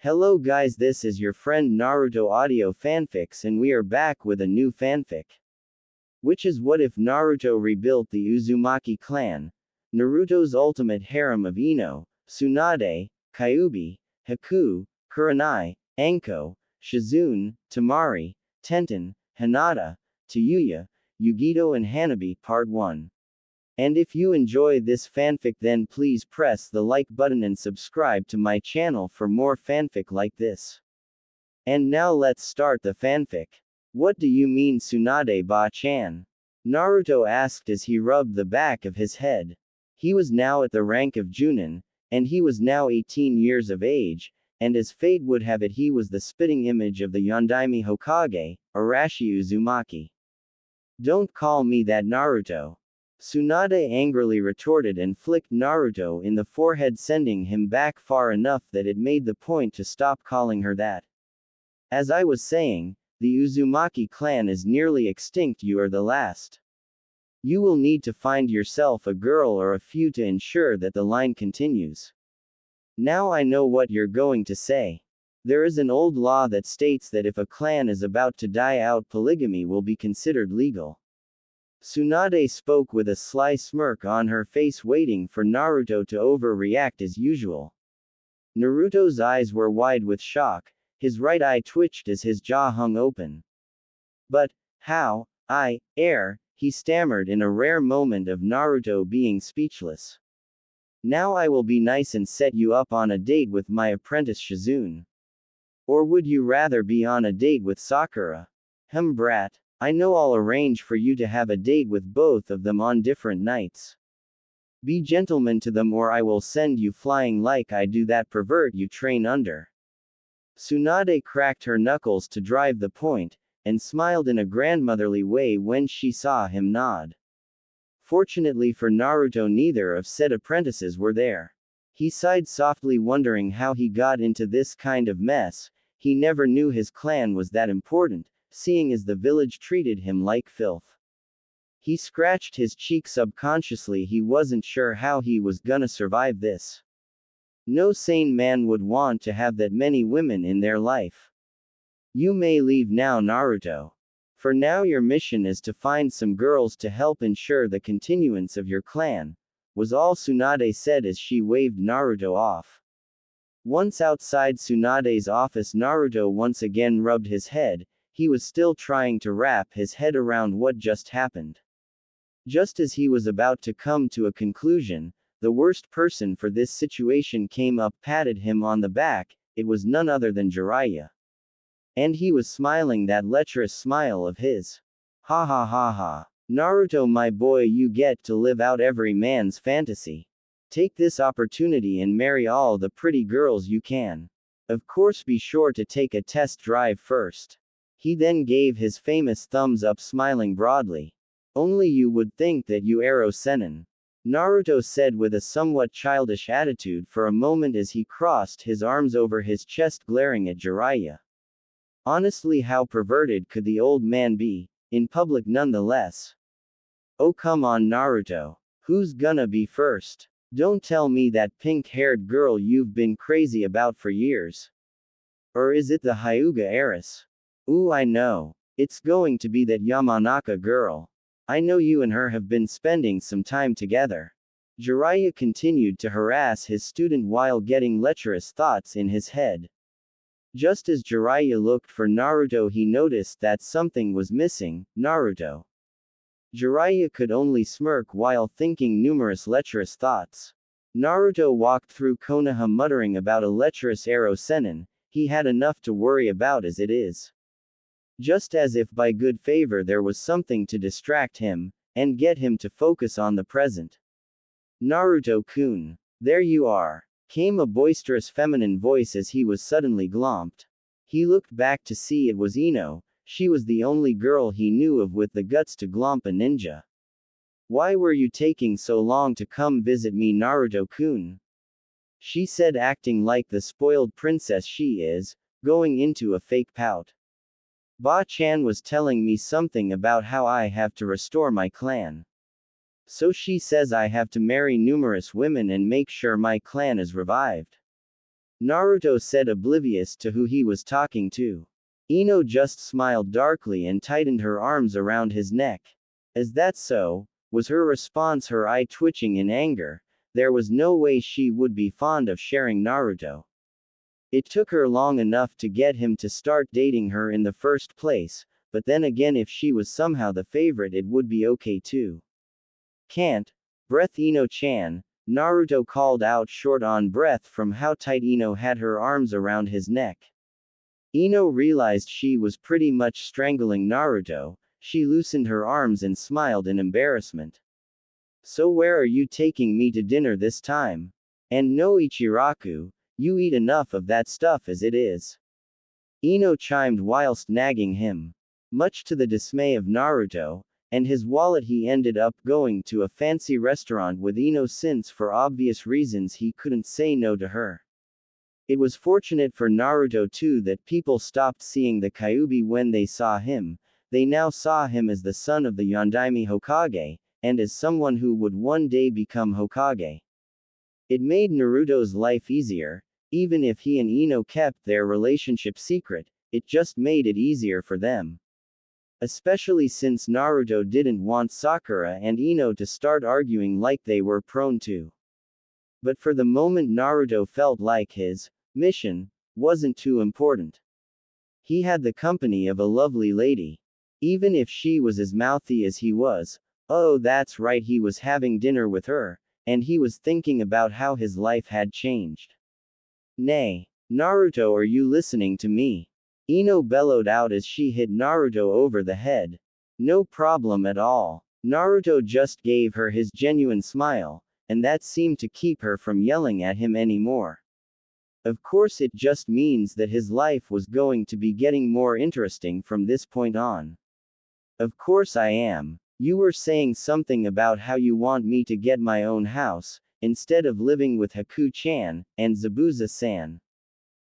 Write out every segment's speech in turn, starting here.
Hello guys, this is your friend Naruto Audio Fanfics and we are back with a new fanfic. Which is what if Naruto rebuilt the Uzumaki clan? Naruto's ultimate harem of Ino, Tsunade, Kyuubi, Haku, Kurenai, Anko, Shizune, Temari, Tenten, Hinata, Tayuya, Yugito and Hanabi Part 1. And if you enjoy this fanfic then please press the like button and subscribe to my channel for more fanfic like this. And now let's start the fanfic. What do you mean Tsunade ba-chan? Naruto asked as he rubbed the back of his head. He was now at the rank of Junin, and he was now 18 years of age, and as fate would have it he was the spitting image of the Yondaime Hokage, Arashi Uzumaki. Don't call me that Naruto. Tsunade angrily retorted and flicked Naruto in the forehead, sending him back far enough that it made the point to stop calling her that. As I was saying, the Uzumaki clan is nearly extinct. You are the last. You will need to find yourself a girl or a few to ensure that the line continues. Now I know what you're going to say. There is an old law that states that if a clan is about to die out, polygamy will be considered legal. Tsunade spoke with a sly smirk on her face, waiting for Naruto to overreact as usual. Naruto's eyes were wide with shock, his right eye twitched as his jaw hung open. But, how, he stammered in a rare moment of Naruto being speechless. Now I will be nice and set you up on a date with my apprentice Shizune. Or would you rather be on a date with Sakura? Brat. I know I'll arrange for you to have a date with both of them on different nights. Be gentlemen to them or I will send you flying like I do that pervert you train under. Tsunade cracked her knuckles to drive the point, and smiled in a grandmotherly way when she saw him nod. Fortunately for Naruto, neither of said apprentices were there. He sighed softly, wondering how he got into this kind of mess. He never knew his clan was that important, seeing as the village treated him like filth. He scratched his cheek subconsciously. He wasn't sure how he was gonna survive this. No sane man would want to have that many women in their life. You may leave now, Naruto. For now your mission is to find some girls to help ensure the continuance of your clan, was all Tsunade said as she waved Naruto off. Once outside Tsunade's office, Naruto once again rubbed his head. He was still trying to wrap his head around what just happened. Just as he was about to come to a conclusion, the worst person for this situation came up, patted him on the back. It was none other than Jiraiya. And he was smiling that lecherous smile of his. Ha ha ha ha. Naruto, my boy, you get to live out every man's fantasy. Take this opportunity and marry all the pretty girls you can. Of course, be sure to take a test drive first. He then gave his famous thumbs up, smiling broadly. Only you would think that you Ero Sennin. Naruto said with a somewhat childish attitude for a moment as he crossed his arms over his chest, glaring at Jiraiya. Honestly, how perverted could the old man be, in public nonetheless? Oh come on Naruto. Who's gonna be first? Don't tell me that pink-haired girl you've been crazy about for years. Or is it the Hyuga heiress? Ooh, I know. It's going to be that Yamanaka girl. I know you and her have been spending some time together. Jiraiya continued to harass his student while getting lecherous thoughts in his head. Just as Jiraiya looked for Naruto, he noticed that something was missing. Naruto. Jiraiya could only smirk while thinking numerous lecherous thoughts. Naruto walked through Konoha muttering about a lecherous Ero Sennin. He had enough to worry about as it is. Just as if by good favor there was something to distract him, and get him to focus on the present. Naruto-kun. There you are. Came a boisterous feminine voice as he was suddenly glomped. He looked back to see it was Ino. She was the only girl he knew of with the guts to glomp a ninja. Why were you taking so long to come visit me, Naruto-kun? She said, acting like the spoiled princess she is, going into a fake pout. Ba-chan was telling me something about how I have to restore my clan. So she says I have to marry numerous women and make sure my clan is revived. Naruto said, oblivious to who he was talking to. Ino just smiled darkly and tightened her arms around his neck. Is that so? Was her response, her eye twitching in anger. There was no way she would be fond of sharing Naruto. It took her long enough to get him to start dating her in the first place, but then again, if she was somehow the favorite, it would be okay too. Can't. Breath Ino-chan, Naruto called out, short on breath from how tight Ino had her arms around his neck. Ino realized she was pretty much strangling Naruto. She loosened her arms and smiled in embarrassment. So where are you taking me to dinner this time? And no, Ichiraku, you eat enough of that stuff as it is. Ino chimed whilst nagging him. Much to the dismay of Naruto and his wallet, he ended up going to a fancy restaurant with Ino, since for obvious reasons he couldn't say no to her. It was fortunate for Naruto too that people stopped seeing the Kyuubi when they saw him. They now saw him as the son of the Yondaime Hokage, and as someone who would one day become Hokage. It made Naruto's life easier. Even if he and Ino kept their relationship secret, it just made it easier for them. Especially since Naruto didn't want Sakura and Ino to start arguing like they were prone to. But for the moment, Naruto felt like his mission wasn't too important. He had the company of a lovely lady. Even if she was as mouthy as he was, oh, that's right, he was having dinner with her, and he was thinking about how his life had changed. Nay, Naruto, are you listening to me? Ino bellowed out as she hit Naruto over the head. No problem at all. Naruto just gave her his genuine smile, and that seemed to keep her from yelling at him anymore. Of course, it just means that his life was going to be getting more interesting from this point on. Of course I am. You were saying something about how you want me to get my own house, instead of living with Haku-chan and Zabuza-san.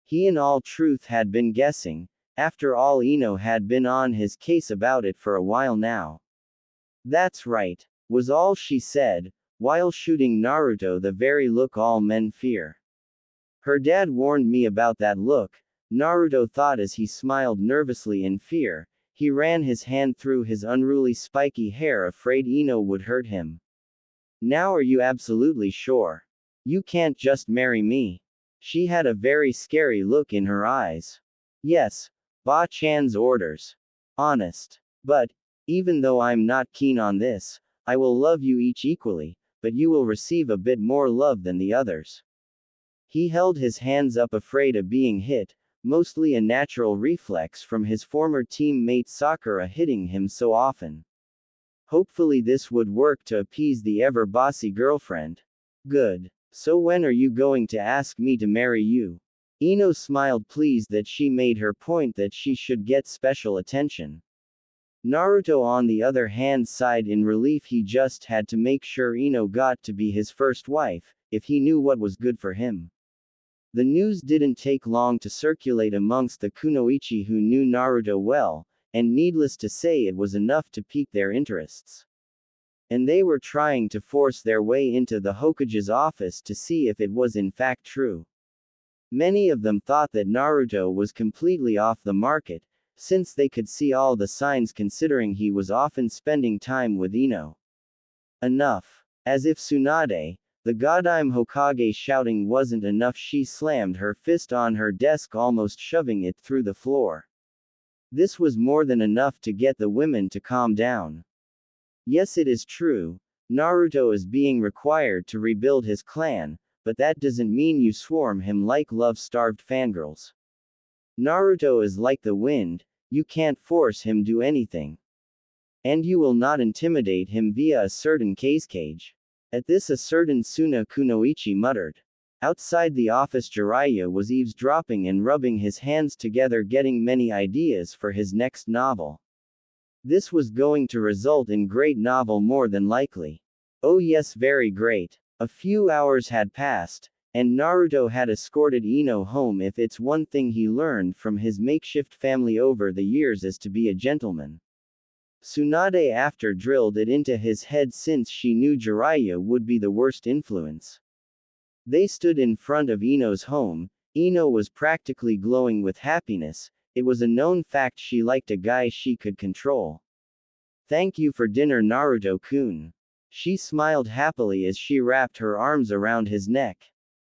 He in all truth had been guessing. After all, Ino had been on his case about it for a while now. That's right, was all she said, while shooting Naruto the very look all men fear. Her dad warned me about that look, Naruto thought as he smiled nervously in fear. He ran his hand through his unruly spiky hair, afraid Ino would hurt him. Now are you absolutely sure? You can't just marry me? She had a very scary look in her eyes. Yes, Ba-chan's orders. Honest. But, even though I'm not keen on this, I will love you each equally, but you will receive a bit more love than the others. He held his hands up, afraid of being hit, mostly a natural reflex from his former teammate Sakura hitting him so often. Hopefully this would work to appease the ever-bossy girlfriend. Good. So when are you going to ask me to marry you? Ino smiled, pleased that she made her point that she should get special attention. Naruto on the other hand sighed in relief. He just had to make sure Ino got to be his first wife, if he knew what was good for him. The news didn't take long to circulate amongst the kunoichi who knew Naruto well, and needless to say it was enough to pique their interests. And they were trying to force their way into the Hokage's office to see if it was in fact true. Many of them thought that Naruto was completely off the market, since they could see all the signs, considering he was often spending time with Ino. Enough. As if Tsunade, the Godime Hokage, shouting wasn't enough, she slammed her fist on her desk, almost shoving it through the floor. This was more than enough to get the women to calm down. Yes, it is true, Naruto is being required to rebuild his clan, but that doesn't mean you swarm him like love-starved fangirls. Naruto is like the wind, you can't force him do anything. And you will not intimidate him via a certain cage. At this, a certain Suna Kunoichi muttered. Outside the office, Jiraiya was eavesdropping and rubbing his hands together, getting many ideas for his next novel. This was going to result in great novel, more than likely. Oh yes, very great. A few hours had passed, and Naruto had escorted Ino home. If it's one thing he learned from his makeshift family over the years is to be a gentleman. Tsunade after drilled it into his head, since she knew Jiraiya would be the worst influence. They stood in front of Ino's home. Ino was practically glowing with happiness. It was a known fact she liked a guy she could control. Thank you for dinner, Naruto-kun. She smiled happily as she wrapped her arms around his neck.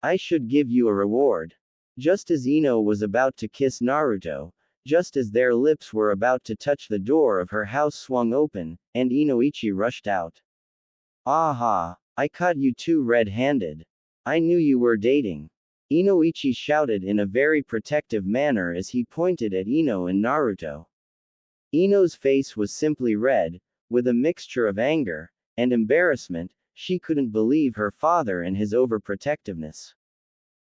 I should give you a reward. Just as Ino was about to kiss Naruto, just as their lips were about to touch, the door of her house swung open, and Inoichi rushed out. Aha! I caught you two red-handed. I knew you were dating. Inoichi shouted in a very protective manner as he pointed at Ino and Naruto. Ino's face was simply red, with a mixture of anger and embarrassment. She couldn't believe her father and his overprotectiveness.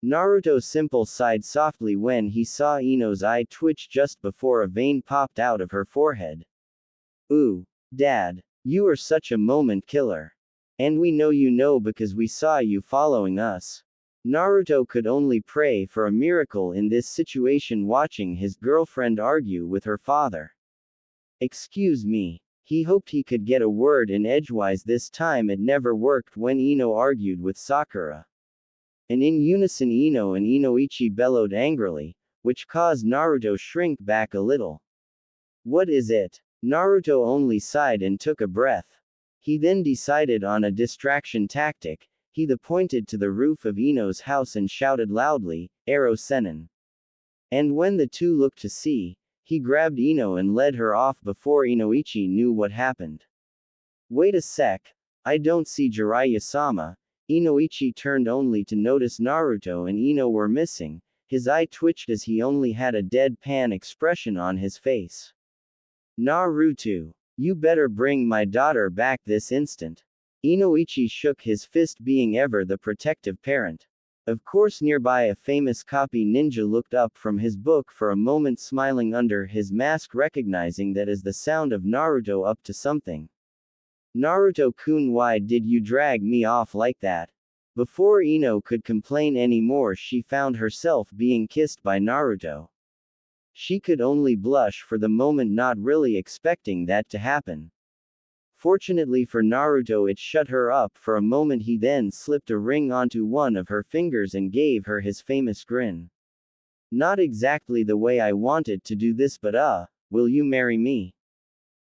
Naruto simple sighed softly when he saw Ino's eye twitch just before a vein popped out of her forehead. Ooh, Dad, you are such a moment killer. And we know you know because we saw you following us. Naruto could only pray for a miracle in this situation, watching his girlfriend argue with her father. Excuse me. He hoped he could get a word in edgewise this time. It never worked when Ino argued with Sakura. And in unison Ino and Inoichi bellowed angrily, which caused Naruto shrink back a little. What is it? Naruto only sighed and took a breath. He then decided on a distraction tactic. He pointed to the roof of Ino's house and shouted loudly, "Ero Sennin." And when the two looked to see, he grabbed Ino and led her off before Inoichi knew what happened. Wait a sec. I don't see Jiraiya-sama. Inoichi turned only to notice Naruto and Ino were missing. His eye twitched as he only had a deadpan expression on his face. Naruto. You better bring my daughter back this instant. Inoichi shook his fist, being ever the protective parent. Of course, nearby a famous copy ninja looked up from his book for a moment, smiling under his mask, recognizing that as the sound of Naruto up to something. Naruto-kun, why did you drag me off like that? Before Ino could complain anymore, she found herself being kissed by Naruto. She could only blush for the moment, not really expecting that to happen. Fortunately for Naruto, it shut her up for a moment. He then slipped a ring onto one of her fingers and gave her his famous grin. Not exactly the way I wanted to do this, but will you marry me?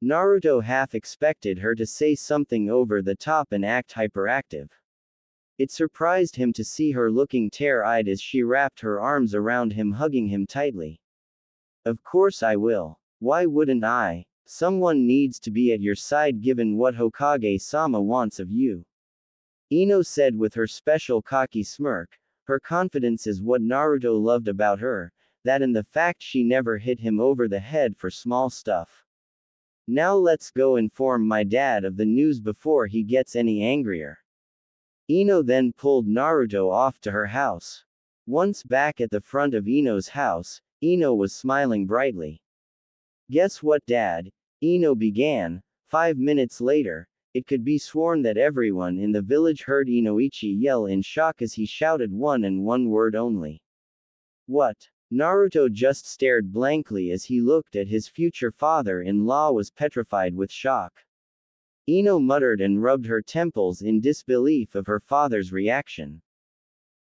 Naruto half expected her to say something over the top and act hyperactive. It surprised him to see her looking tear-eyed as she wrapped her arms around him, hugging him tightly. Of course I will. Why wouldn't I? Someone needs to be at your side given what Hokage-sama wants of you. Ino said with her special cocky smirk. Her confidence is what Naruto loved about her, that and the fact she never hit him over the head for small stuff. Now let's go inform my dad of the news before he gets any angrier. Ino then pulled Naruto off to her house. Once back at the front of Ino's house, Ino was smiling brightly. Guess what, Dad? Ino began. 5 minutes later, it could be sworn that everyone in the village heard Inoichi yell in shock as he shouted one word only. What? Naruto just stared blankly as he looked at his future father-in-law, was petrified with shock. Ino muttered and rubbed her temples in disbelief of her father's reaction.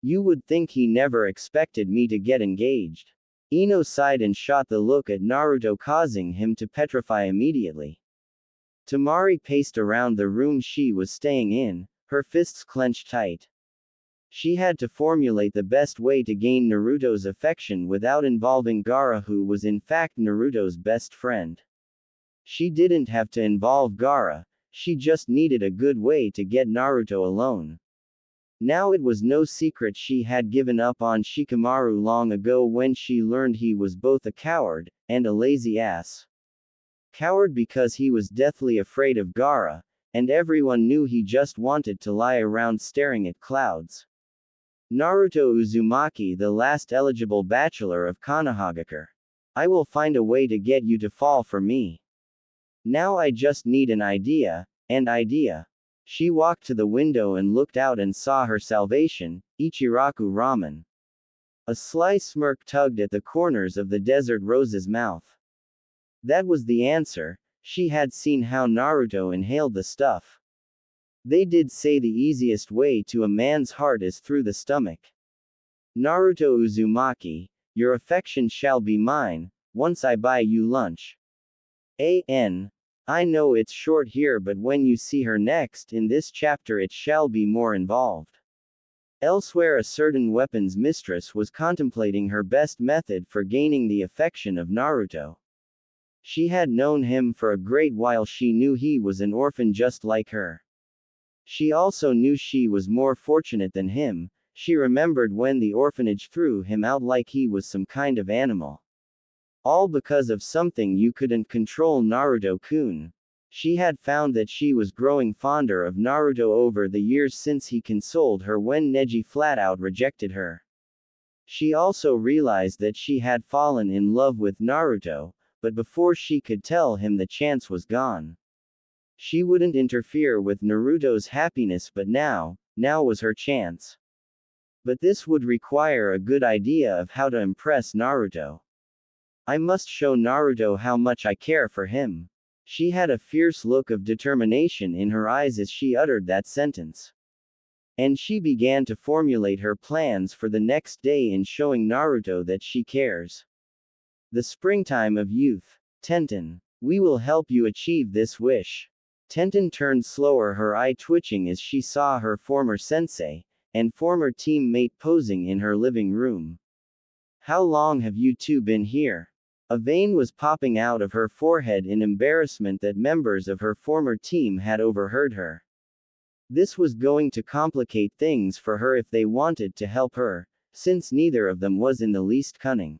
You would think he never expected me to get engaged. Ino sighed and shot the look at Naruto, causing him to petrify immediately. Temari paced around the room she was staying in, her fists clenched tight. She had to formulate the best way to gain Naruto's affection without involving Gaara, who was in fact Naruto's best friend. She didn't have to involve Gaara, she just needed a good way to get Naruto alone. Now it was no secret she had given up on Shikamaru long ago when she learned he was both a coward and a lazy ass. Coward because he was deathly afraid of Gaara, and everyone knew he just wanted to lie around staring at clouds. Naruto Uzumaki, the last eligible bachelor of Konohagakure. I will find a way to get you to fall for me. Now I just need an idea. She walked to the window and looked out and saw her salvation, Ichiraku Ramen. A sly smirk tugged at the corners of the Desert Rose's mouth. That was the answer. She had seen how Naruto inhaled the stuff. They did say the easiest way to a man's heart is through the stomach. Naruto Uzumaki, your affection shall be mine, once I buy you lunch. I know it's short here, but when you see her next in this chapter it shall be more involved. Elsewhere, a certain weapons mistress was contemplating her best method for gaining the affection of Naruto. She had known him for a great while. She knew he was an orphan just like her. She also knew she was more fortunate than him. She remembered when the orphanage threw him out like he was some kind of animal. All because of something you couldn't control, Naruto-kun. She had found that she was growing fonder of Naruto over the years since he consoled her when Neji flat out rejected her. She also realized that she had fallen in love with Naruto, but before she could tell him the chance was gone. She wouldn't interfere with Naruto's happiness, but now was her chance. But this would require a good idea of how to impress Naruto. I must show Naruto how much I care for him. She had a fierce look of determination in her eyes as she uttered that sentence. And she began to formulate her plans for the next day in showing Naruto that she cares. The springtime of youth. Tenten, we will help you achieve this wish. Tenten turned slower, her eye twitching as she saw her former sensei and former teammate posing in her living room. How long have you two been here? A vein was popping out of her forehead in embarrassment that members of her former team had overheard her. This was going to complicate things for her if they wanted to help her, since neither of them was in the least cunning.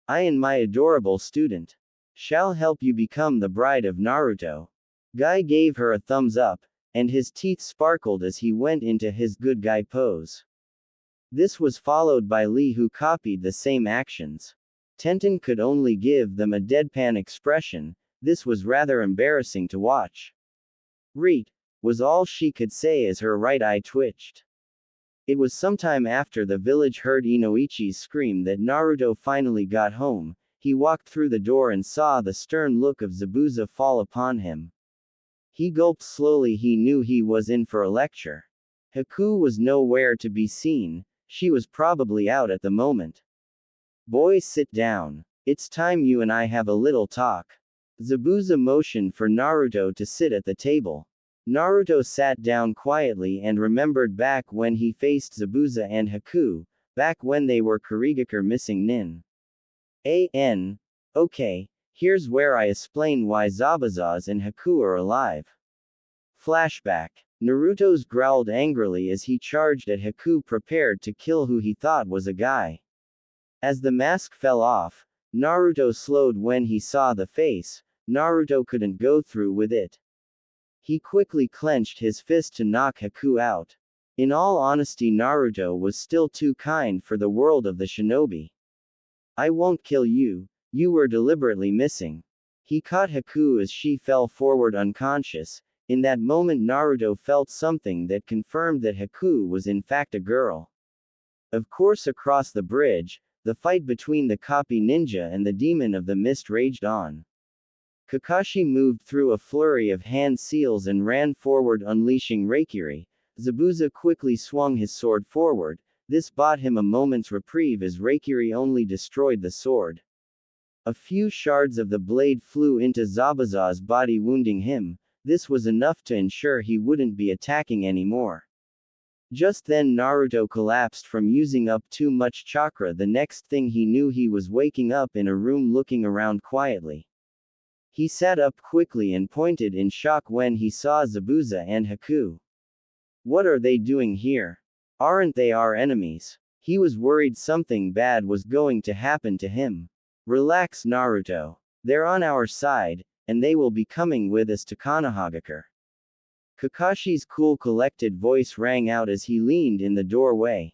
I and my adorable student shall help you become the bride of Naruto. Guy gave her a thumbs up, and his teeth sparkled as he went into his good guy pose. This was followed by Lee, who copied the same actions. Tenten could only give them a deadpan expression. This was rather embarrassing to watch. "Reet," was all she could say as her right eye twitched. It was sometime after the village heard Inoichi's scream that Naruto finally got home. He walked through the door and saw the stern look of Zabuza fall upon him. He gulped slowly. He knew he was in for a lecture. Haku was nowhere to be seen. She was probably out at the moment. Boys, sit down. It's time you and I have a little talk. Zabuza motioned for Naruto to sit at the table. Naruto sat down quietly and remembered back when he faced Zabuza and Haku, back when they were Kurigakure missing Nin. Okay, here's where I explain why Zabuzas and Haku are alive. Flashback. Naruto's growled angrily as he charged at Haku, prepared to kill who he thought was a guy. As the mask fell off, Naruto slowed when he saw the face. Naruto couldn't go through with it. He quickly clenched his fist to knock Haku out. In all honesty, Naruto was still too kind for the world of the shinobi. I won't kill you, you were deliberately missing. He caught Haku as she fell forward unconscious. In that moment, Naruto felt something that confirmed that Haku was in fact a girl. Of course, across the bridge, the fight between the copy ninja and the demon of the mist raged on. Kakashi moved through a flurry of hand seals and ran forward, unleashing Reikiri. Zabuza quickly swung his sword forward. This bought him a moment's reprieve as Reikiri only destroyed the sword. A few shards of the blade flew into Zabuza's body, wounding him. This was enough to ensure he wouldn't be attacking anymore. Just then Naruto collapsed from using up too much chakra. The next thing he knew, he was waking up in a room, looking around quietly. He sat up quickly and pointed in shock when he saw Zabuza and Haku. What are they doing here? Aren't they our enemies? He was worried something bad was going to happen to him. Relax, Naruto. They're on our side, and they will be coming with us to Konohagakure. Kakashi's cool, collected voice rang out as he leaned in the doorway.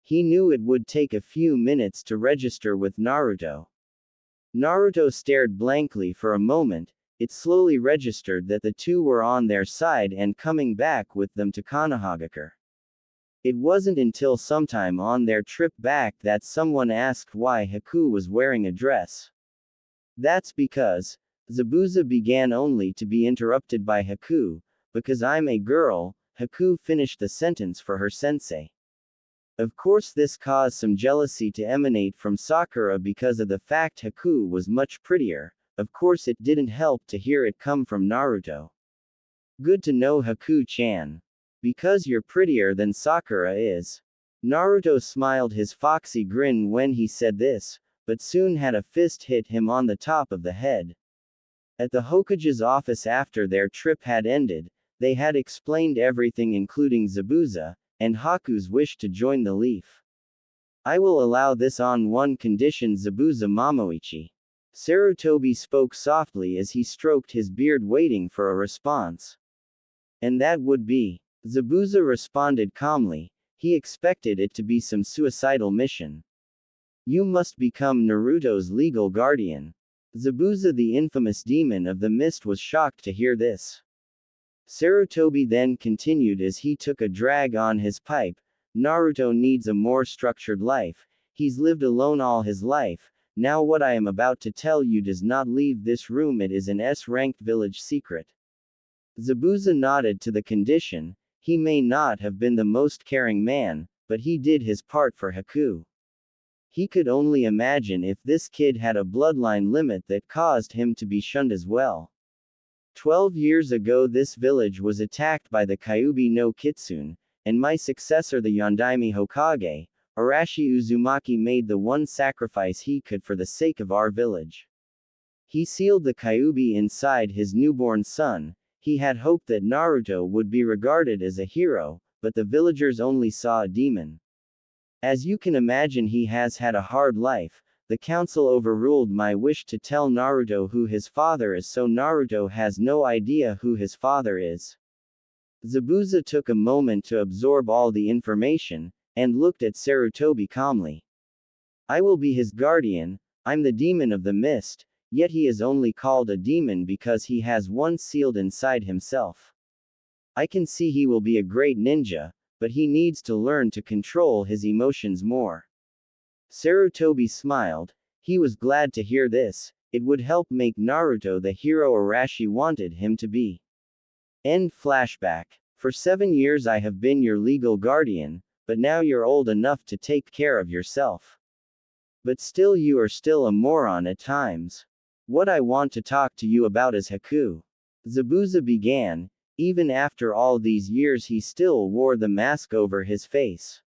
He knew it would take a few minutes to register with Naruto. Naruto stared blankly for a moment. It slowly registered that the two were on their side and coming back with them to Konohagakure. It wasn't until sometime on their trip back that someone asked why Haku was wearing a dress. That's because, Zabuza began, only to be interrupted by Haku. Because I'm a girl, Haku finished the sentence for her sensei. Of course, this caused some jealousy to emanate from Sakura because of the fact Haku was much prettier. Of course, it didn't help to hear it come from Naruto. Good to know, Haku-chan. Because you're prettier than Sakura is. Naruto smiled his foxy grin when he said this, but soon had a fist hit him on the top of the head. At the Hokage's office after their trip had ended, they had explained everything including Zabuza, and Haku's wish to join the Leaf. I will allow this on one condition, Zabuza Momoichi. Sarutobi spoke softly as he stroked his beard waiting for a response. And that would be. Zabuza responded calmly, he expected it to be some suicidal mission. You must become Naruto's legal guardian. Zabuza, the infamous demon of the mist, was shocked to hear this. Sarutobi then continued as he took a drag on his pipe. Naruto needs a more structured life. He's lived alone all his life. Now what I am about to tell you does not leave this room. It is an S-ranked village secret. Zabuza nodded to the condition. He may not have been the most caring man, but he did his part for Haku. He could only imagine if this kid had a bloodline limit that caused him to be shunned as well. 12 years ago this village was attacked by the Kyuubi no Kitsune, and my successor the Yondaime Hokage, Arashi Uzumaki, made the one sacrifice he could for the sake of our village. He sealed the Kyuubi inside his newborn son. He had hoped that Naruto would be regarded as a hero, but the villagers only saw a demon. As you can imagine, he has had a hard life. The council overruled my wish to tell Naruto who his father is, so Naruto has no idea who his father is. Zabuza took a moment to absorb all the information, and looked at Sarutobi calmly. I will be his guardian. I'm the demon of the mist, yet he is only called a demon because he has one sealed inside himself. I can see he will be a great ninja, but he needs to learn to control his emotions more. Sarutobi smiled. He was glad to hear this. It would help make Naruto the hero Arashi wanted him to be. End flashback. For 7 years I have been your legal guardian, but now you're old enough to take care of yourself. But still you are still a moron at times. What I want to talk to you about is Haku. Zabuza began. Even after all these years he still wore the mask over his face.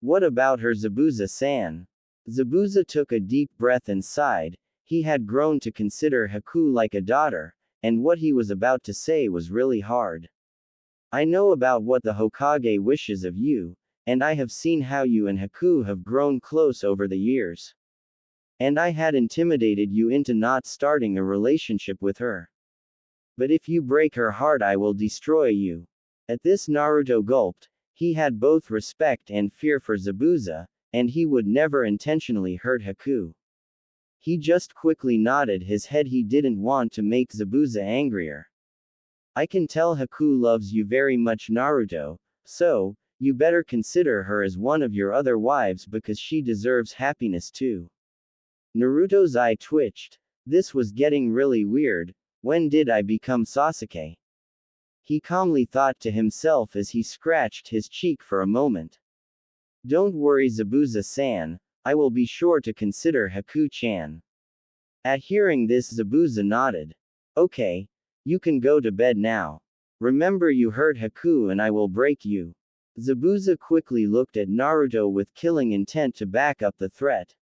What about her, Zabuza-san? Zabuza took a deep breath and sighed. He had grown to consider Haku like a daughter, and what he was about to say was really hard. I know about what the Hokage wishes of you, and I have seen how you and Haku have grown close over the years. And I had intimidated you into not starting a relationship with her. But if you break her heart, I will destroy you. At this, Naruto gulped. He had both respect and fear for Zabuza, and he would never intentionally hurt Haku. He just quickly nodded his head. He didn't want to make Zabuza angrier. I can tell Haku loves you very much, Naruto, so, you better consider her as one of your other wives because she deserves happiness too. Naruto's eye twitched. This was getting really weird. When did I become Sasuke? He calmly thought to himself as he scratched his cheek for a moment. Don't worry, Zabuza-san, I will be sure to consider Haku-chan. At hearing this, Zabuza nodded. Okay, you can go to bed now. Remember, you hurt Haku and I will break you. Zabuza quickly looked at Naruto with killing intent to back up the threat.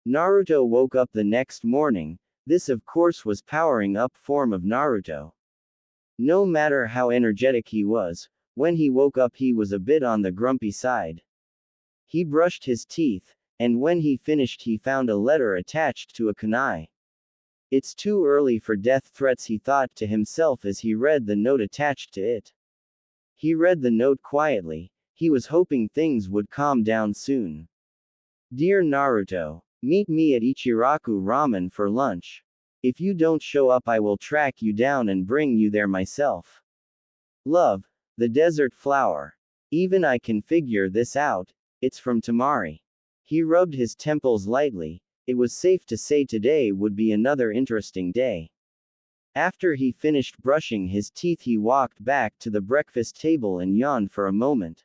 Naruto woke up the next morning. This of course was powering up form of Naruto. No matter how energetic he was, when he woke up he was a bit on the grumpy side. He brushed his teeth, and when he finished he found a letter attached to a kunai. It's too early for death threats, he thought to himself as he read the note attached to it. He read the note quietly. He was hoping things would calm down soon. Dear Naruto, meet me at Ichiraku Ramen for lunch. If you don't show up I will track you down and bring you there myself. Love, the desert flower. Even I can figure this out, it's from Tamari. He rubbed his temples lightly. It was safe to say today would be another interesting day. After he finished brushing his teeth he walked back to the breakfast table and yawned for a moment.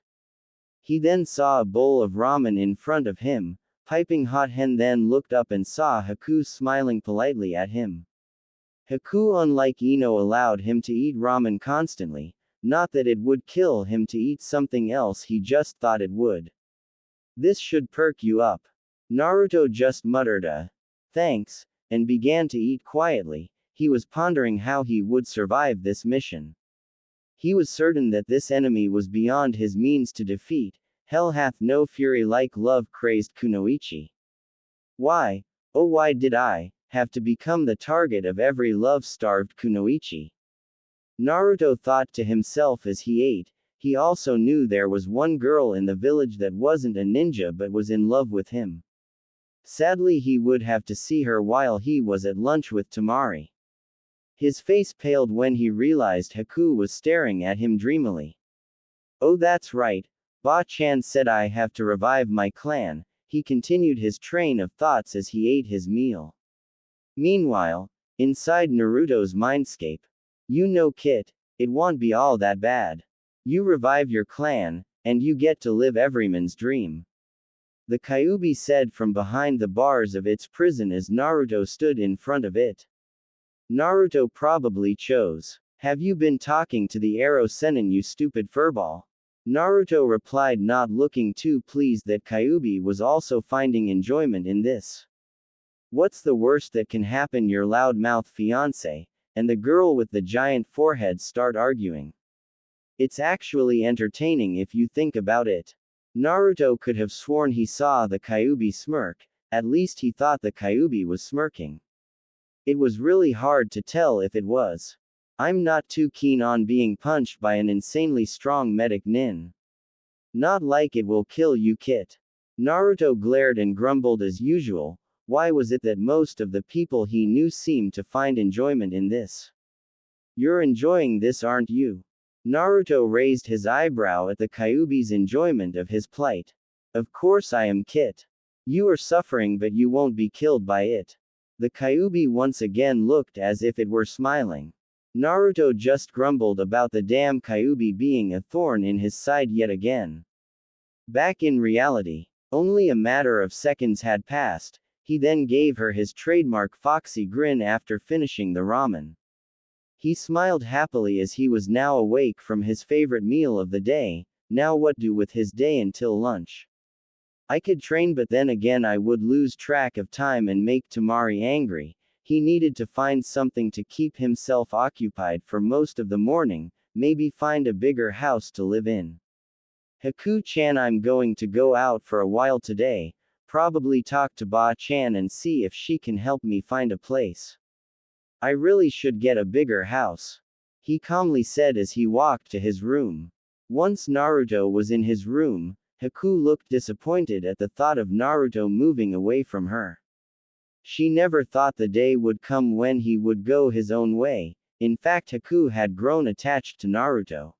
He then saw a bowl of ramen in front of him, piping hot. Hen then looked up and saw Haku smiling politely at him. Haku, unlike Ino, allowed him to eat ramen constantly, not that it would kill him to eat something else, he just thought it would. This should perk you up. Naruto just muttered a thanks, and began to eat quietly. He was pondering how he would survive this mission. He was certain that this enemy was beyond his means to defeat. Hell hath no fury like love-crazed Kunoichi. Why, oh why did I have to become the target of every love-starved Kunoichi? Naruto thought to himself as he ate. He also knew there was one girl in the village that wasn't a ninja but was in love with him. Sadly, he would have to see her while he was at lunch with Tamari. His face paled when he realized Haku was staring at him dreamily. Oh, that's right. Ba-chan said I have to revive my clan. He continued his train of thoughts as he ate his meal. Meanwhile, inside Naruto's mindscape, you know, Kit, it won't be all that bad. You revive your clan, and you get to live everyman's dream. The Kyuubi said from behind the bars of its prison as Naruto stood in front of it. Naruto probably chose. Have you been talking to the arrow Sennin, you stupid furball? Naruto replied, not looking too pleased that Kyuubi was also finding enjoyment in this. What's the worst that can happen? Your loudmouth fiancé and the girl with the giant forehead start arguing. It's actually entertaining if you think about it. Naruto could have sworn he saw the Kyuubi smirk, at least he thought the Kyuubi was smirking. It was really hard to tell if it was. I'm not too keen on being punched by an insanely strong medic nin. Not like it will kill you, Kit. Naruto glared and grumbled as usual. Why was it that most of the people he knew seemed to find enjoyment in this? You're enjoying this, aren't you? Naruto raised his eyebrow at the Kyuubi's enjoyment of his plight. Of course I am, Kit. You are suffering but you won't be killed by it. The Kyuubi once again looked as if it were smiling. Naruto just grumbled about the damn Kyuubi being a thorn in his side yet again. Back in reality, only a matter of seconds had passed. He then gave her his trademark foxy grin after finishing the ramen. He smiled happily as he was now awake from his favorite meal of the day. Now what do with his day until lunch? I could train, but then again I would lose track of time and make Tamari angry. He needed to find something to keep himself occupied for most of the morning, maybe find a bigger house to live in. Haku-chan, I'm going to go out for a while today, probably talk to Ba-chan and see if she can help me find a place. I really should get a bigger house, he calmly said as he walked to his room. Once Naruto was in his room, Haku looked disappointed at the thought of Naruto moving away from her. She never thought the day would come when he would go his own way. In fact, Haku had grown attached to Naruto.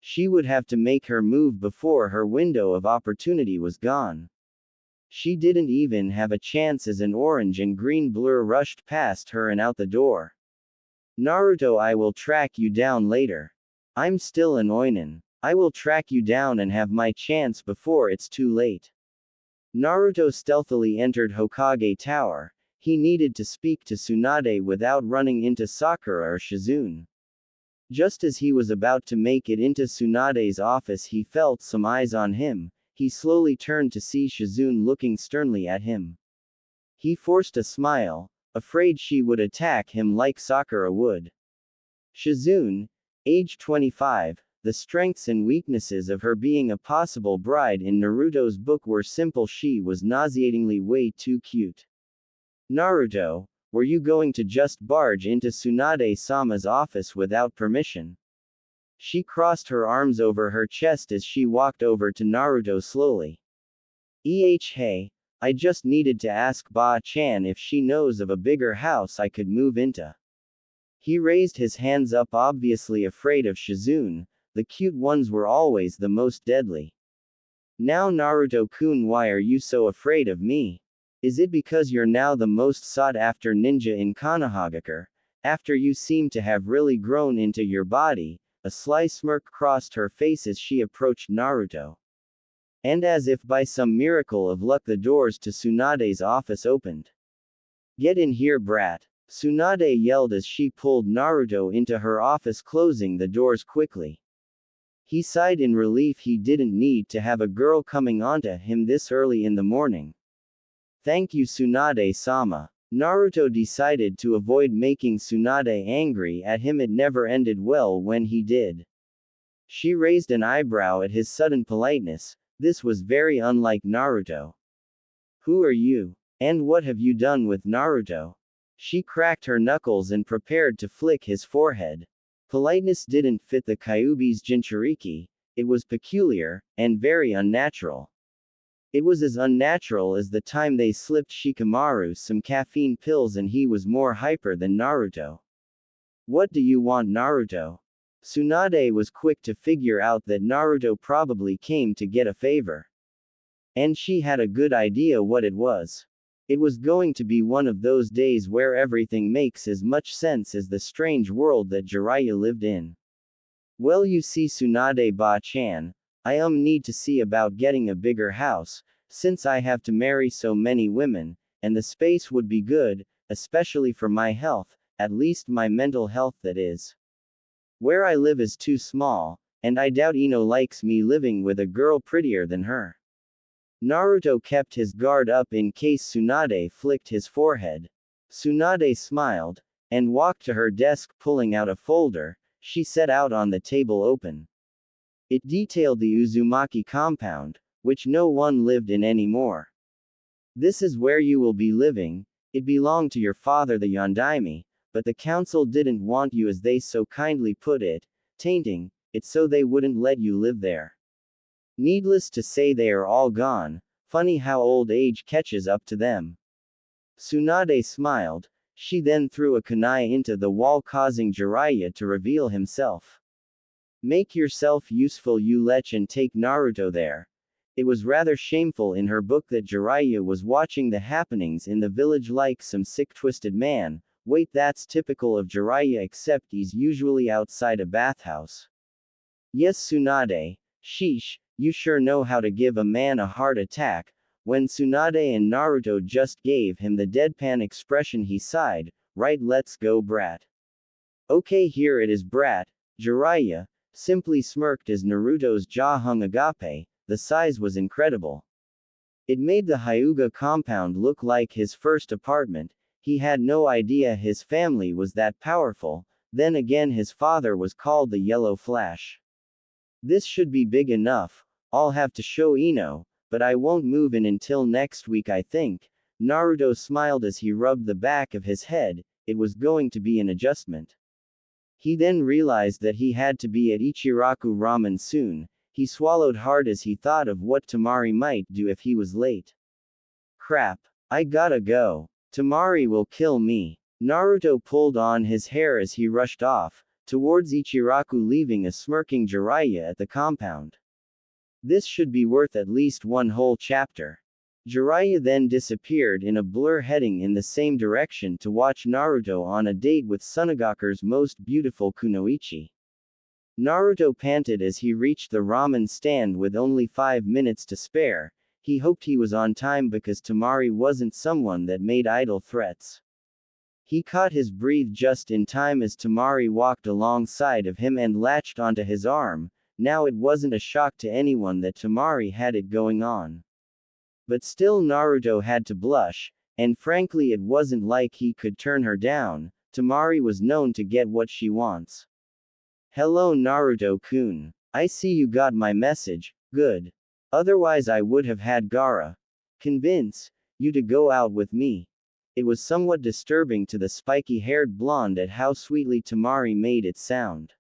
She would have to make her move before her window of opportunity was gone. She didn't even have a chance as an orange and green blur rushed past her and out the door. Naruto, I will track you down later. I'm still an oinen. I will track you down and have my chance before it's too late. Naruto stealthily entered Hokage Tower. He needed to speak to Tsunade without running into Sakura or Shizune. Just as he was about to make it into Tsunade's office, he felt some eyes on him. He slowly turned to see Shizune looking sternly at him. He forced a smile, afraid she would attack him like Sakura would. Shizune, age 25, the strengths and weaknesses of her being a possible bride in Naruto's book were simple. She was nauseatingly way too cute. Naruto, were you going to just barge into Tsunade-sama's office without permission? She crossed her arms over her chest as she walked over to Naruto slowly. Hey, I just needed to ask Ba-chan if she knows of a bigger house I could move into. He raised his hands up, obviously afraid of Shizune. The cute ones were always the most deadly. Now Naruto-kun, why are you so afraid of me? Is it because you're now the most sought-after ninja in Konohagakure, after you seem to have really grown into your body? A sly smirk crossed her face as she approached Naruto. And as if by some miracle of luck, the doors to Tsunade's office opened. "Get in here, brat," Tsunade yelled as she pulled Naruto into her office, closing the doors quickly. He sighed in relief. He didn't need to have a girl coming onto him this early in the morning. "Thank you, Tsunade-sama." Naruto decided to avoid making Tsunade angry at him. It never ended well when he did. She raised an eyebrow at his sudden politeness. This was very unlike Naruto. "Who are you? And what have you done with Naruto?" She cracked her knuckles and prepared to flick his forehead. Politeness didn't fit the Kyuubi's Jinchuriki. It was peculiar, and very unnatural. It was as unnatural as the time they slipped Shikamaru some caffeine pills and he was more hyper than Naruto. "What do you want, Naruto?" Tsunade was quick to figure out that Naruto probably came to get a favor. And she had a good idea what it was. It was going to be one of those days where everything makes as much sense as the strange world that Jiraiya lived in. "Well, you see, Tsunade-ba-chan, I need to see about getting a bigger house, since I have to marry so many women, and the space would be good, especially for my health, at least my mental health, that is. Where I live is too small, and I doubt Ino likes me living with a girl prettier than her." Naruto kept his guard up in case Tsunade flicked his forehead. Tsunade smiled, and walked to her desk, pulling out a folder. She set out on the table open. It detailed the Uzumaki compound, which no one lived in anymore. "This is where you will be living. It belonged to your father the Yondaime, but the council didn't want you, as they so kindly put it, tainting it, so they wouldn't let you live there. Needless to say, they are all gone. Funny how old age catches up to them." Tsunade smiled. She then threw a kunai into the wall, causing Jiraiya to reveal himself. "Make yourself useful, you lech, and take Naruto there." It was rather shameful in her book that Jiraiya was watching the happenings in the village like some sick twisted man. Wait, that's typical of Jiraiya, except he's usually outside a bathhouse. "Yes, Tsunade. Sheesh, you sure know how to give a man a heart attack." When Tsunade and Naruto just gave him the deadpan expression, he sighed. "Right, let's go, brat." "Okay, here it is, brat." Jiraiya simply smirked as Naruto's jaw hung agape. The size was incredible. It made the Hyuga compound look like his first apartment. He had no idea his family was that powerful. Then again, his father was called the Yellow Flash. "This should be big enough. I'll have to show Ino, but I won't move in until next week, I think." Naruto smiled as he rubbed the back of his head. It was going to be an adjustment. He then realized that he had to be at Ichiraku Ramen soon. He swallowed hard as he thought of what Tamari might do if he was late. "Crap. I gotta go. Tamari will kill me." Naruto pulled on his hair as he rushed off towards Ichiraku, leaving a smirking Jiraiya at the compound. This should be worth at least one whole chapter. Jiraiya then disappeared in a blur, heading in the same direction to watch Naruto on a date with Tsunagaku's most beautiful kunoichi. Naruto panted as he reached the ramen stand with only 5 minutes to spare. He hoped he was on time because Tamari wasn't someone that made idle threats. He caught his breath just in time as Tamari walked alongside of him and latched onto his arm. Now it wasn't a shock to anyone that Tamari had it going on. But still, Naruto had to blush, and frankly it wasn't like he could turn her down. Tamari was known to get what she wants. "Hello, Naruto-kun. I see you got my message. Good. Otherwise I would have had Gaara convince you to go out with me." It was somewhat disturbing to the spiky-haired blonde at how sweetly Tamari made it sound.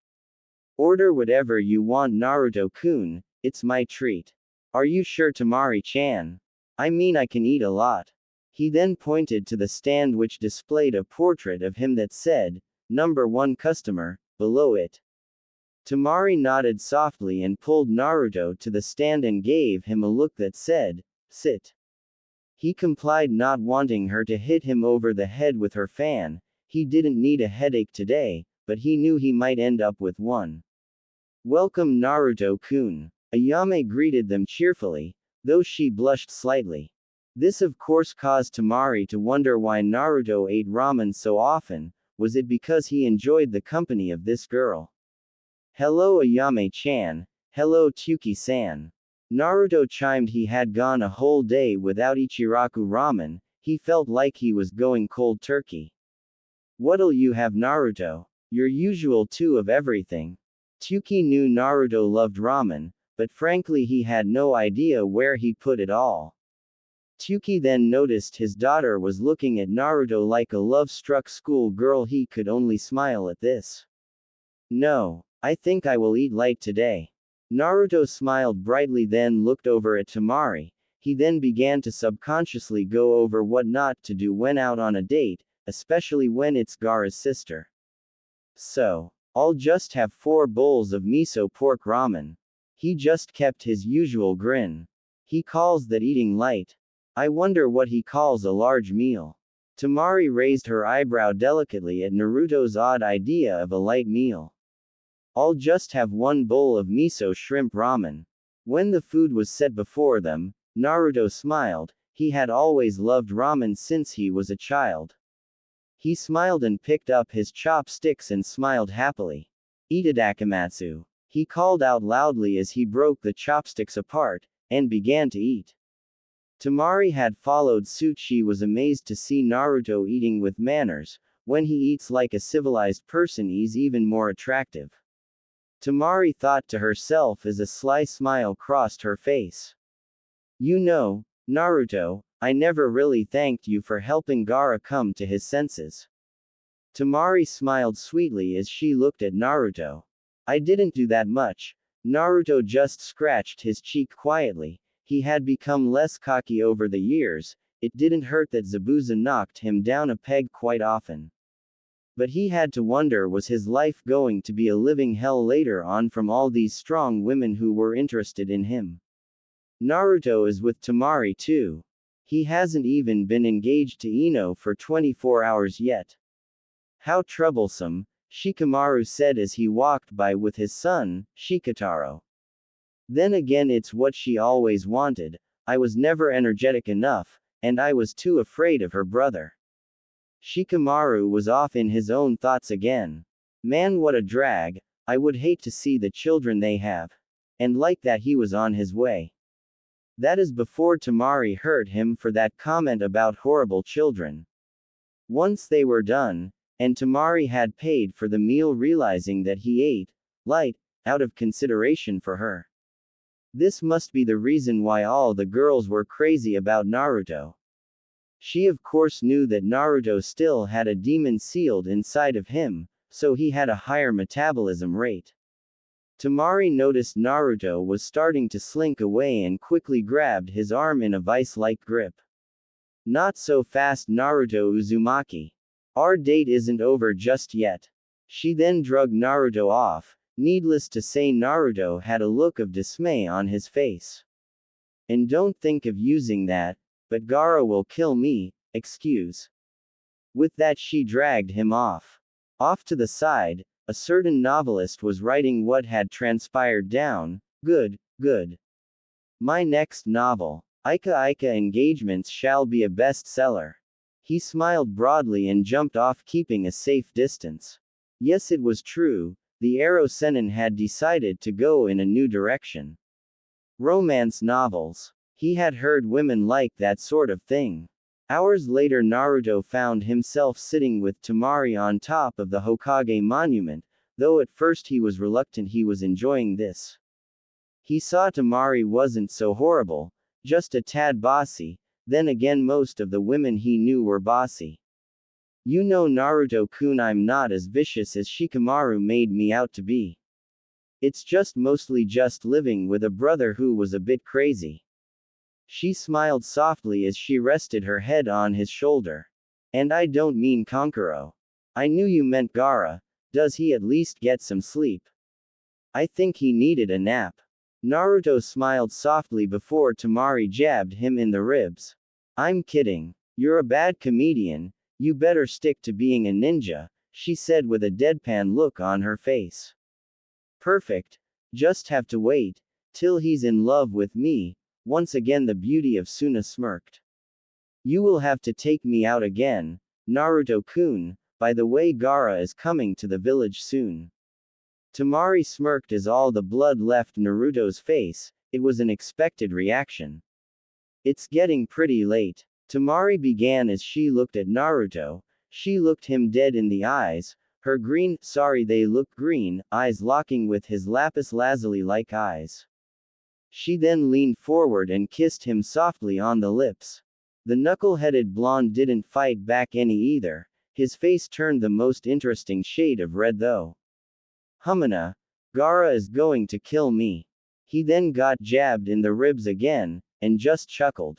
"Order whatever you want, Naruto-kun. It's my treat." "Are you sure, Tamari-chan? I mean, I can eat a lot." He then pointed to the stand which displayed a portrait of him that said, "Number 1 customer," below it. Tamari nodded softly and pulled Naruto to the stand and gave him a look that said, "Sit." He complied, not wanting her to hit him over the head with her fan. He didn't need a headache today, but he knew he might end up with one. "Welcome, Naruto-kun. Ayame greeted them cheerfully, though she blushed slightly. This of course caused Tamari to wonder why Naruto ate ramen so often. Was it because he enjoyed the company of this girl? Hello Ayame-chan. Hello Tsuki-san. Naruto chimed. He had gone a whole day without Ichiraku ramen. He felt like he was going cold turkey. What'll you have, Naruto? Your usual two of everything. Tsuki knew Naruto loved ramen, but frankly he had no idea where he put it all. Tsuki then noticed his daughter was looking at Naruto like a love-struck school girl. He could only smile at this. No, I think I will eat light today. Naruto smiled brightly, then looked over at Tamari. He then began to subconsciously go over what not to do when out on a date, especially when it's Gaara's sister. So, I'll just have 4 bowls of miso pork ramen. He just kept his usual grin. He calls that eating light. I wonder what he calls a large meal. Tamari raised her eyebrow delicately at Naruto's odd idea of a light meal. I'll just have 1 bowl of miso shrimp ramen. When the food was set before them, Naruto smiled. He had always loved ramen since he was a child. He smiled and picked up his chopsticks and smiled happily. Itadakimasu. He called out loudly as he broke the chopsticks apart, and began to eat. Tamari had followed suit. She was amazed to see Naruto eating with manners. When he eats like a civilized person, he's even more attractive. Tamari thought to herself as a sly smile crossed her face. You know, Naruto, I never really thanked you for helping Gaara come to his senses. Tamari smiled sweetly as she looked at Naruto. I didn't do that much. Naruto just scratched his cheek quietly. He had become less cocky over the years. It didn't hurt that Zabuza knocked him down a peg quite often. But he had to wonder, was his life going to be a living hell later on from all these strong women who were interested in him? Naruto is with Tamari too. He hasn't even been engaged to Ino for 24 hours yet. How troublesome, Shikamaru said as he walked by with his son, Shikotaro. Then again, it's what she always wanted. I was never energetic enough, and I was too afraid of her brother. Shikamaru was off in his own thoughts again. Man, what a drag. I would hate to see the children they have. And like that, he was on his way. That is before Tamari hurt him for that comment about horrible children. Once they were done, and Tamari had paid for the meal, realizing that he ate light out of consideration for her. This must be the reason why all the girls were crazy about Naruto. She of course knew that Naruto still had a demon sealed inside of him, so he had a higher metabolism rate. Tamari noticed Naruto was starting to slink away and quickly grabbed his arm in a vice-like grip. Not so fast, Naruto Uzumaki. Our date isn't over just yet. She then dragged Naruto off. Needless to say, Naruto had a look of dismay on his face. And don't think of using that, but Gaara will kill me, excuse. With that, she dragged him off. Off to the side, a certain novelist was writing what had transpired down. Good, good. My next novel, Ika Ika Engagements, shall be a bestseller. He smiled broadly and jumped off, keeping a safe distance. Yes, it was true. The Ero Senin had decided to go in a new direction. Romance novels. He had heard women like that sort of thing. Hours later, Naruto found himself sitting with Tamari on top of the Hokage monument. Though at first he was reluctant, he was enjoying this. He saw Tamari wasn't so horrible, just a tad bossy. Then again, most of the women he knew were bossy. You know, Naruto-kun, I'm not as vicious as Shikamaru made me out to be. It's just mostly just living with a brother who was a bit crazy. She smiled softly as she rested her head on his shoulder. And I don't mean Kankuro. I knew you meant Gaara. Does he at least get some sleep? I think he needed a nap. Naruto smiled softly before Tamari jabbed him in the ribs. I'm kidding. You're a bad comedian. You better stick to being a ninja, she said with a deadpan look on her face. Perfect. Just have to wait. Till he's in love with me. Once again the beauty of Suna smirked. You will have to take me out again, Naruto-kun. By the way, Gaara is coming to the village soon. Temari smirked as all the blood left Naruto's face. It was an expected reaction. It's getting pretty late. Temari began as she looked at Naruto. She looked him dead in the eyes, her they look green, eyes locking with his lapis lazuli-like eyes. She then leaned forward and kissed him softly on the lips. The knuckle-headed blonde didn't fight back any either. His face turned the most interesting shade of red though. Humana, Gaara is going to kill me. He then got jabbed in the ribs again, and just chuckled.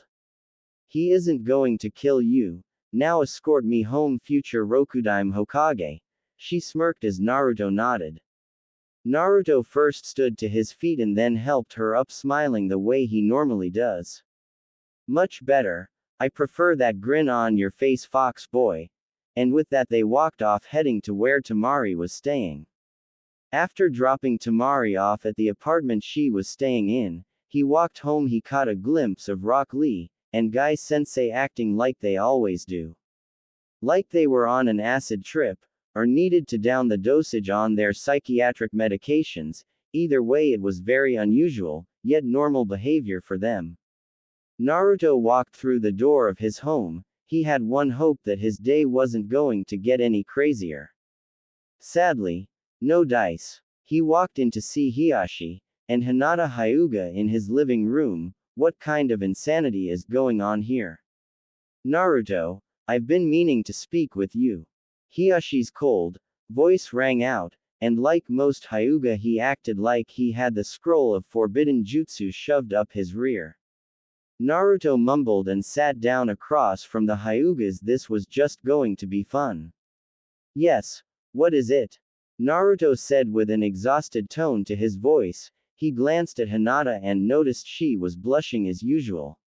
He isn't going to kill you. Now escort me home, future Rokudaime Hokage. She smirked as Naruto nodded. Naruto first stood to his feet and then helped her up, smiling the way he normally does. Much better. I prefer that grin on your face, fox boy. And with that they walked off, heading to where Temari was staying. After dropping Temari off at the apartment she was staying in, he walked home. He caught a glimpse of Rock Lee and Guy Sensei acting like they always do. Like they were on an acid trip, or needed to down the dosage on their psychiatric medications. Either way, it was very unusual, yet normal behavior for them. Naruto walked through the door of his home. He had one hope, that his day wasn't going to get any crazier. Sadly, no dice. He walked in to see Hiashi and Hinata Hyuga in his living room. What kind of insanity is going on here? Naruto, I've been meaning to speak with you. Hiashi's cold voice rang out, and like most Hyuga, he acted like he had the scroll of forbidden jutsu shoved up his rear. Naruto mumbled and sat down across from the Hyugas. This was just going to be fun. Yes, what is it? Naruto said with an exhausted tone to his voice. He glanced at Hinata and noticed she was blushing as usual.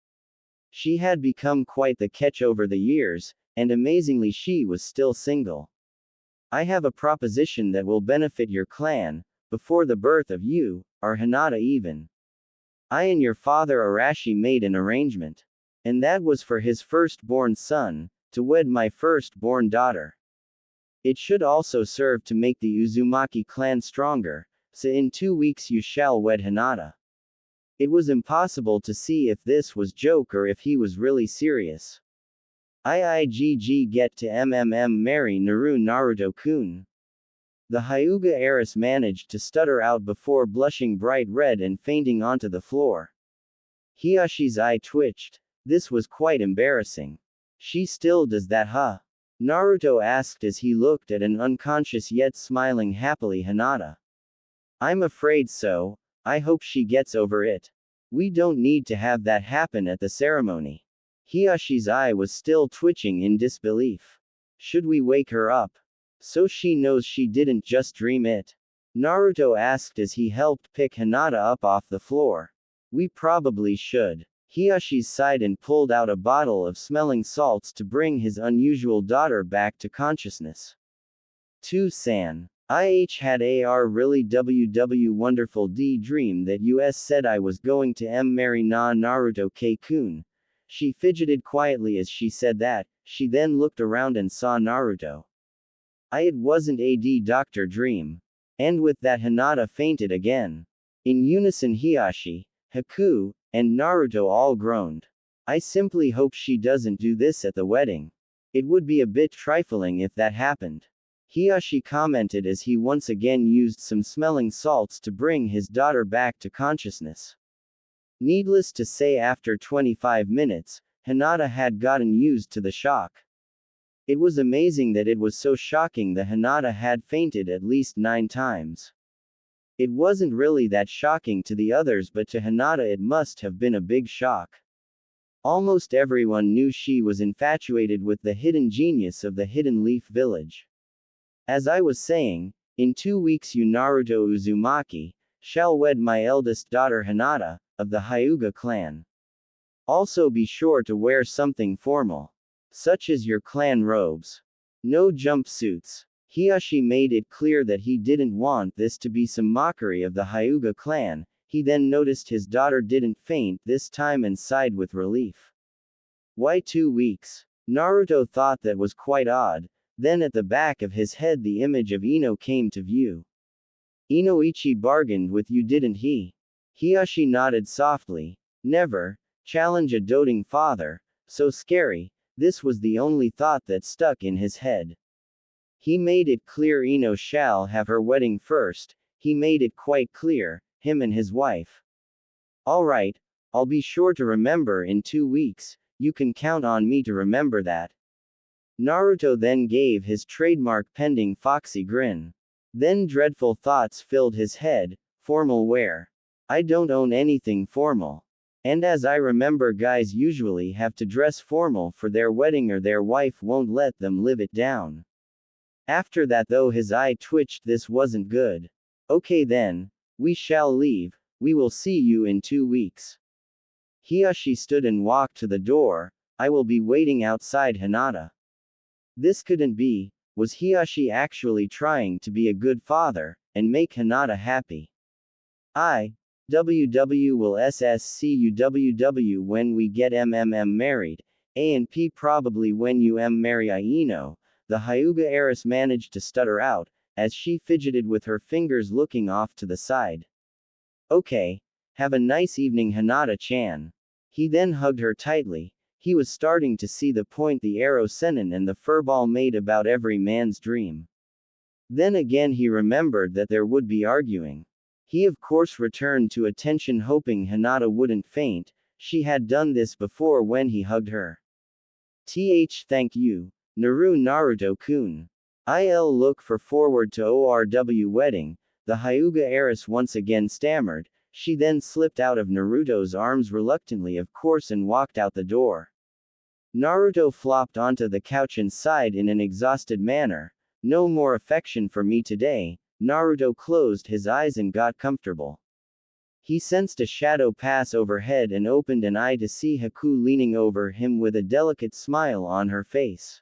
She had become quite the catch over the years, and amazingly she was still single. I have a proposition that will benefit your clan, before the birth of you, or Hinata even. I and your father Arashi made an arrangement. And that was for his firstborn son, to wed my firstborn daughter. It should also serve to make the Uzumaki clan stronger, so in 2 weeks you shall wed Hinata. It was impossible to see if this was joke or if he was really serious. IIGG get to marry Naruto-kun. The Hyuga heiress managed to stutter out before blushing bright red and fainting onto the floor. Hiyashi's eye twitched. This was quite embarrassing. She still does that, huh? Naruto asked as he looked at an unconscious yet smiling happily Hinata. I'm afraid so. I hope she gets over it. We don't need to have that happen at the ceremony. Hiyashi's eye was still twitching in disbelief. Should we wake her up? So she knows she didn't just dream it? Naruto asked as he helped pick Hinata up off the floor. We probably should. Hiyashi sighed and pulled out a bottle of smelling salts to bring his unusual daughter back to consciousness. 2-san. Had a really ww wonderful dream that us said I was going to marry Naruto K-kun. She fidgeted quietly as she said that. She then looked around and saw Naruto. It wasn't a doctor dream. And with that Hinata fainted again. In unison Hiyashi, Haku, and Naruto all groaned. I simply hope she doesn't do this at the wedding. It would be a bit trifling if that happened. Hiyashi commented as he once again used some smelling salts to bring his daughter back to consciousness. Needless to say, after 25 minutes, Hinata had gotten used to the shock. It was amazing that it was so shocking that Hinata had fainted at least 9 times. It wasn't really that shocking to the others, but to Hinata it must have been a big shock. Almost everyone knew she was infatuated with the hidden genius of the Hidden Leaf Village. As I was saying, in 2 weeks you Naruto Uzumaki shall wed my eldest daughter Hinata, of the Hyuga clan. Also be sure to wear something formal. Such as your clan robes. No jumpsuits. Hiyashi made it clear that he didn't want this to be some mockery of the Hyuga clan. He then noticed his daughter didn't faint this time and sighed with relief. Why 2 weeks? Naruto thought that was quite odd. Then at the back of his head the image of Ino came to view. Inoichi bargained with you, didn't he? Hiyashi nodded softly. Never. Challenge a doting father. So scary. This was the only thought that stuck in his head. He made it clear Ino shall have her wedding first. He made it quite clear, him and his wife. Alright, I'll be sure to remember in 2 weeks, you can count on me to remember that. Naruto then gave his trademark pending foxy grin. Then dreadful thoughts filled his head. Formal wear. I don't own anything formal. And as I remember, guys usually have to dress formal for their wedding or their wife won't let them live it down. After that though his eye twitched, this wasn't good. Okay then, we shall leave, we will see you in 2 weeks. Hiyashi stood and walked to the door. I will be waiting outside Hinata. This couldn't be. Was Hiyashi actually trying to be a good father, and make Hinata happy? WW will SSCU when we get married, and P probably when you marry Ino, the Hyuga heiress managed to stutter out, as she fidgeted with her fingers looking off to the side. Okay. Have a nice evening, Hinata-chan. He then hugged her tightly. He was starting to see the point the arrow senin and the furball made about every man's dream. Then again he remembered that there would be arguing. He of course returned to attention hoping Hinata wouldn't faint. She had done this before when he hugged her. Thank you, Naruto-kun. I'll look forward to ORW wedding, the Hyuga heiress once again stammered. She then slipped out of Naruto's arms reluctantly of course and walked out the door. Naruto flopped onto the couch and sighed in an exhausted manner. No more affection for me today. Naruto closed his eyes and got comfortable. He sensed a shadow pass overhead and opened an eye to see Haku leaning over him with a delicate smile on her face.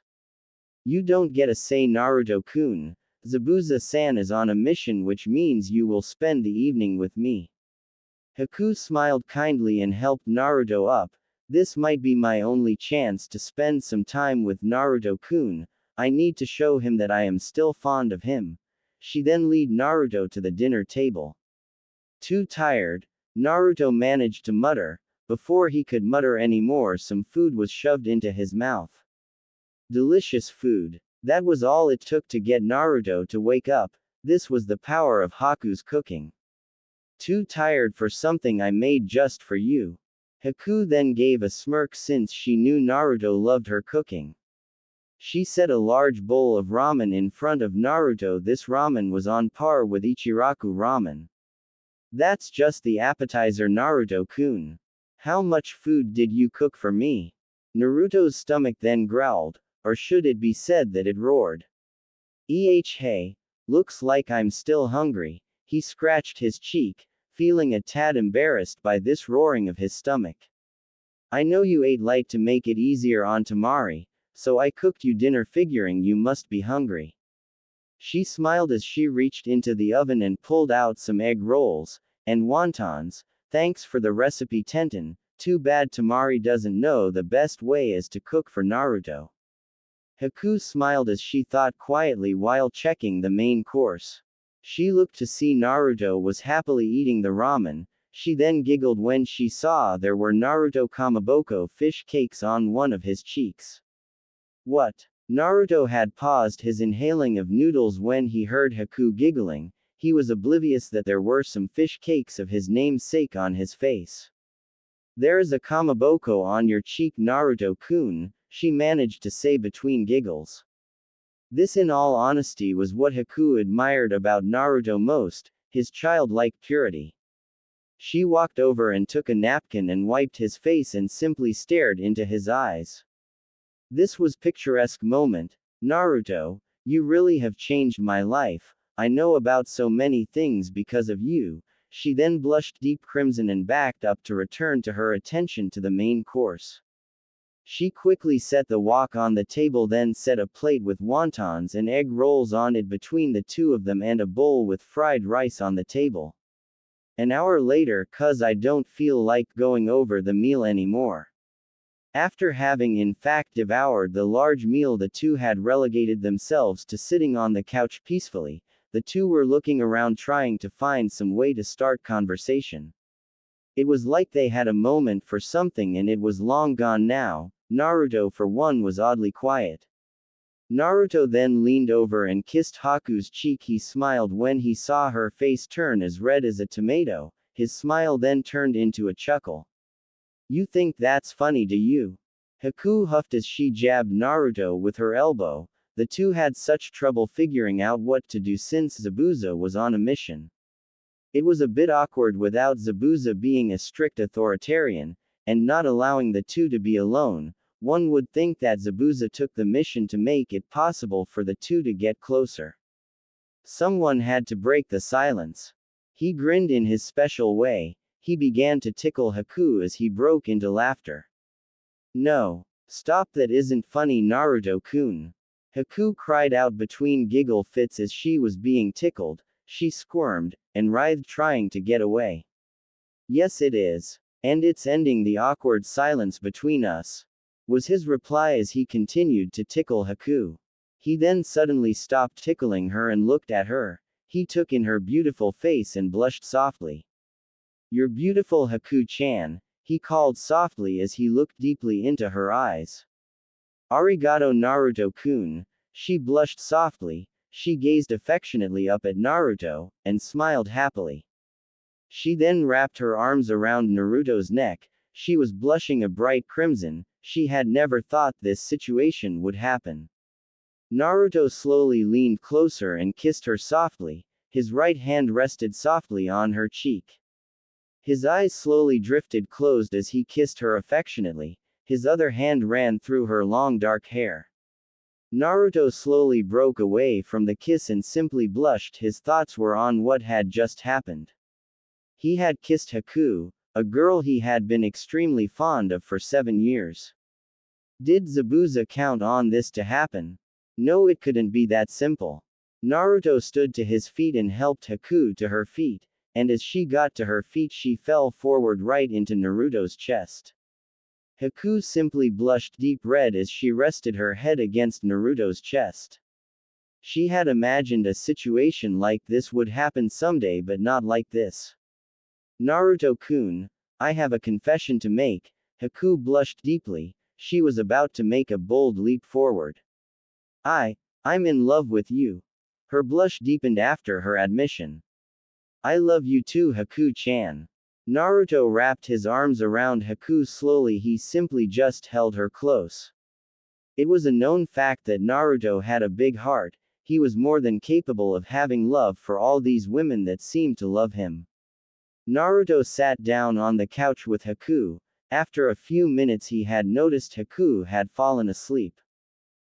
You don't get a say, Naruto-kun. Zabuza-san is on a mission, which means you will spend the evening with me. Haku smiled kindly and helped Naruto up. This might be my only chance to spend some time with Naruto-kun. I need to show him that I am still fond of him. She then led Naruto to the dinner table. Too tired, Naruto managed to mutter. Before he could mutter anymore, some food was shoved into his mouth. Delicious food. That was all it took to get Naruto to wake up. This was the power of Haku's cooking. Too tired for something I made just for you. Haku then gave a smirk since she knew Naruto loved her cooking. She set a large bowl of ramen in front of Naruto. This ramen was on par with Ichiraku ramen. That's just the appetizer, Naruto-kun. How much food did you cook for me? Naruto's stomach then growled, or should it be said that it roared. Hey, looks like I'm still hungry. He scratched his cheek, feeling a tad embarrassed by this roaring of his stomach. I know you ate light to make it easier on Tamari, so I cooked you dinner figuring you must be hungry. She smiled as she reached into the oven and pulled out some egg rolls and wontons. Thanks for the recipe, Tenten. Too bad Tamari doesn't know the best way is to cook for Naruto. Haku smiled as she thought quietly while checking the main course. She looked to see Naruto was happily eating the ramen. She then giggled when she saw there were Naruto Kamaboko fish cakes on one of his cheeks. What? Naruto had paused his inhaling of noodles when he heard Haku giggling. He was oblivious that there were some fish cakes of his namesake on his face. There is a kamaboko on your cheek, Naruto-kun, she managed to say between giggles. This in all honesty was what Haku admired about Naruto most, his childlike purity. She walked over and took a napkin and wiped his face and simply stared into his eyes. This was picturesque moment. Naruto, you really have changed my life. I know about so many things because of you. She then blushed deep crimson and backed up to return to her attention to the main course. She quickly set the wok on the table, then set a plate with wontons and egg rolls on it between the two of them and a bowl with fried rice on the table. An hour later, 'cause I don't feel like going over the meal anymore. After having in fact devoured the large meal, the two had relegated themselves to sitting on the couch peacefully. The two were looking around trying to find some way to start conversation. It was like they had a moment for something and it was long gone now. Naruto for one was oddly quiet. Naruto then leaned over and kissed Haku's cheek. He smiled when he saw her face turn as red as a tomato. His smile then turned into a chuckle. You think that's funny, do you? Haku huffed as she jabbed Naruto with her elbow. The two had such trouble figuring out what to do since Zabuza was on a mission. It was a bit awkward without Zabuza being a strict authoritarian, and not allowing the two to be alone. One would think that Zabuza took the mission to make it possible for the two to get closer. Someone had to break the silence. He grinned in his special way. He began to tickle Haku as he broke into laughter. No. Stop, that isn't funny, Naruto-kun. Haku cried out between giggle fits as she was being tickled. She squirmed and writhed trying to get away. Yes, it is. And it's ending the awkward silence between us, was his reply as he continued to tickle Haku. He then suddenly stopped tickling her and looked at her. He took in her beautiful face and blushed softly. You're beautiful, Haku-chan, he called softly as he looked deeply into her eyes. Arigato, Naruto-kun. She blushed softly. She gazed affectionately up at Naruto, and smiled happily. She then wrapped her arms around Naruto's neck. She was blushing a bright crimson. She had never thought this situation would happen. Naruto slowly leaned closer and kissed her softly. His right hand rested softly on her cheek. His eyes slowly drifted closed as he kissed her affectionately. His other hand ran through her long dark hair. Naruto slowly broke away from the kiss and simply blushed. His thoughts were on what had just happened. He had kissed Haku, a girl he had been extremely fond of for 7 years. Did Zabuza count on this to happen? No, it couldn't be that simple. Naruto stood to his feet and helped Haku to her feet, and as she got to her feet she fell forward right into Naruto's chest. Haku simply blushed deep red as she rested her head against Naruto's chest. She had imagined a situation like this would happen someday, but not like this. Naruto-kun, I have a confession to make. Haku blushed deeply. She was about to make a bold leap forward. I'm in love with you. Her blush deepened after her admission. I love you too, Haku-chan. Naruto wrapped his arms around Haku slowly. He simply just held her close. It was a known fact that Naruto had a big heart. He was more than capable of having love for all these women that seemed to love him. Naruto sat down on the couch with Haku. After a few minutes he had noticed Haku had fallen asleep.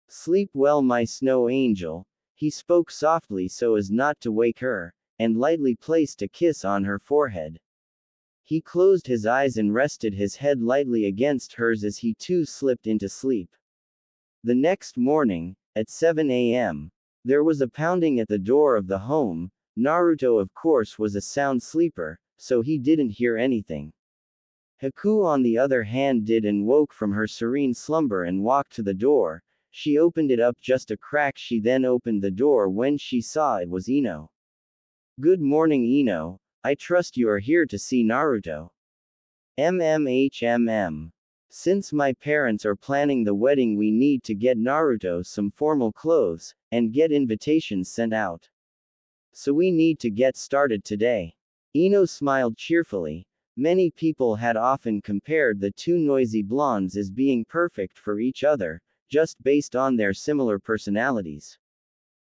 Sleep well, my snow angel. He spoke softly so as not to wake her, and lightly placed a kiss on her forehead. He closed his eyes and rested his head lightly against hers as he too slipped into sleep. The next morning, at 7 a.m., there was a pounding at the door of the home. Naruto, of course, was a sound sleeper, so he didn't hear anything. Haku, on the other hand, did and woke from her serene slumber and walked to the door. She opened it up just a crack. She then opened the door when she saw it was Ino. Good morning, Ino. I trust you are here to see Naruto. Since my parents are planning the wedding, we need to get Naruto some formal clothes, and get invitations sent out. So we need to get started today. Ino smiled cheerfully. Many people had often compared the two noisy blondes as being perfect for each other, just based on their similar personalities.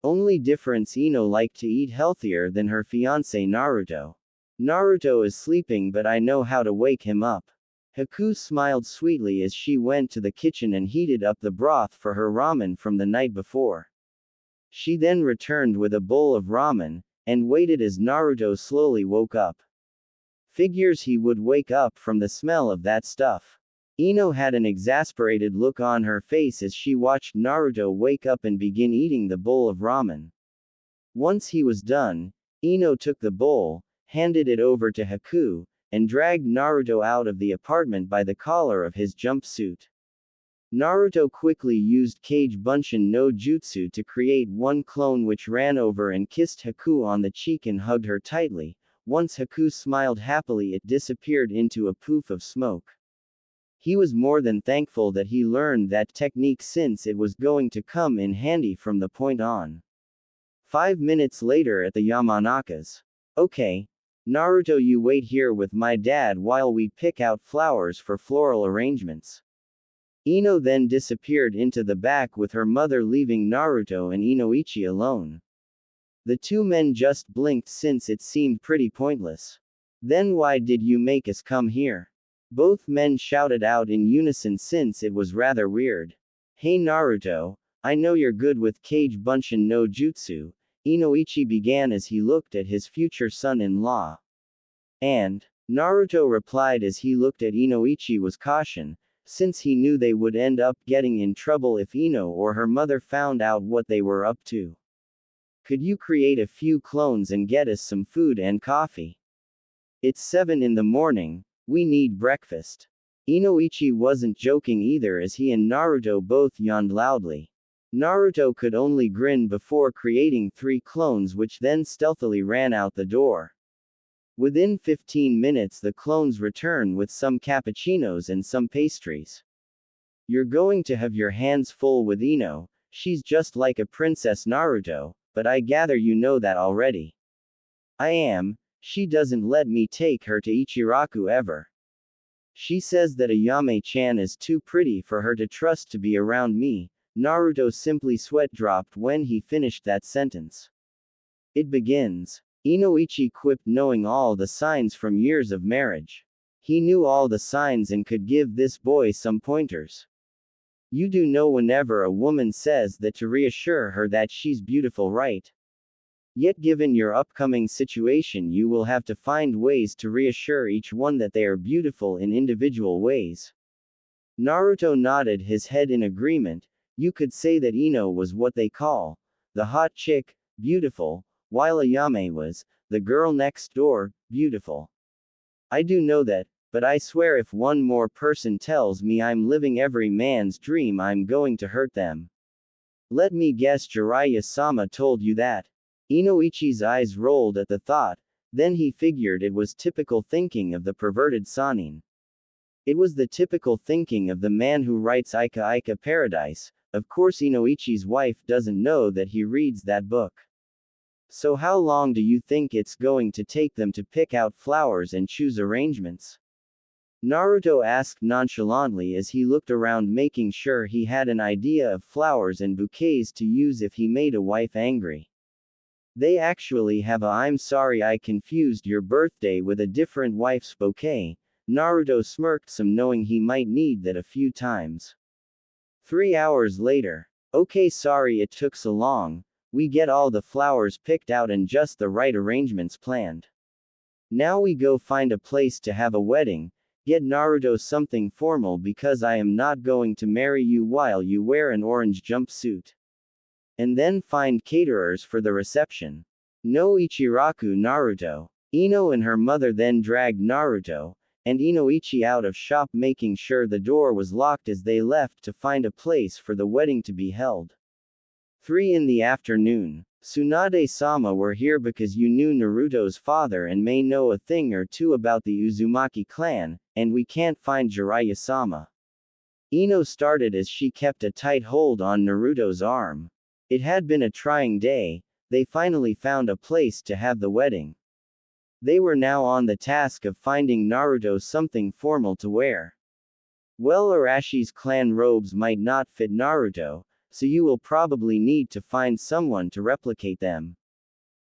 Only difference, Ino liked to eat healthier than her fiancé Naruto. Naruto is sleeping, but I know how to wake him up. Haku smiled sweetly as she went to the kitchen and heated up the broth for her ramen from the night before. She then returned with a bowl of ramen, and waited as Naruto slowly woke up. Figures he would wake up from the smell of that stuff. Ino had an exasperated look on her face as she watched Naruto wake up and begin eating the bowl of ramen. Once he was done, Ino took the bowl, handed it over to Haku, and dragged Naruto out of the apartment by the collar of his jumpsuit. Naruto quickly used Kage Bunshin no Jutsu to create one clone which ran over and kissed Haku on the cheek and hugged her tightly. Once Haku smiled happily, it disappeared into a poof of smoke. He was more than thankful that he learned that technique since it was going to come in handy from the point on. 5 minutes later at the Yamanaka's. Okay, Naruto, you wait here with my dad while we pick out flowers for floral arrangements. Ino then disappeared into the back with her mother, leaving Naruto and Inoichi alone. The two men just blinked since it seemed pretty pointless. Then why did you make us come here? Both men shouted out in unison since it was rather weird. Hey Naruto, I know you're good with Kage Bunshin no Jutsu, Inoichi began as he looked at his future son-in-law. And Naruto replied as he looked at Inoichi with caution, since he knew they would end up getting in trouble if Ino or her mother found out what they were up to. Could you create a few clones and get us some food and coffee? It's 7 in the morning, we need breakfast. Inoichi wasn't joking either as he and Naruto both yawned loudly. Naruto could only grin before creating 3 clones which then stealthily ran out the door. Within 15 minutes the clones return with some cappuccinos and some pastries. You're going to have your hands full with Ino, she's just like a princess Naruto, but I gather you know that already. I am, she doesn't let me take her to Ichiraku ever. She says that Ayame-chan is too pretty for her to trust to be around me. Naruto simply sweat dropped when he finished that sentence. It begins. Inoichi quipped, knowing all the signs from years of marriage. He knew all the signs and could give this boy some pointers. You do know whenever a woman says that to reassure her that she's beautiful, right? Yet given your upcoming situation you will have to find ways to reassure each one that they are beautiful in individual ways. Naruto nodded his head in agreement. You could say that Ino was what they call the hot chick, beautiful, while Ayame was the girl next door, beautiful. I do know that, but I swear if one more person tells me I'm living every man's dream I'm going to hurt them. Let me guess, Jiraiya-sama told you that. Inoichi's eyes rolled at the thought, then he figured it was typical thinking of the perverted Sanin. It was the typical thinking of the man who writes Ika Ika Paradise. Of course Inoichi's wife doesn't know that he reads that book. So how long do you think it's going to take them to pick out flowers and choose arrangements? Naruto asked nonchalantly as he looked around, making sure he had an idea of flowers and bouquets to use if he made a wife angry. They actually have a "I'm sorry I confused your birthday with a different wife's bouquet." Naruto smirked some, knowing he might need that a few times. 3 hours later. Okay, sorry it took so long. We get all the flowers picked out and just the right arrangements planned. Now we go find a place to have a wedding, get Naruto something formal because I am not going to marry you while you wear an orange jumpsuit. And then find caterers for the reception. No Ichiraku Naruto. Ino and her mother then dragged Naruto and Inoichi out of shop, making sure the door was locked as they left to find a place for the wedding to be held. 3 in the afternoon. Tsunade-sama, were here because you knew Naruto's father and may know a thing or two about the Uzumaki clan, and we can't find Jiraiya-sama. Ino started as she kept a tight hold on Naruto's arm. It had been a trying day. They finally found a place to have the wedding. They were now on the task of finding Naruto something formal to wear. Well, Arashi's clan robes might not fit Naruto, so you will probably need to find someone to replicate them.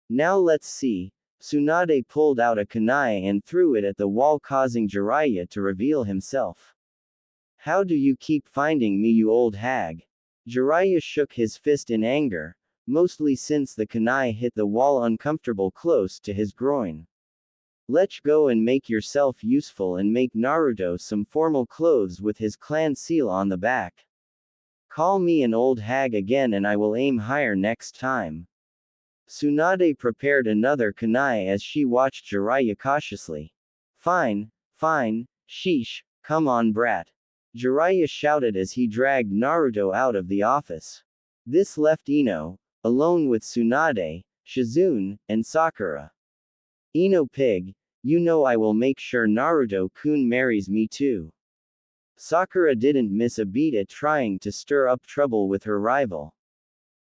Now let's see. Tsunade pulled out a kunai and threw it at the wall, causing Jiraiya to reveal himself. How do you keep finding me, you old hag? Jiraiya shook his fist in anger, mostly since the kunai hit the wall uncomfortable close to his groin. Let's go and make yourself useful and make Naruto some formal clothes with his clan seal on the back. Call me an old hag again and I will aim higher next time. Tsunade prepared another kunai as she watched Jiraiya cautiously. Fine, fine, sheesh, come on brat. Jiraiya shouted as he dragged Naruto out of the office. This left Ino, alone with Tsunade, Shizune, and Sakura. Ino pig, you know I will make sure Naruto-kun marries me too. Sakura didn't miss a beat at trying to stir up trouble with her rival.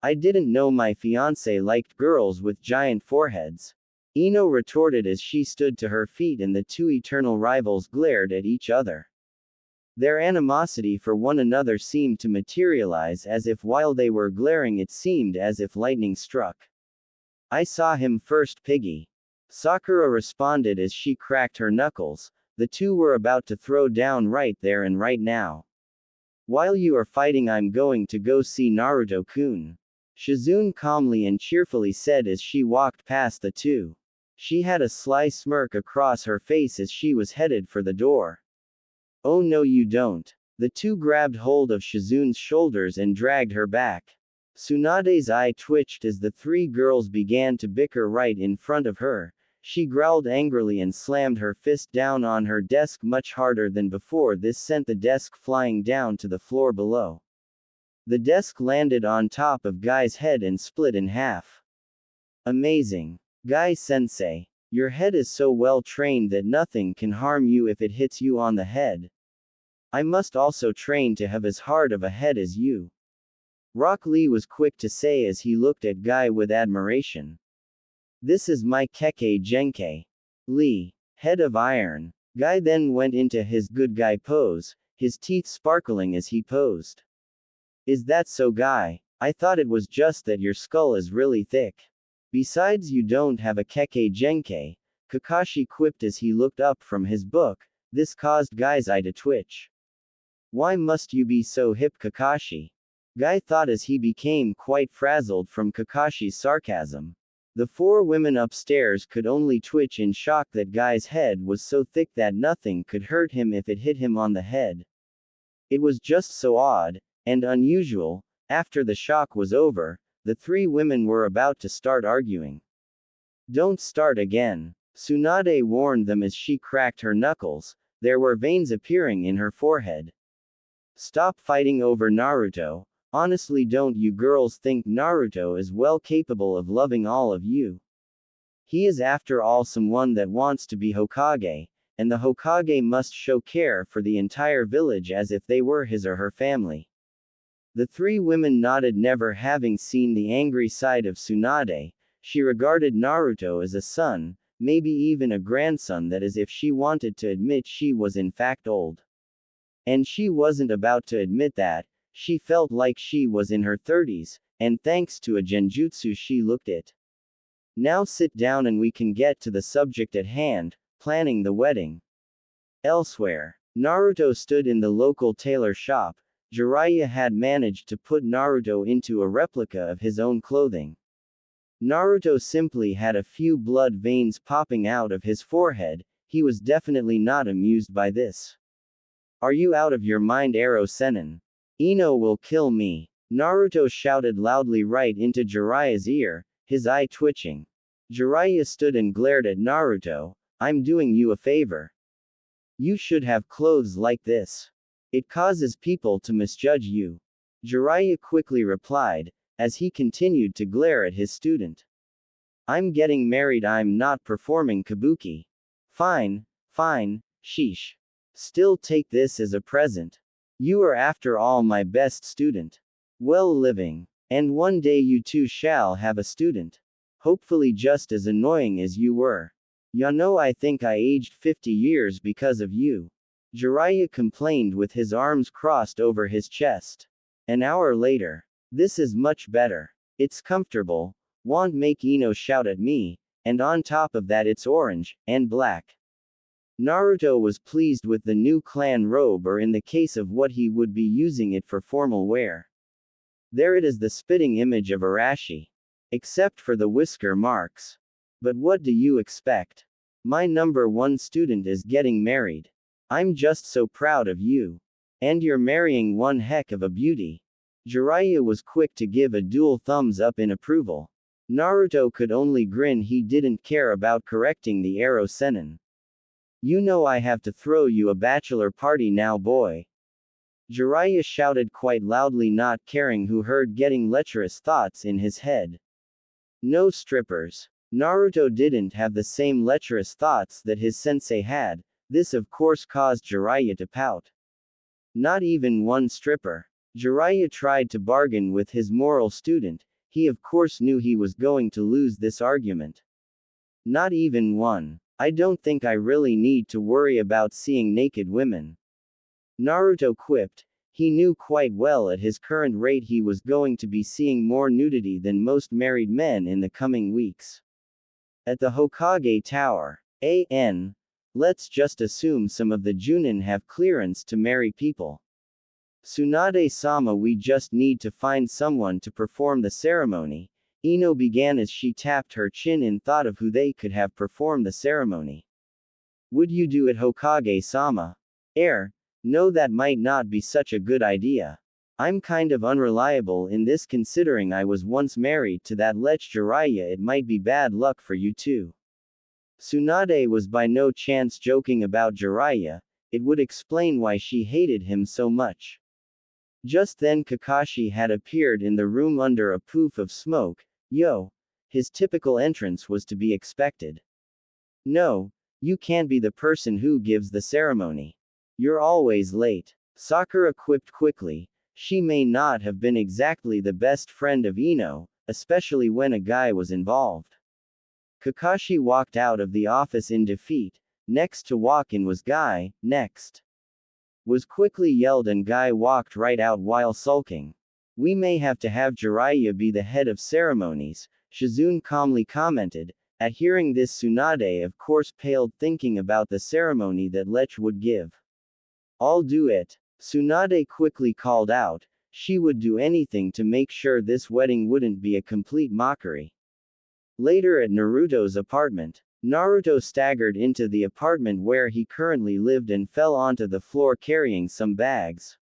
I didn't know my fiancé liked girls with giant foreheads. Ino retorted as she stood to her feet and the two eternal rivals glared at each other. Their animosity for one another seemed to materialize as if while they were glaring it seemed as if lightning struck. I saw him first, piggy. Sakura responded as she cracked her knuckles. The two were about to throw down right there and right now. While you are fighting, I'm going to go see Naruto-kun. Shizune calmly and cheerfully said as she walked past the two. She had a sly smirk across her face as she was headed for the door. Oh no you don't. The two grabbed hold of Shizune's shoulders and dragged her back. Tsunade's eye twitched as the three girls began to bicker right in front of her. She growled angrily and slammed her fist down on her desk much harder than before. This sent the desk flying down to the floor below. The desk landed on top of Guy's head and split in half. Amazing. Guy-sensei. Your head is so well trained that nothing can harm you if it hits you on the head. I must also train to have as hard of a head as you. Rock Lee was quick to say as he looked at Guy with admiration. This is my Kekkei Genkei. Lee. Head of iron. Guy then went into his good guy pose, his teeth sparkling as he posed. Is that so, Guy? I thought it was just that your skull is really thick. Besides, you don't have a Kekkei Genkei, Kakashi quipped as he looked up from his book. This caused Guy's eye to twitch. Why must you be so hip, Kakashi? Guy thought as he became quite frazzled from Kakashi's sarcasm. The four women upstairs could only twitch in shock that Guy's head was so thick that nothing could hurt him if it hit him on the head. It was just so odd and unusual. After the shock was over, the three women were about to start arguing. Don't start again. Tsunade warned them as she cracked her knuckles. There were veins appearing in her forehead. Stop fighting over Naruto. Honestly, don't you girls think Naruto is well capable of loving all of you? He is after all someone that wants to be Hokage, and the Hokage must show care for the entire village as if they were his or her family. The three women nodded, never having seen the angry side of Tsunade. She regarded Naruto as a son, maybe even a grandson, that is if she wanted to admit she was in fact old. And she wasn't about to admit that. She felt like she was in her 30s, and thanks to a genjutsu she looked it. Now sit down and we can get to the subject at hand, planning the wedding. Elsewhere, Naruto stood in the local tailor shop. Jiraiya had managed to put Naruto into a replica of his own clothing. Naruto simply had a few blood veins popping out of his forehead. He was definitely not amused by this. Are you out of your mind, Ero Sennin? Ino will kill me. Naruto shouted loudly right into Jiraiya's ear, his eye twitching. Jiraiya stood and glared at Naruto. I'm doing you a favor. You should have clothes like this. It causes people to misjudge you. Jiraiya quickly replied, as he continued to glare at his student. I'm getting married, I'm not performing kabuki. Fine, fine, sheesh. Still take this as a present. You are after all my best student. Well living. And one day you too shall have a student. Hopefully just as annoying as you were. Ya know, I think I aged 50 years because of you. Jiraiya complained with his arms crossed over his chest. An hour later. This is much better. It's comfortable. Won't make Ino shout at me, and on top of that it's orange, and black. Naruto was pleased with the new clan robe, or in the case of what he would be using it for formal wear. There it is, the spitting image of Arashi. Except for the whisker marks. But what do you expect? My number one student is getting married. I'm just so proud of you. And you're marrying one heck of a beauty. Jiraiya was quick to give a dual thumbs up in approval. Naruto could only grin. He didn't care about correcting the arrow senin. You know I have to throw you a bachelor party now, boy. Jiraiya shouted quite loudly, not caring who heard, getting lecherous thoughts in his head. No strippers. Naruto didn't have the same lecherous thoughts that his sensei had. This of course caused Jiraiya to pout. Not even one stripper. Jiraiya tried to bargain with his moral student. He of course knew he was going to lose this argument. Not even one. I don't think I really need to worry about seeing naked women. Naruto quipped. He knew quite well at his current rate he was going to be seeing more nudity than most married men in the coming weeks. At the Hokage Tower. Let's just assume some of the Junin have clearance to marry people. Tsunade-sama, we just need to find someone to perform the ceremony. Ino began as she tapped her chin in thought of who they could have perform the ceremony. Would you do it, Hokage-sama? No, that might not be such a good idea. I'm kind of unreliable in this, considering I was once married to that lech Jiraiya. It might be bad luck for you too. Tsunade was by no chance joking about Jiraiya. It would explain why she hated him so much. Just then Kakashi had appeared in the room under a poof of smoke. Yo! His typical entrance was to be expected. No, you can't be the person who gives the ceremony. You're always late. Sakura quipped quickly. She may not have been exactly the best friend of Ino, especially when a guy was involved. Kakashi walked out of the office in defeat. Next to walk in was Guy. Next was quickly yelled, and Guy walked right out while sulking. We may have to have Jiraiya be the head of ceremonies, Shizune calmly commented. At hearing this, Tsunade of course paled, thinking about the ceremony that Lech would give. I'll do it. Tsunade quickly called out. She would do anything to make sure this wedding wouldn't be a complete mockery. Later at Naruto's apartment, Naruto staggered into the apartment where he currently lived and fell onto the floor carrying some bags.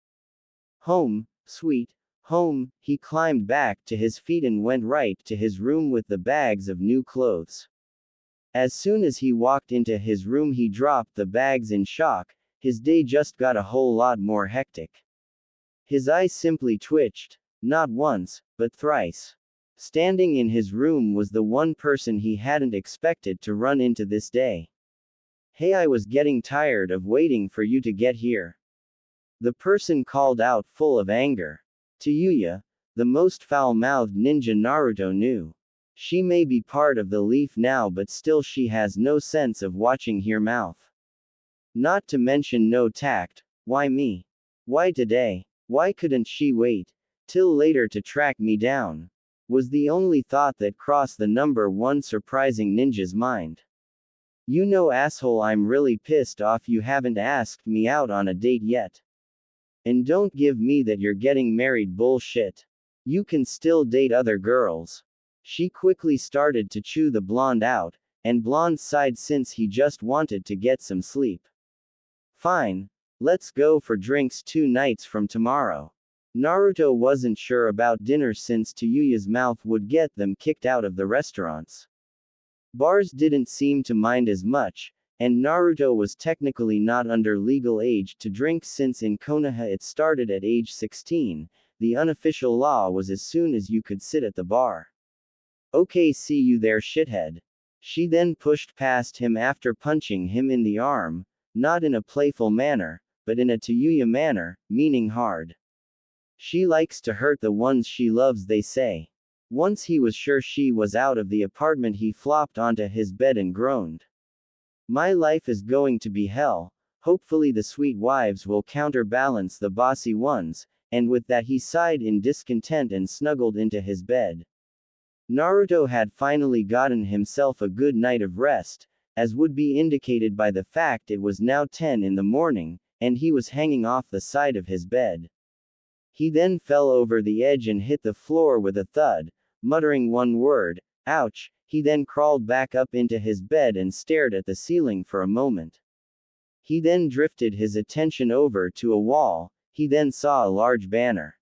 Home, sweet home, he climbed back to his feet and went right to his room with the bags of new clothes. As soon as he walked into his room, he dropped the bags in shock. His day just got a whole lot more hectic. His eyes simply twitched, not once, but thrice. Standing in his room was the one person he hadn't expected to run into this day. Hey, I was getting tired of waiting for you to get here. The person called out, full of anger. To Yuya, the most foul-mouthed ninja Naruto knew. She may be part of the leaf now, but still she has no sense of watching her mouth. Not to mention no tact. Why me? Why today? Why couldn't she wait till later to track me down? Was the only thought that crossed the number one surprising ninja's mind. You know, asshole, I'm really pissed off you haven't asked me out on a date yet. And don't give me that you're getting married bullshit. You can still date other girls. She quickly started to chew the blonde out, and blonde sighed since he just wanted to get some sleep. Fine. Let's go for drinks 2 nights from tomorrow. Naruto wasn't sure about dinner since Yuya's mouth would get them kicked out of the restaurants. Bars didn't seem to mind as much, and Naruto was technically not under legal age to drink since in Konoha it started at age 16, the unofficial law was as soon as you could sit at the bar. Okay, see you there, shithead. She then pushed past him after punching him in the arm, not in a playful manner, but in a to Yuya manner, meaning hard. She likes to hurt the ones she loves, they say. Once he was sure she was out of the apartment, he flopped onto his bed and groaned. My life is going to be hell. Hopefully the sweet wives will counterbalance the bossy ones, and with that he sighed in discontent and snuggled into his bed. Naruto had finally gotten himself a good night of rest, as would be indicated by the fact it was now 10 in the morning, and he was hanging off the side of his bed. He then fell over the edge and hit the floor with a thud, muttering one word, ouch. He then crawled back up into his bed and stared at the ceiling for a moment. He then drifted his attention over to a wall. He then saw a large banner.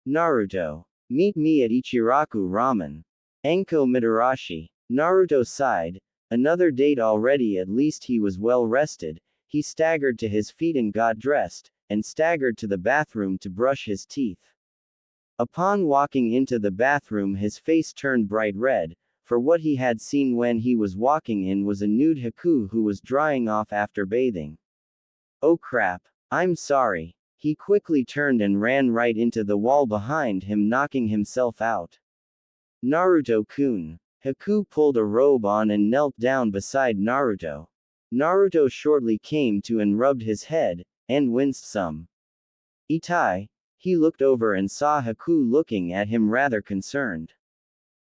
Naruto. Meet me at Ichiraku Ramen. Anko Mitarashi. Naruto sighed. Another date already, at least he was well rested. He staggered to his feet and got dressed, and staggered to the bathroom to brush his teeth. Upon walking into the bathroom, his face turned bright red, for what he had seen when he was walking in was a nude Haku who was drying off after bathing. Oh crap. I'm sorry. He quickly turned and ran right into the wall behind him, knocking himself out. Naruto-kun. Haku pulled a robe on and knelt down beside Naruto. Naruto shortly came to and rubbed his head, and winced some. Itai. He looked over and saw Haku looking at him rather concerned.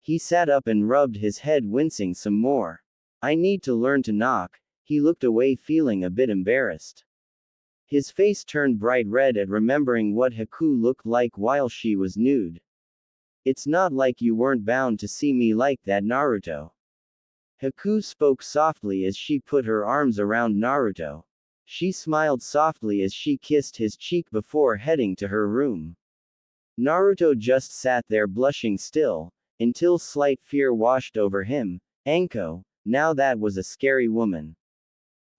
He sat up and rubbed his head, wincing some more. I need to learn to knock. He looked away, feeling a bit embarrassed. His face turned bright red at remembering what Haku looked like while she was nude. It's not like you weren't bound to see me like that, Naruto. Haku spoke softly as she put her arms around Naruto. She smiled softly as she kissed his cheek before heading to her room. Naruto just sat there blushing still, until slight fear washed over him. Anko, now that was a scary woman.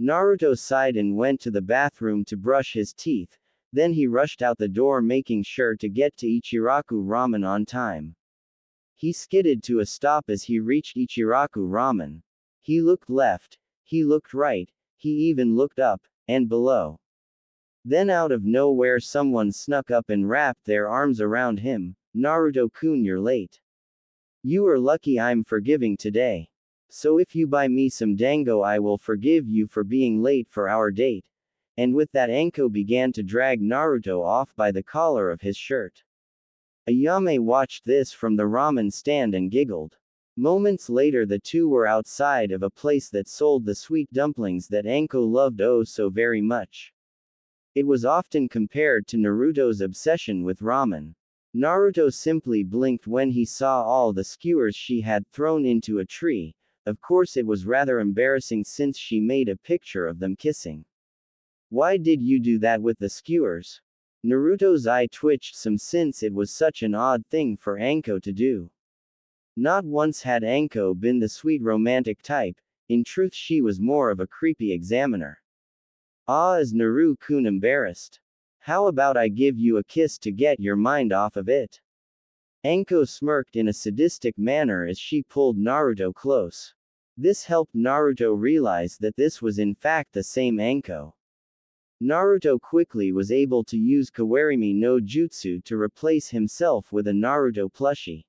Naruto sighed and went to the bathroom to brush his teeth, then he rushed out the door, making sure to get to Ichiraku Ramen on time. He skidded to a stop as he reached Ichiraku Ramen. He looked left, he looked right, he even looked up and below. Then out of nowhere someone snuck up and wrapped their arms around him. Naruto-kun, you're late. You are lucky I'm forgiving today. So if you buy me some dango I will forgive you for being late for our date. And with that Anko began to drag Naruto off by the collar of his shirt. Ayame watched this from the ramen stand and giggled. Moments later the two were outside of a place that sold the sweet dumplings that Anko loved oh so very much. It was often compared to Naruto's obsession with ramen. Naruto simply blinked when he saw all the skewers she had thrown into a tree. Of course it was rather embarrassing since she made a picture of them kissing. Why did you do that with the skewers? Naruto's eye twitched some since it was such an odd thing for Anko to do. Not once had Anko been the sweet romantic type, in truth she was more of a creepy examiner. Ah, is Naru-kun embarrassed? How about I give you a kiss to get your mind off of it? Anko smirked in a sadistic manner as she pulled Naruto close. This helped Naruto realize that this was in fact the same Anko. Naruto quickly was able to use Kawarimi no Jutsu to replace himself with a Naruto plushie.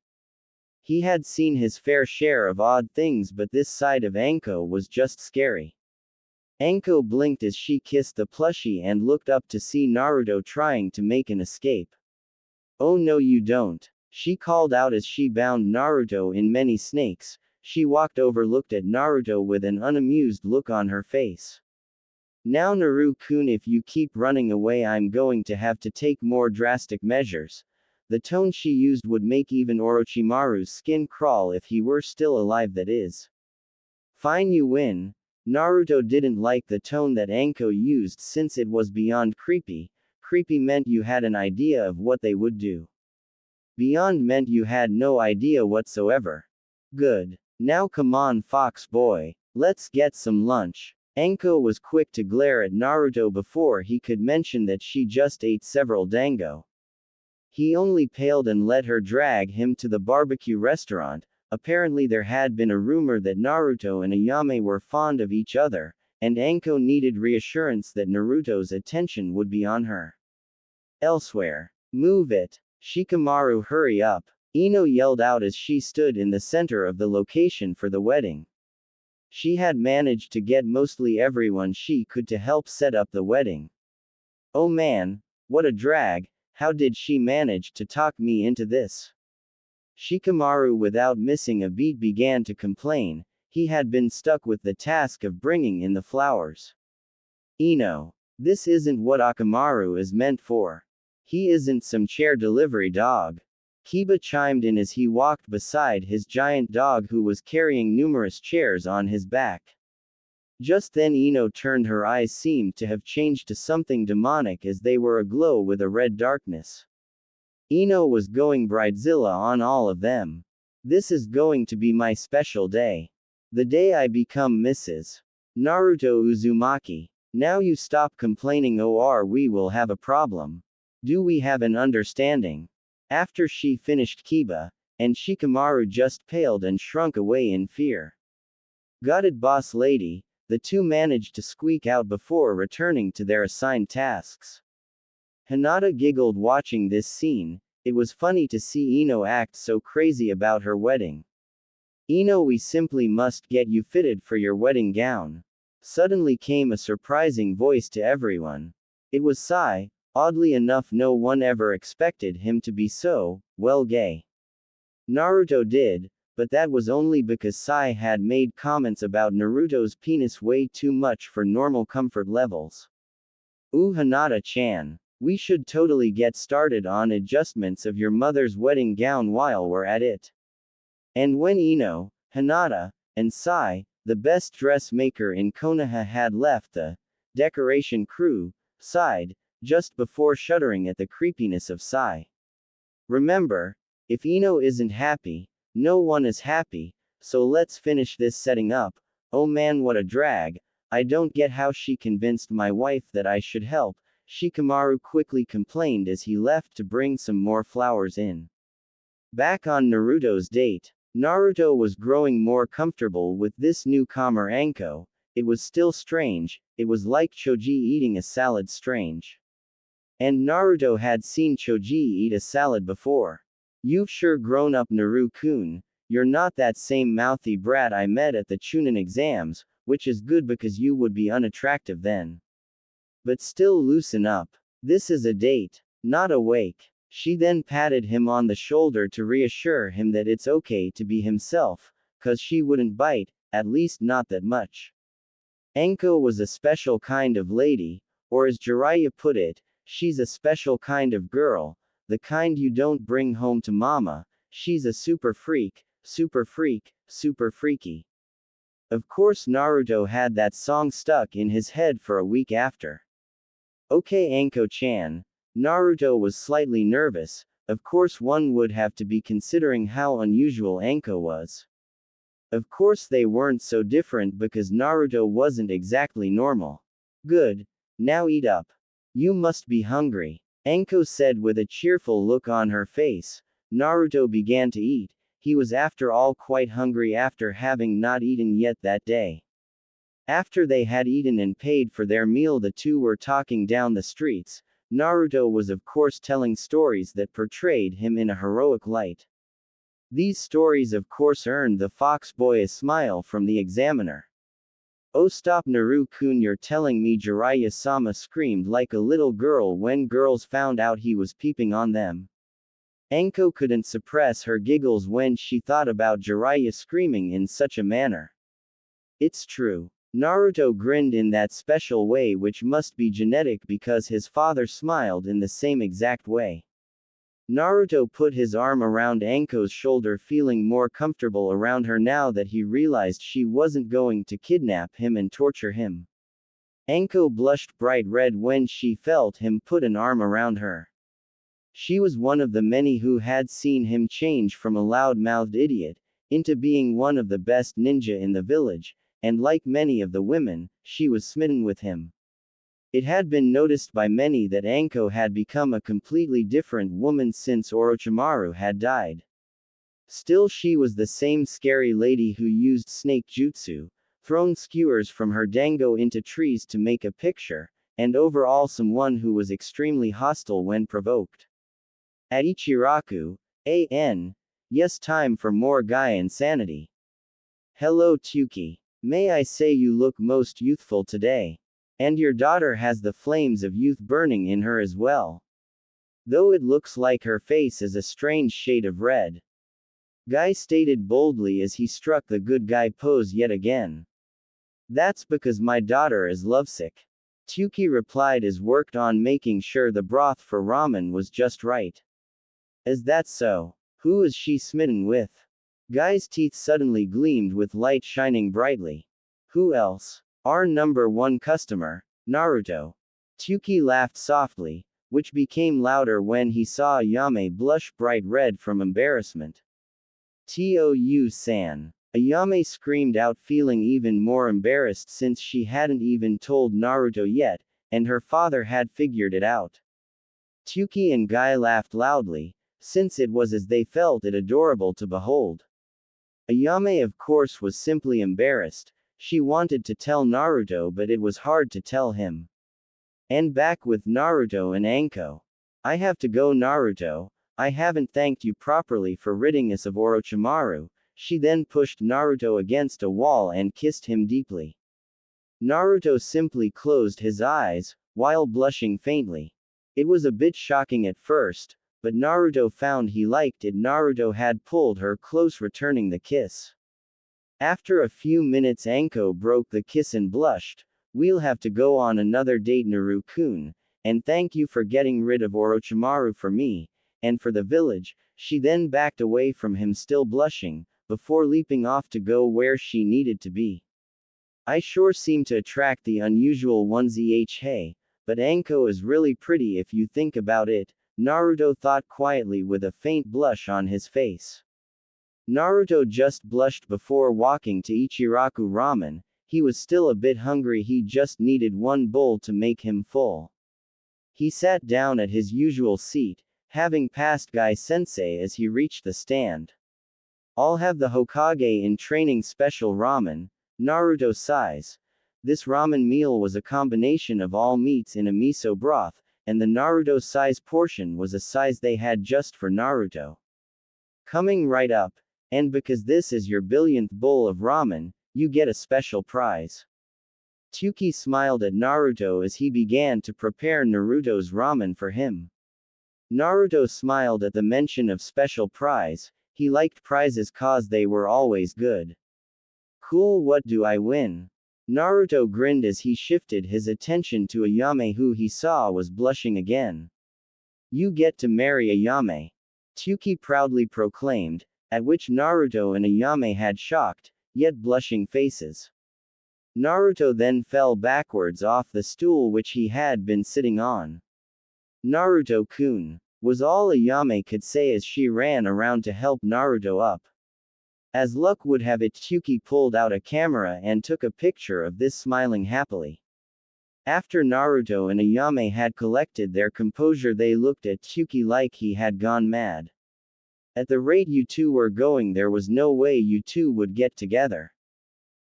He had seen his fair share of odd things, but this side of Anko was just scary. Anko blinked as she kissed the plushie and looked up to see Naruto trying to make an escape. Oh no you don't, she called out as she bound Naruto in many snakes. She walked over, looked at Naruto with an unamused look on her face. Now Naru-kun, if you keep running away I'm going to have to take more drastic measures. The tone she used would make even Orochimaru's skin crawl if he were still alive, that is. Fine, you win. Naruto didn't like the tone that Anko used since it was beyond creepy. Creepy meant you had an idea of what they would do. Beyond meant you had no idea whatsoever. Good. Now come on fox boy. Let's get some lunch. Anko was quick to glare at Naruto before he could mention that she just ate several dango. He only paled and let her drag him to the barbecue restaurant. Apparently there had been a rumor that Naruto and Ayame were fond of each other, and Anko needed reassurance that Naruto's attention would be on her. Elsewhere. Move it. Shikamaru, hurry up. Ino yelled out as she stood in the center of the location for the wedding. She had managed to get mostly everyone she could to help set up the wedding. Oh man, what a drag, how did she manage to talk me into this? Shikamaru, without missing a beat, began to complain. He had been stuck with the task of bringing in the flowers. Ino, this isn't what Akamaru is meant for. He isn't some chair delivery dog. Kiba chimed in as he walked beside his giant dog who was carrying numerous chairs on his back. Just then Ino turned. Her eyes seemed to have changed to something demonic as they were aglow with a red darkness. Ino was going bridezilla on all of them. This is going to be my special day. The day I become Mrs. Naruto Uzumaki. Now you stop complaining or we will have a problem. Do we have an understanding? After she finished Kiba, and Shikamaru just paled and shrunk away in fear. Got it, boss lady, the two managed to squeak out before returning to their assigned tasks. Hinata giggled watching this scene. It was funny to see Ino act so crazy about her wedding. Ino, we simply must get you fitted for your wedding gown. Suddenly came a surprising voice to everyone. It was Sai. Oddly enough, no one ever expected him to be so, well, gay. Naruto did, but that was only because Sai had made comments about Naruto's penis way too much for normal comfort levels. Ooh, Hinata-chan. We should totally get started on adjustments of your mother's wedding gown while we're at it. And when Ino, Hinata, and Sai, the best dressmaker in Konoha, had left the decoration crew side, just before shuddering at the creepiness of Sai. Remember, if Ino isn't happy, no one is happy, so let's finish this setting up. Oh man, what a drag. I don't get how she convinced my wife that I should help, Shikamaru quickly complained as he left to bring some more flowers in. Back on Naruto's date, Naruto was growing more comfortable with this newcomer Anko. It was still strange, it was like Choji eating a salad strange. And Naruto had seen Choji eat a salad before. You've sure grown up, Naru-kun. You're not that same mouthy brat I met at the Chunin exams, which is good because you would be unattractive then. But still, loosen up. This is a date, not a wake. She then patted him on the shoulder to reassure him that it's okay to be himself, cause she wouldn't bite, at least not that much. Anko was a special kind of lady, or as Jiraiya put it, she's a special kind of girl, the kind you don't bring home to mama. She's a super freak, super freaky. Of course, Naruto had that song stuck in his head for a week after. Okay, Anko-chan. Naruto was slightly nervous. Of course, one would have to be considering how unusual Anko was. Of course, they weren't so different because Naruto wasn't exactly normal. Good. Now eat up. You must be hungry, Anko said with a cheerful look on her face. Naruto began to eat. He was after all quite hungry after having not eaten yet that day. After they had eaten and paid for their meal, the two were talking down the streets. Naruto was of course telling stories that portrayed him in a heroic light. These stories of course earned the fox boy a smile from the examiner. Oh, stop, Naru-kun, you're telling me Jiraiya-sama screamed like a little girl when girls found out he was peeping on them? Anko couldn't suppress her giggles when she thought about Jiraiya screaming in such a manner. It's true. Naruto grinned in that special way which must be genetic because his father smiled in the same exact way. Naruto put his arm around Anko's shoulder, feeling more comfortable around her now that he realized she wasn't going to kidnap him and torture him. Anko blushed bright red when she felt him put an arm around her. She was one of the many who had seen him change from a loud-mouthed idiot into being one of the best ninja in the village, and like many of the women, she was smitten with him. It had been noticed by many that Anko had become a completely different woman since Orochimaru had died. Still, she was the same scary lady who used snake jutsu, thrown skewers from her dango into trees to make a picture, and overall someone who was extremely hostile when provoked. At Ichiraku, A.N. Yes, time for more guy insanity. Hello, Tsuki. May I say you look most youthful today. And your daughter has the flames of youth burning in her as well. Though it looks like her face is a strange shade of red. Guy stated boldly as he struck the good guy pose yet again. That's because my daughter is lovesick. Tsuki replied as worked on making sure the broth for ramen was just right. Is that so? Who is she smitten with? Guy's teeth suddenly gleamed with light shining brightly. Who else? Our number one customer, Naruto. Tsuki laughed softly, which became louder when he saw Ayame blush bright red from embarrassment. Tou-san. Ayame screamed out, feeling even more embarrassed since she hadn't even told Naruto yet, and her father had figured it out. Tuki and Guy laughed loudly, since it was as they felt it adorable to behold. Ayame of course was simply embarrassed. She wanted to tell Naruto but it was hard to tell him. And back with Naruto and Anko. I have to go, Naruto. I haven't thanked you properly for ridding us of Orochimaru. She then pushed Naruto against a wall and kissed him deeply. Naruto simply closed his eyes, while blushing faintly. It was a bit shocking at first, but Naruto found he liked it. Naruto had pulled her close, returning the kiss. After a few minutes, Anko broke the kiss and blushed. We'll have to go on another date, Naru-kun, and thank you for getting rid of Orochimaru for me, and for the village. She then backed away from him, still blushing, before leaping off to go where she needed to be. I sure seem to attract the unusual onesie. Hey, but Anko is really pretty if you think about it, Naruto thought quietly with a faint blush on his face. Naruto just blushed before walking to Ichiraku Ramen. He was still a bit hungry, he just needed one bowl to make him full. He sat down at his usual seat, having passed Guy Sensei as he reached the stand. I'll have the Hokage in training special ramen, Naruto sighs. This ramen meal was a combination of all meats in a miso broth, and the Naruto size portion was a size they had just for Naruto. Coming right up, and because this is your billionth bowl of ramen, you get a special prize. Tuki smiled at Naruto as he began to prepare Naruto's ramen for him. Naruto smiled at the mention of special prize. He liked prizes cause they were always good. Cool, what do I win? Naruto grinned as he shifted his attention to Ayame, who he saw was blushing again. You get to marry Ayame. Tuki proudly proclaimed, at which Naruto and Ayame had shocked, yet blushing faces. Naruto then fell backwards off the stool which he had been sitting on. Naruto-kun, was all Ayame could say as she ran around to help Naruto up. As luck would have it, Tuki pulled out a camera and took a picture of this, smiling happily. After Naruto and Ayame had collected their composure, they looked at Tuki like he had gone mad. At the rate you two were going, there was no way you two would get together.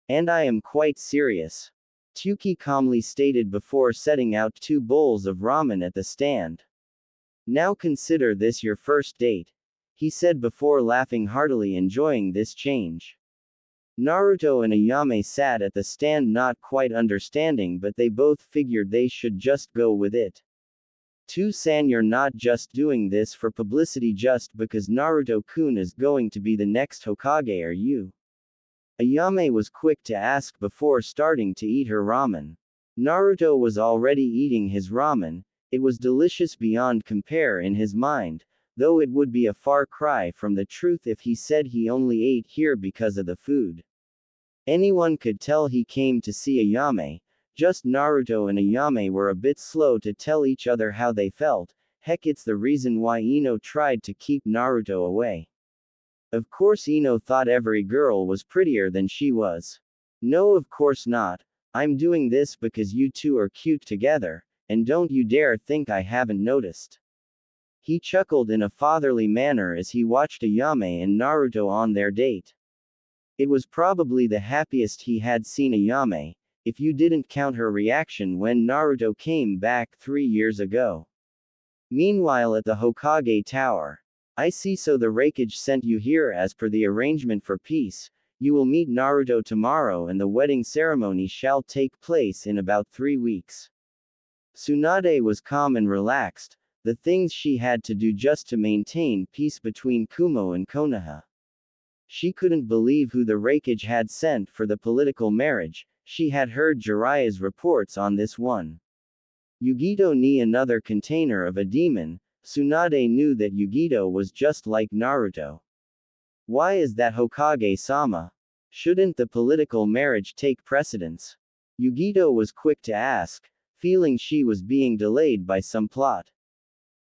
And I am quite serious. Tuki calmly stated before setting out 2 bowls of ramen at the stand. Now consider this your first date, he said before laughing heartily, enjoying this change. Naruto and Ayame sat at the stand not quite understanding, but they both figured they should just go with it. Tsunade, you're not just doing this for publicity just because Naruto-kun is going to be the next Hokage, are you? Ayame was quick to ask before starting to eat her ramen. Naruto was already eating his ramen. It was delicious beyond compare in his mind, though it would be a far cry from the truth if he said he only ate here because of the food. Anyone could tell he came to see Ayame. Just Naruto and Ayame were a bit slow to tell each other how they felt. Heck, it's the reason why Ino tried to keep Naruto away. Of course, Ino thought every girl was prettier than she was. No, of course not. I'm doing this because you two are cute together, and don't you dare think I haven't noticed. He chuckled in a fatherly manner as he watched Ayame and Naruto on their date. It was probably the happiest he had seen Ayame, if you didn't count her reaction when Naruto came back 3 years ago. Meanwhile, at the Hokage Tower. I see, so the Raikage sent you here as per the arrangement for peace. You will meet Naruto tomorrow and the wedding ceremony shall take place in about 3 weeks. Tsunade was calm and relaxed, the things she had to do just to maintain peace between Kumo and Konoha. She couldn't believe who the Raikage had sent for the political marriage. She had heard Jiraiya's reports on this one. Yugito ni another container of a demon. Tsunade knew that Yugito was just like Naruto. Why is that, Hokage-sama? Shouldn't the political marriage take precedence? Yugito was quick to ask, feeling she was being delayed by some plot.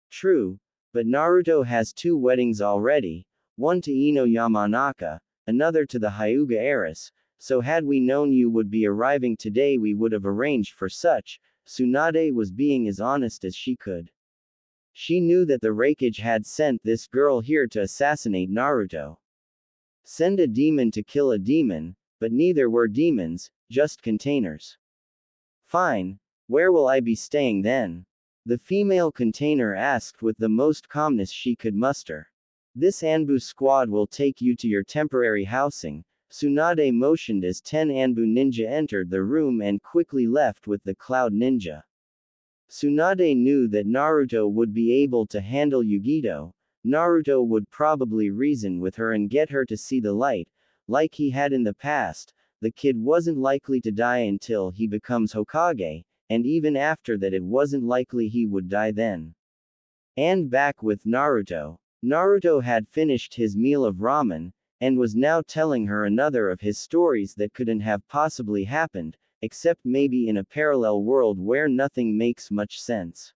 True, but Naruto has 2 weddings already. one to Ino Yamanaka, another to the Hyuga heiress, so had we known you would be arriving today we would have arranged for such. Tsunade was being as honest as she could. She knew that the Raikage had sent this girl here to assassinate Naruto. Send a demon to kill a demon, but neither were demons, just containers. Fine. Where will I be staying then? The female container asked with the most calmness she could muster. This Anbu squad will take you to your temporary housing. Tsunade motioned as 10 Anbu ninja entered the room and quickly left with the Cloud Ninja. Tsunade knew that Naruto would be able to handle Yugito. Naruto would probably reason with her and get her to see the light, like he had in the past. The kid wasn't likely to die until he becomes Hokage, and even after that it wasn't likely he would die then. And back with Naruto. Naruto had finished his meal of ramen, and was now telling her another of his stories that couldn't have possibly happened, except maybe in a parallel world where nothing makes much sense.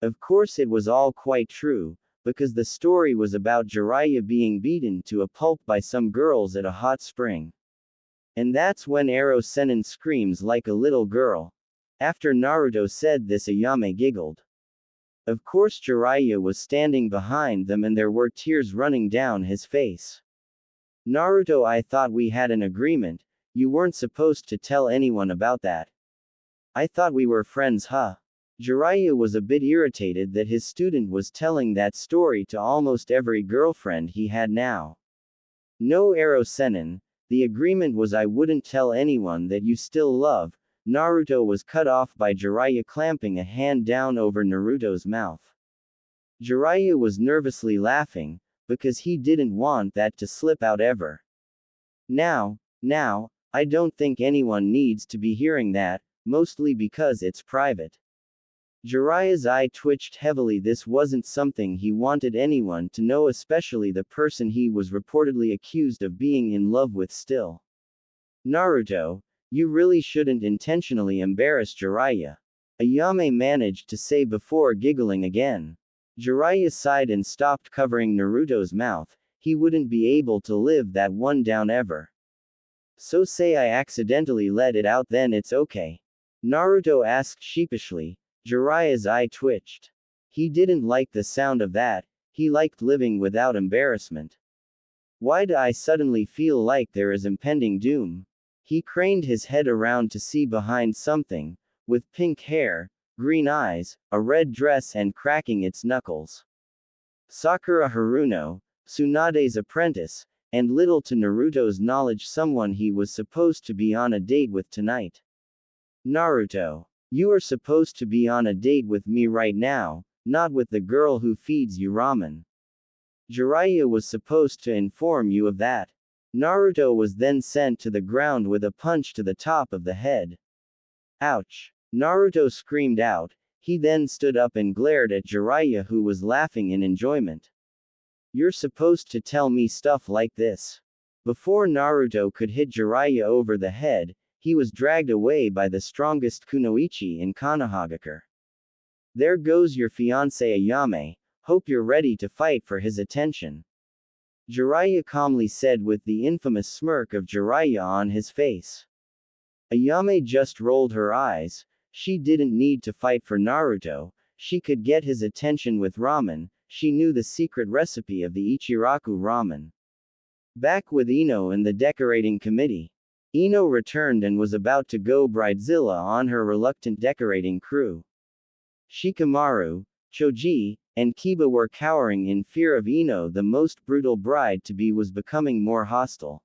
Of course it was all quite true, because the story was about Jiraiya being beaten to a pulp by some girls at a hot spring. And that's when Ero Sennin screams like a little girl. After Naruto said this, Ayame giggled. Of course Jiraiya was standing behind them and there were tears running down his face. Naruto, I thought we had an agreement. You weren't supposed to tell anyone about that. I thought we were friends, huh? Jiraiya was a bit irritated that his student was telling that story to almost every girlfriend he had now. No, Ero Sennin, the agreement was I wouldn't tell anyone that you still love. Naruto was cut off by Jiraiya clamping a hand down over Naruto's mouth. Jiraiya was nervously laughing, because he didn't want that to slip out ever. Now, I don't think anyone needs to be hearing that, mostly because it's private. Jiraiya's eye twitched heavily. This wasn't something he wanted anyone to know, especially the person he was reportedly accused of being in love with still. Naruto, you really shouldn't intentionally embarrass Jiraiya. Ayame managed to say before giggling again. Jiraiya sighed and stopped covering Naruto's mouth. He wouldn't be able to live that one down ever. So say I accidentally let it out, then it's okay? Naruto asked sheepishly. Jiraiya's eye twitched. He didn't like the sound of that. He liked living without embarrassment. Why do I suddenly feel like there is impending doom? He craned his head around to see behind something, with pink hair, green eyes, a red dress and cracking its knuckles. Sakura Haruno, Tsunade's apprentice, and little to Naruto's knowledge someone he was supposed to be on a date with tonight. Naruto, you are supposed to be on a date with me right now, not with the girl who feeds you ramen. Jiraiya was supposed to inform you of that. Naruto was then sent to the ground with a punch to the top of the head. Ouch! Naruto screamed out. He then stood up and glared at Jiraiya, who was laughing in enjoyment. You're supposed to tell me stuff like this. Before Naruto could hit Jiraiya over the head, he was dragged away by the strongest kunoichi in Konohagakure. There goes your fiancé Ayame, hope you're ready to fight for his attention. Jiraiya calmly said with the infamous smirk of Jiraiya on his face. Ayame just rolled her eyes. She didn't need to fight for Naruto, she could get his attention with ramen. She knew the secret recipe of the Ichiraku ramen. Back with Ino and the decorating committee. Ino returned and was about to go bridezilla on her reluctant decorating crew. Shikamaru, Choji, and Kiba were cowering in fear of Ino. The most brutal bride-to-be was becoming more hostile.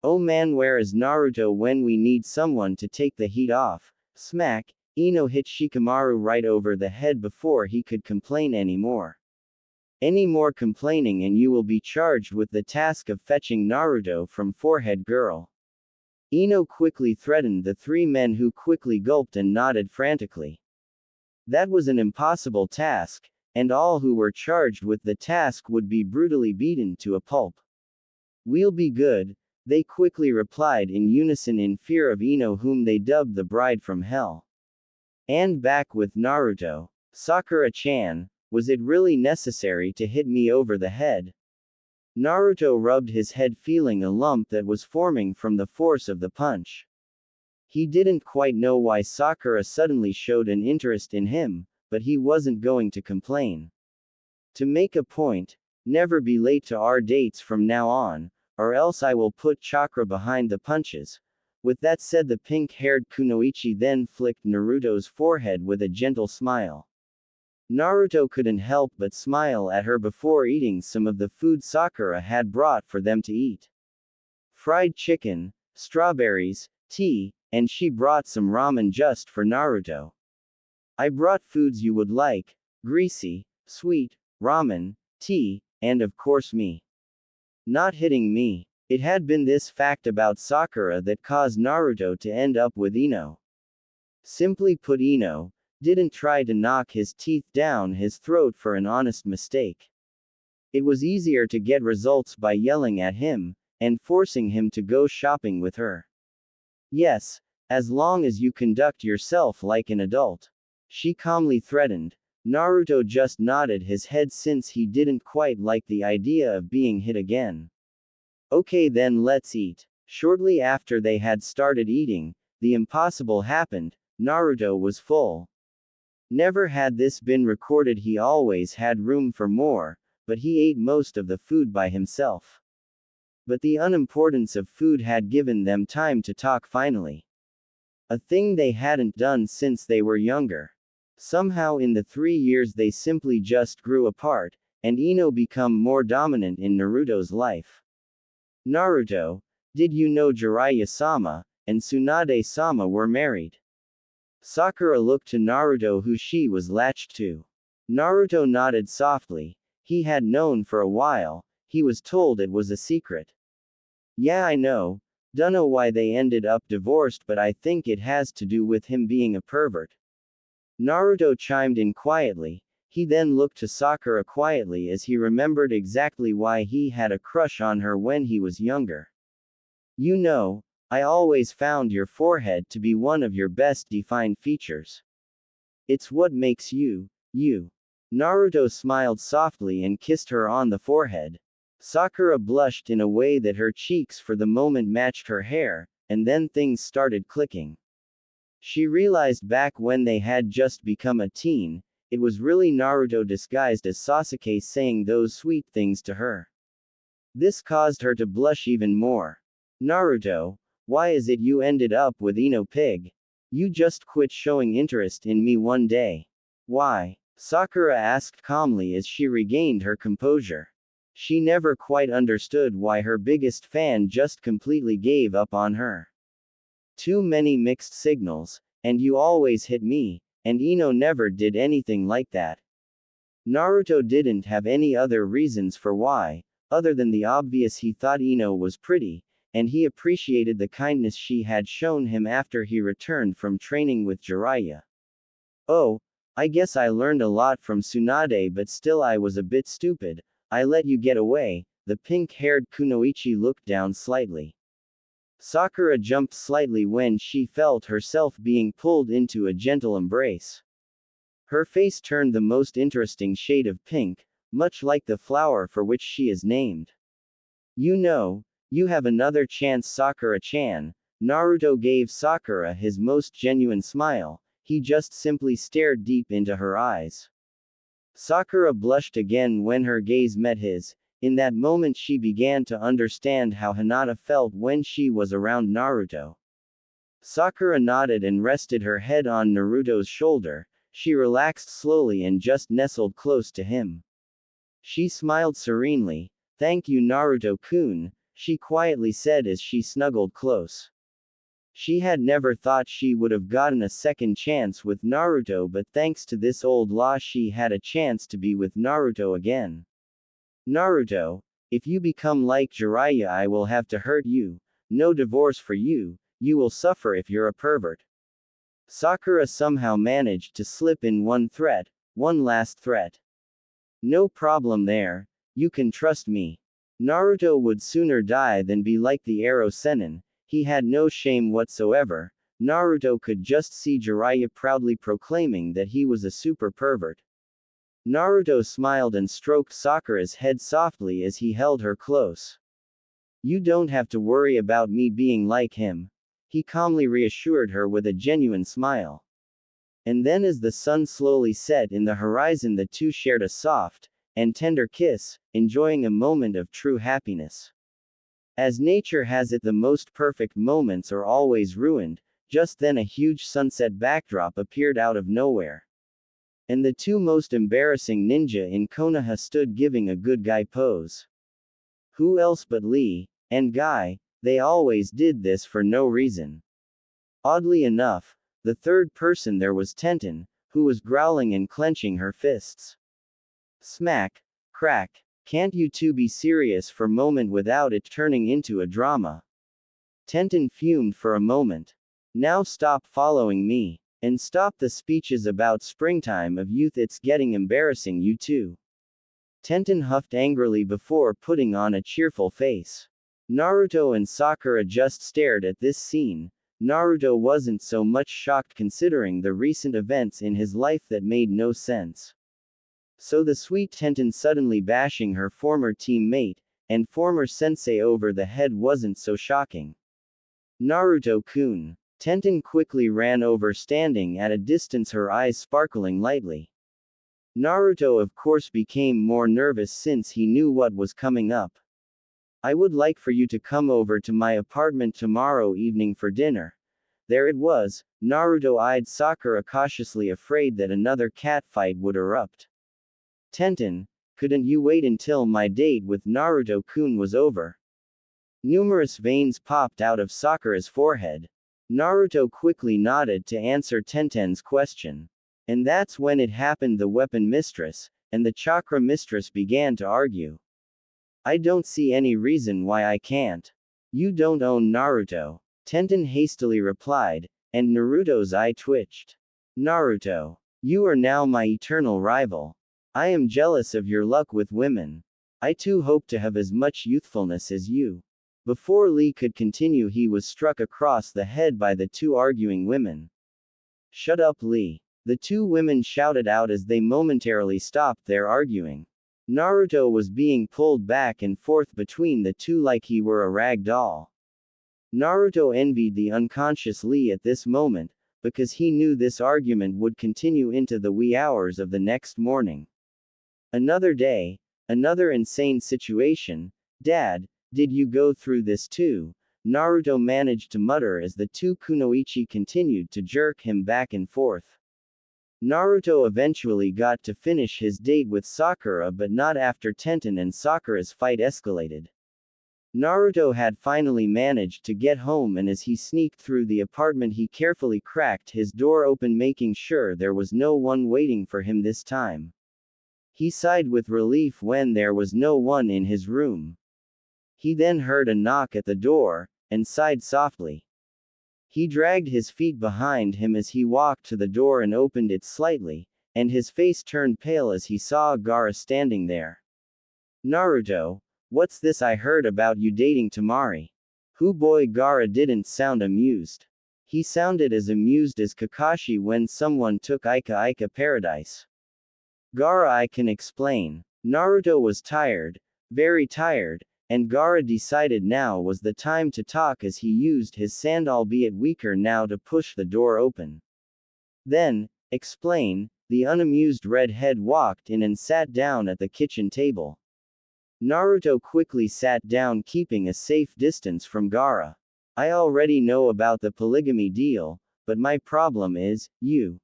Oh man, where is Naruto when we need someone to take the heat off? Smack! Ino hit Shikamaru right over the head before he could complain anymore. Any more complaining and you will be charged with the task of fetching Naruto from Forehead Girl. Ino quickly threatened the three men, who quickly gulped and nodded frantically. That was an impossible task, and all who were charged with the task would be brutally beaten to a pulp. We'll be good, they quickly replied in unison in fear of Ino, whom they dubbed the bride from hell. And back with Naruto. Sakura-chan, was it really necessary to hit me over the head? Naruto rubbed his head, feeling a lump that was forming from the force of the punch. He didn't quite know why Sakura suddenly showed an interest in him, but he wasn't going to complain. To make a point, never be late to our dates from now on, or else I will put chakra behind the punches. With that said, the pink-haired Kunoichi then flicked Naruto's forehead with a gentle smile. Naruto couldn't help but smile at her before eating some of the food Sakura had brought for them to eat. Fried chicken, strawberries, tea, and she brought some ramen just for Naruto. I brought foods you would like: greasy, sweet, ramen, tea, and of course me. Not hitting me. It had been this fact about Sakura that caused Naruto to end up with Ino. Simply put, Ino didn't try to knock his teeth down his throat for an honest mistake. It was easier to get results by yelling at him, and forcing him to go shopping with her. Yes, as long as you conduct yourself like an adult. She calmly threatened. Naruto just nodded his head since he didn't quite like the idea of being hit again. Okay then, let's eat. Shortly after they had started eating, the impossible happened. Naruto was full. Never had this been recorded, he always had room for more, but he ate most of the food by himself. But the unimportance of food had given them time to talk finally. A thing they hadn't done since they were younger. Somehow in the 3 years they simply just grew apart, and Ino become more dominant in Naruto's life. Naruto, did you know Jiraiya-sama and Tsunade-sama were married? Sakura looked to Naruto, who she was latched to. Naruto nodded softly. He had known for a while. He was told it was a secret. Yeah, I know. Dunno why they ended up divorced, but I think it has to do with him being a pervert. Naruto chimed in quietly. He then looked to Sakura quietly as he remembered exactly why he had a crush on her when he was younger. You know, I always found your forehead to be one of your best defined features. It's what makes you, you. Naruto smiled softly and kissed her on the forehead. Sakura blushed in a way that her cheeks for the moment matched her hair, and then things started clicking. She realized back when they had just become a teen, it was really Naruto disguised as Sasuke saying those sweet things to her. This caused her to blush even more. Naruto, why is it you ended up with Ino Pig? You just quit showing interest in me one day. Why? Sakura asked calmly as she regained her composure. She never quite understood why her biggest fan just completely gave up on her. Too many mixed signals, and you always hit me, and Ino never did anything like that. Naruto didn't have any other reasons for why, other than the obvious: he thought Ino was pretty, and he appreciated the kindness she had shown him after he returned from training with Jiraiya. Oh, I guess I learned a lot from Tsunade, but still I was a bit stupid. I let you get away. The pink-haired Kunoichi looked down slightly. Sakura jumped slightly when she felt herself being pulled into a gentle embrace. Her face turned the most interesting shade of pink, much like the flower for which she is named. You know, you have another chance, Sakura-chan. Naruto gave Sakura his most genuine smile. He just simply stared deep into her eyes. Sakura blushed again when her gaze met his. In that moment she began to understand how Hinata felt when she was around Naruto. Sakura nodded and rested her head on Naruto's shoulder. She relaxed slowly and just nestled close to him. She smiled serenely. Thank you, Naruto-kun, she quietly said as she snuggled close. She had never thought she would have gotten a second chance with Naruto, but thanks to this old law she had a chance to be with Naruto again. Naruto, if you become like Jiraiya I will have to hurt you. No divorce for you, you will suffer if you're a pervert. Sakura somehow managed to slip in one last threat. No problem there, you can trust me. Naruto would sooner die than be like the arrow Sennin. He had no shame whatsoever. Naruto could just see Jiraiya proudly proclaiming that he was a super pervert. Naruto smiled and stroked Sakura's head softly as he held her close. You don't have to worry about me being like him. He calmly reassured her with a genuine smile. And then as the sun slowly set in the horizon, the two shared a soft and tender kiss, enjoying a moment of true happiness. As nature has it, the most perfect moments are always ruined. Just then a huge sunset backdrop appeared out of nowhere. And the two most embarrassing ninja in Konoha stood giving a good guy pose. Who else but Lee and Guy? They always did this for no reason. Oddly enough, the third person there was Tenten, who was growling and clenching her fists. Smack, crack. Can't you two be serious for a moment without it turning into a drama? Tenten fumed for a moment. Now stop following me. And stop the speeches about springtime of youth, it's getting embarrassing, you two. Tenten huffed angrily before putting on a cheerful face. Naruto and Sakura just stared at this scene. Naruto wasn't so much shocked considering the recent events in his life that made no sense. So the sweet Tenten suddenly bashing her former teammate and former sensei over the head wasn't so shocking. Naruto-kun. Tenten quickly ran over, standing at a distance, her eyes sparkling lightly. Naruto of course became more nervous since he knew what was coming up. I would like for you to come over to my apartment tomorrow evening for dinner. There it was. Naruto eyed Sakura cautiously, afraid that another catfight would erupt. Tenten, couldn't you wait until my date with Naruto-kun was over? Numerous veins popped out of Sakura's forehead. Naruto quickly nodded to answer Tenten's question. And that's when it happened. The weapon mistress and the chakra mistress began to argue. I don't see any reason why I can't. You don't own Naruto, Tenten hastily replied, and Naruto's eye twitched. Naruto, you are now my eternal rival. I am jealous of your luck with women. I too hope to have as much youthfulness as you. Before Lee could continue, he was struck across the head by the two arguing women. Shut up, Lee. The two women shouted out as they momentarily stopped their arguing. Naruto was being pulled back and forth between the two like he were a rag doll. Naruto envied the unconscious Lee at this moment, because he knew this argument would continue into the wee hours of the next morning. Another day, another insane situation. Dad, did you go through this too? Naruto managed to mutter as the two kunoichi continued to jerk him back and forth. Naruto eventually got to finish his date with Sakura, but not after Tenten and Sakura's fight escalated. Naruto had finally managed to get home, and as he sneaked through the apartment he carefully cracked his door open, making sure there was no one waiting for him this time. He sighed with relief when there was no one in his room. He then heard a knock at the door, and sighed softly. He dragged his feet behind him as he walked to the door and opened it slightly, and his face turned pale as he saw Gaara standing there. Naruto, what's this I heard about you dating Temari? Who boy? Gaara didn't sound amused. He sounded as amused as Kakashi when someone took Ika Ika Paradise. Gaara, I can explain. Naruto was tired, very tired, and Gaara decided now was the time to talk as he used his sand, albeit weaker now, to push the door open. Then, explain, the unamused redhead walked in and sat down at the kitchen table. Naruto quickly sat down, keeping a safe distance from Gaara. I already know about the polygamy deal, but my problem is, you.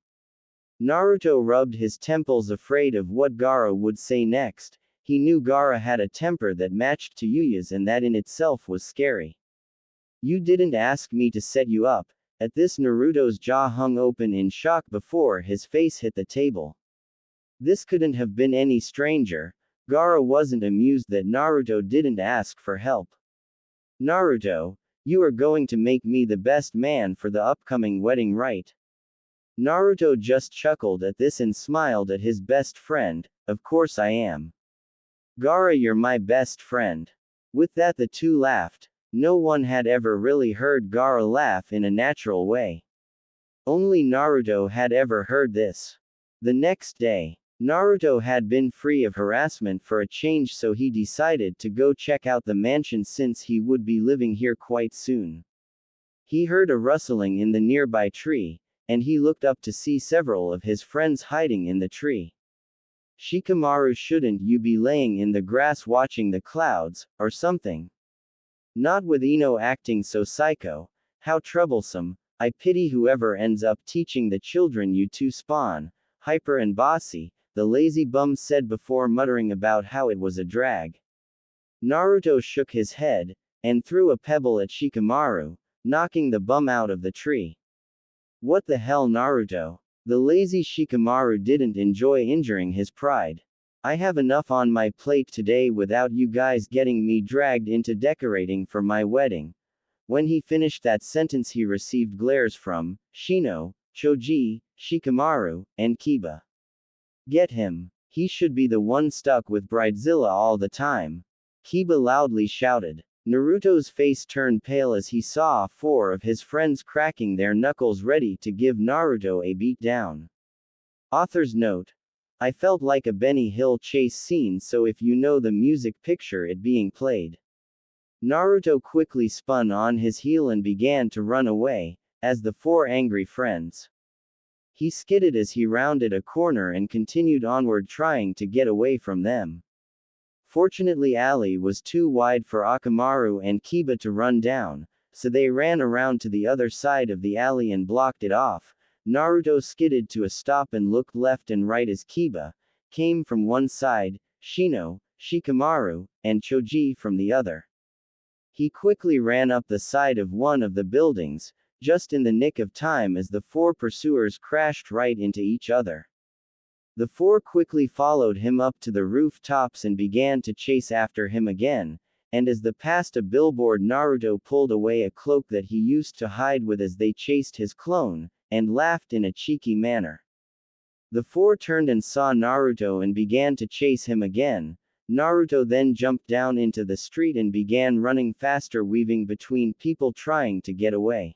Naruto rubbed his temples, afraid of what Gaara would say next. He knew Gaara had a temper that matched to Yuya's, and that in itself was scary. You didn't ask me to set you up. At this, Naruto's jaw hung open in shock before his face hit the table. This couldn't have been any stranger. Gaara wasn't amused that Naruto didn't ask for help. Naruto, you are going to make me the best man for the upcoming wedding, right? Naruto just chuckled at this and smiled at his best friend. Of course I am. Gaara, you're my best friend. With that, the two laughed. No one had ever really heard Gaara laugh in a natural way. Only Naruto had ever heard this. The next day, Naruto had been free of harassment for a change, so he decided to go check out the mansion since he would be living here quite soon. He heard a rustling in the nearby tree, and he looked up to see several of his friends hiding in the tree. Shikamaru, shouldn't you be laying in the grass watching the clouds, or something? Not with Ino acting so psycho. How troublesome. I pity whoever ends up teaching the children you two spawn. Hyper and bossy, the lazy bum said before muttering about how it was a drag. Naruto shook his head, and threw a pebble at Shikamaru, knocking the bum out of the tree. What the hell, Naruto? The lazy Shikamaru didn't enjoy injuring his pride. I have enough on my plate today without you guys getting me dragged into decorating for my wedding. When he finished that sentence, he received glares from Shino, Choji, Shikamaru, and Kiba. Get him. He should be the one stuck with Bridezilla all the time. Kiba loudly shouted. Naruto's face turned pale as he saw four of his friends cracking their knuckles ready to give Naruto a beat down. Author's note. I felt like a Benny Hill chase scene, so if you know the music, picture it being played. Naruto quickly spun on his heel and began to run away, as the four angry friends. He skidded as he rounded a corner and continued onward, trying to get away from them. Fortunately, alley was too wide for Akamaru and Kiba to run down, so they ran around to the other side of the alley and blocked it off. Naruto skidded to a stop and looked left and right as Kiba came from one side, Shino, Shikamaru, and Choji from the other. He quickly ran up the side of one of the buildings, just in the nick of time as the four pursuers crashed right into each other. The four quickly followed him up to the rooftops and began to chase after him again, and as they passed a billboard, Naruto pulled away a cloak that he used to hide with as they chased his clone, and laughed in a cheeky manner. The four turned and saw Naruto and began to chase him again. Naruto then jumped down into the street and began running faster, weaving between people trying to get away.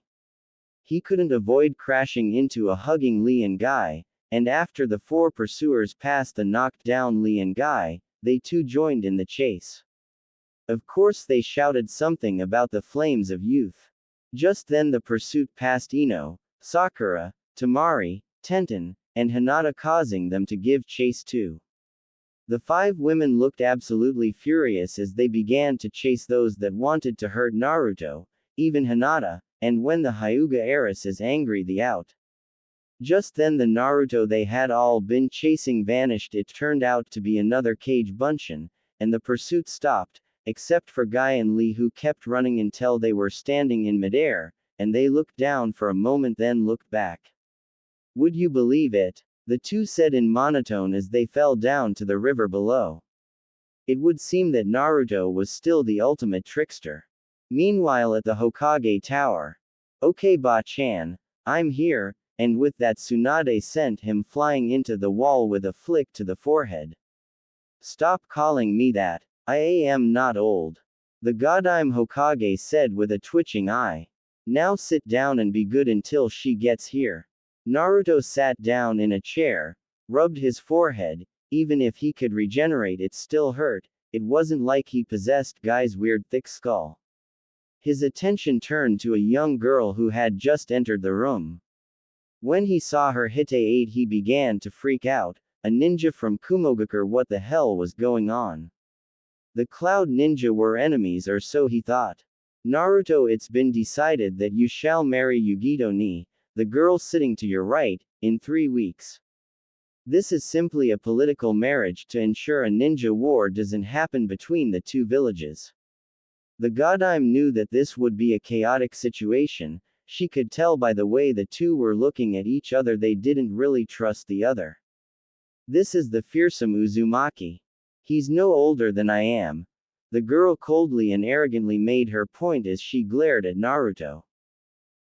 He couldn't avoid crashing into a hugging Lee and Guy, and after the four pursuers passed the knocked down Lee and Guy, they too joined in the chase. Of course, they shouted something about the flames of youth. Just then the pursuit passed Ino, Sakura, Tamari, Tenten, and Hinata, causing them to give chase too. The five women looked absolutely furious as they began to chase those that wanted to hurt Naruto, even Hinata, and when the Hyuga heiress is angry, the out. Just then the Naruto they had all been chasing vanished. It turned out to be another Kage Bunshin, and the pursuit stopped, except for Guy and Lee, who kept running until they were standing in midair, and they looked down for a moment then looked back. Would you believe it? The two said in monotone as they fell down to the river below. It would seem that Naruto was still the ultimate trickster. Meanwhile at the Hokage Tower. Okay, Ba-chan, I'm here. And with that Tsunade sent him flying into the wall with a flick to the forehead. Stop calling me that. I am not old. The Godime Hokage said with a twitching eye. Now sit down and be good until she gets here. Naruto sat down in a chair, rubbed his forehead. Even if he could regenerate, it still hurt. It wasn't like he possessed Guy's weird thick skull. His attention turned to a young girl who had just entered the room. When he saw her Hite 8, he began to freak out. A ninja from Kumogakure, what the hell was going on? The Cloud Ninja were enemies, or so he thought. Naruto, it's been decided that you shall marry Yugito ni, the girl sitting to your right, in 3 weeks. This is simply a political marriage to ensure a ninja war doesn't happen between the two villages. The Godime knew that this would be a chaotic situation. She could tell by the way the two were looking at each other they didn't really trust the other. This is the fearsome Uzumaki. He's no older than I am. The girl coldly and arrogantly made her point as she glared at Naruto.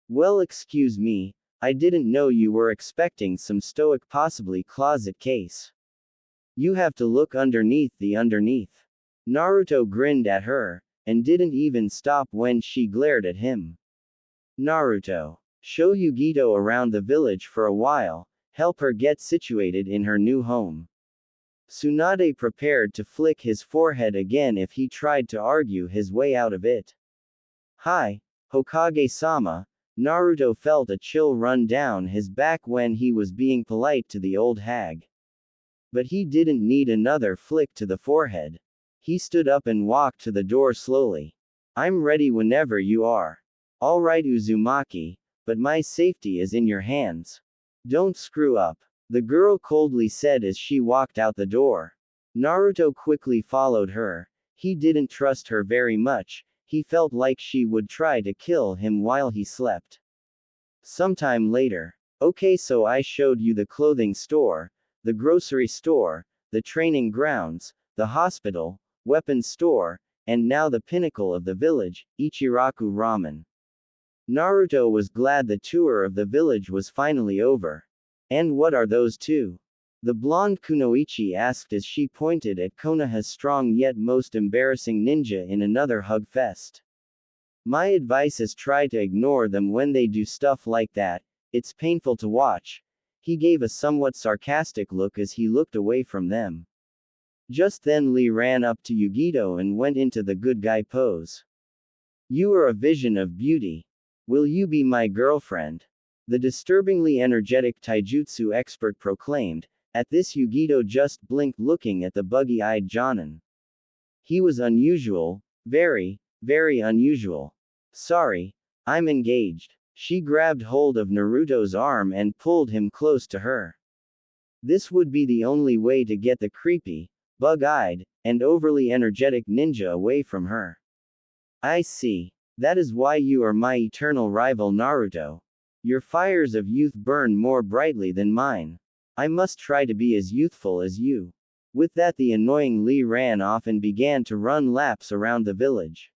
Well, excuse me, I didn't know you were expecting some stoic, possibly closet case. You have to look underneath the underneath. Naruto grinned at her, and didn't even stop when she glared at him. Naruto. Show Yugito around the village for a while, help her get situated in her new home. Tsunade prepared to flick his forehead again if he tried to argue his way out of it. Hi, Hokage-sama. Naruto felt a chill run down his back when he was being polite to the old hag. But he didn't need another flick to the forehead. He stood up and walked to the door slowly. I'm ready whenever you are. Alright Uzumaki, but my safety is in your hands. Don't screw up. The girl coldly said as she walked out the door. Naruto quickly followed her. He didn't trust her very much. He felt like she would try to kill him while he slept. Sometime later. Okay, so I showed you the clothing store, the grocery store, the training grounds, the hospital, weapons store, and now the pinnacle of the village, Ichiraku Ramen. Naruto was glad the tour of the village was finally over. And what are those two? The blonde Kunoichi asked as she pointed at Konoha's strong yet most embarrassing ninja in another hug fest. My advice is try to ignore them when they do stuff like that, it's painful to watch. He gave a somewhat sarcastic look as he looked away from them. Just then Lee ran up to Yugito and went into the good guy pose. You are a vision of beauty. Will you be my girlfriend? The disturbingly energetic taijutsu expert proclaimed. At this Yugito just blinked looking at the buggy-eyed Jonin. He was unusual, very, very unusual. Sorry, I'm engaged. She grabbed hold of Naruto's arm and pulled him close to her. This would be the only way to get the creepy, bug-eyed, and overly energetic ninja away from her. I see. That is why you are my eternal rival Naruto. Your fires of youth burn more brightly than mine. I must try to be as youthful as you. With that the annoying Lee ran off and began to run laps around the village.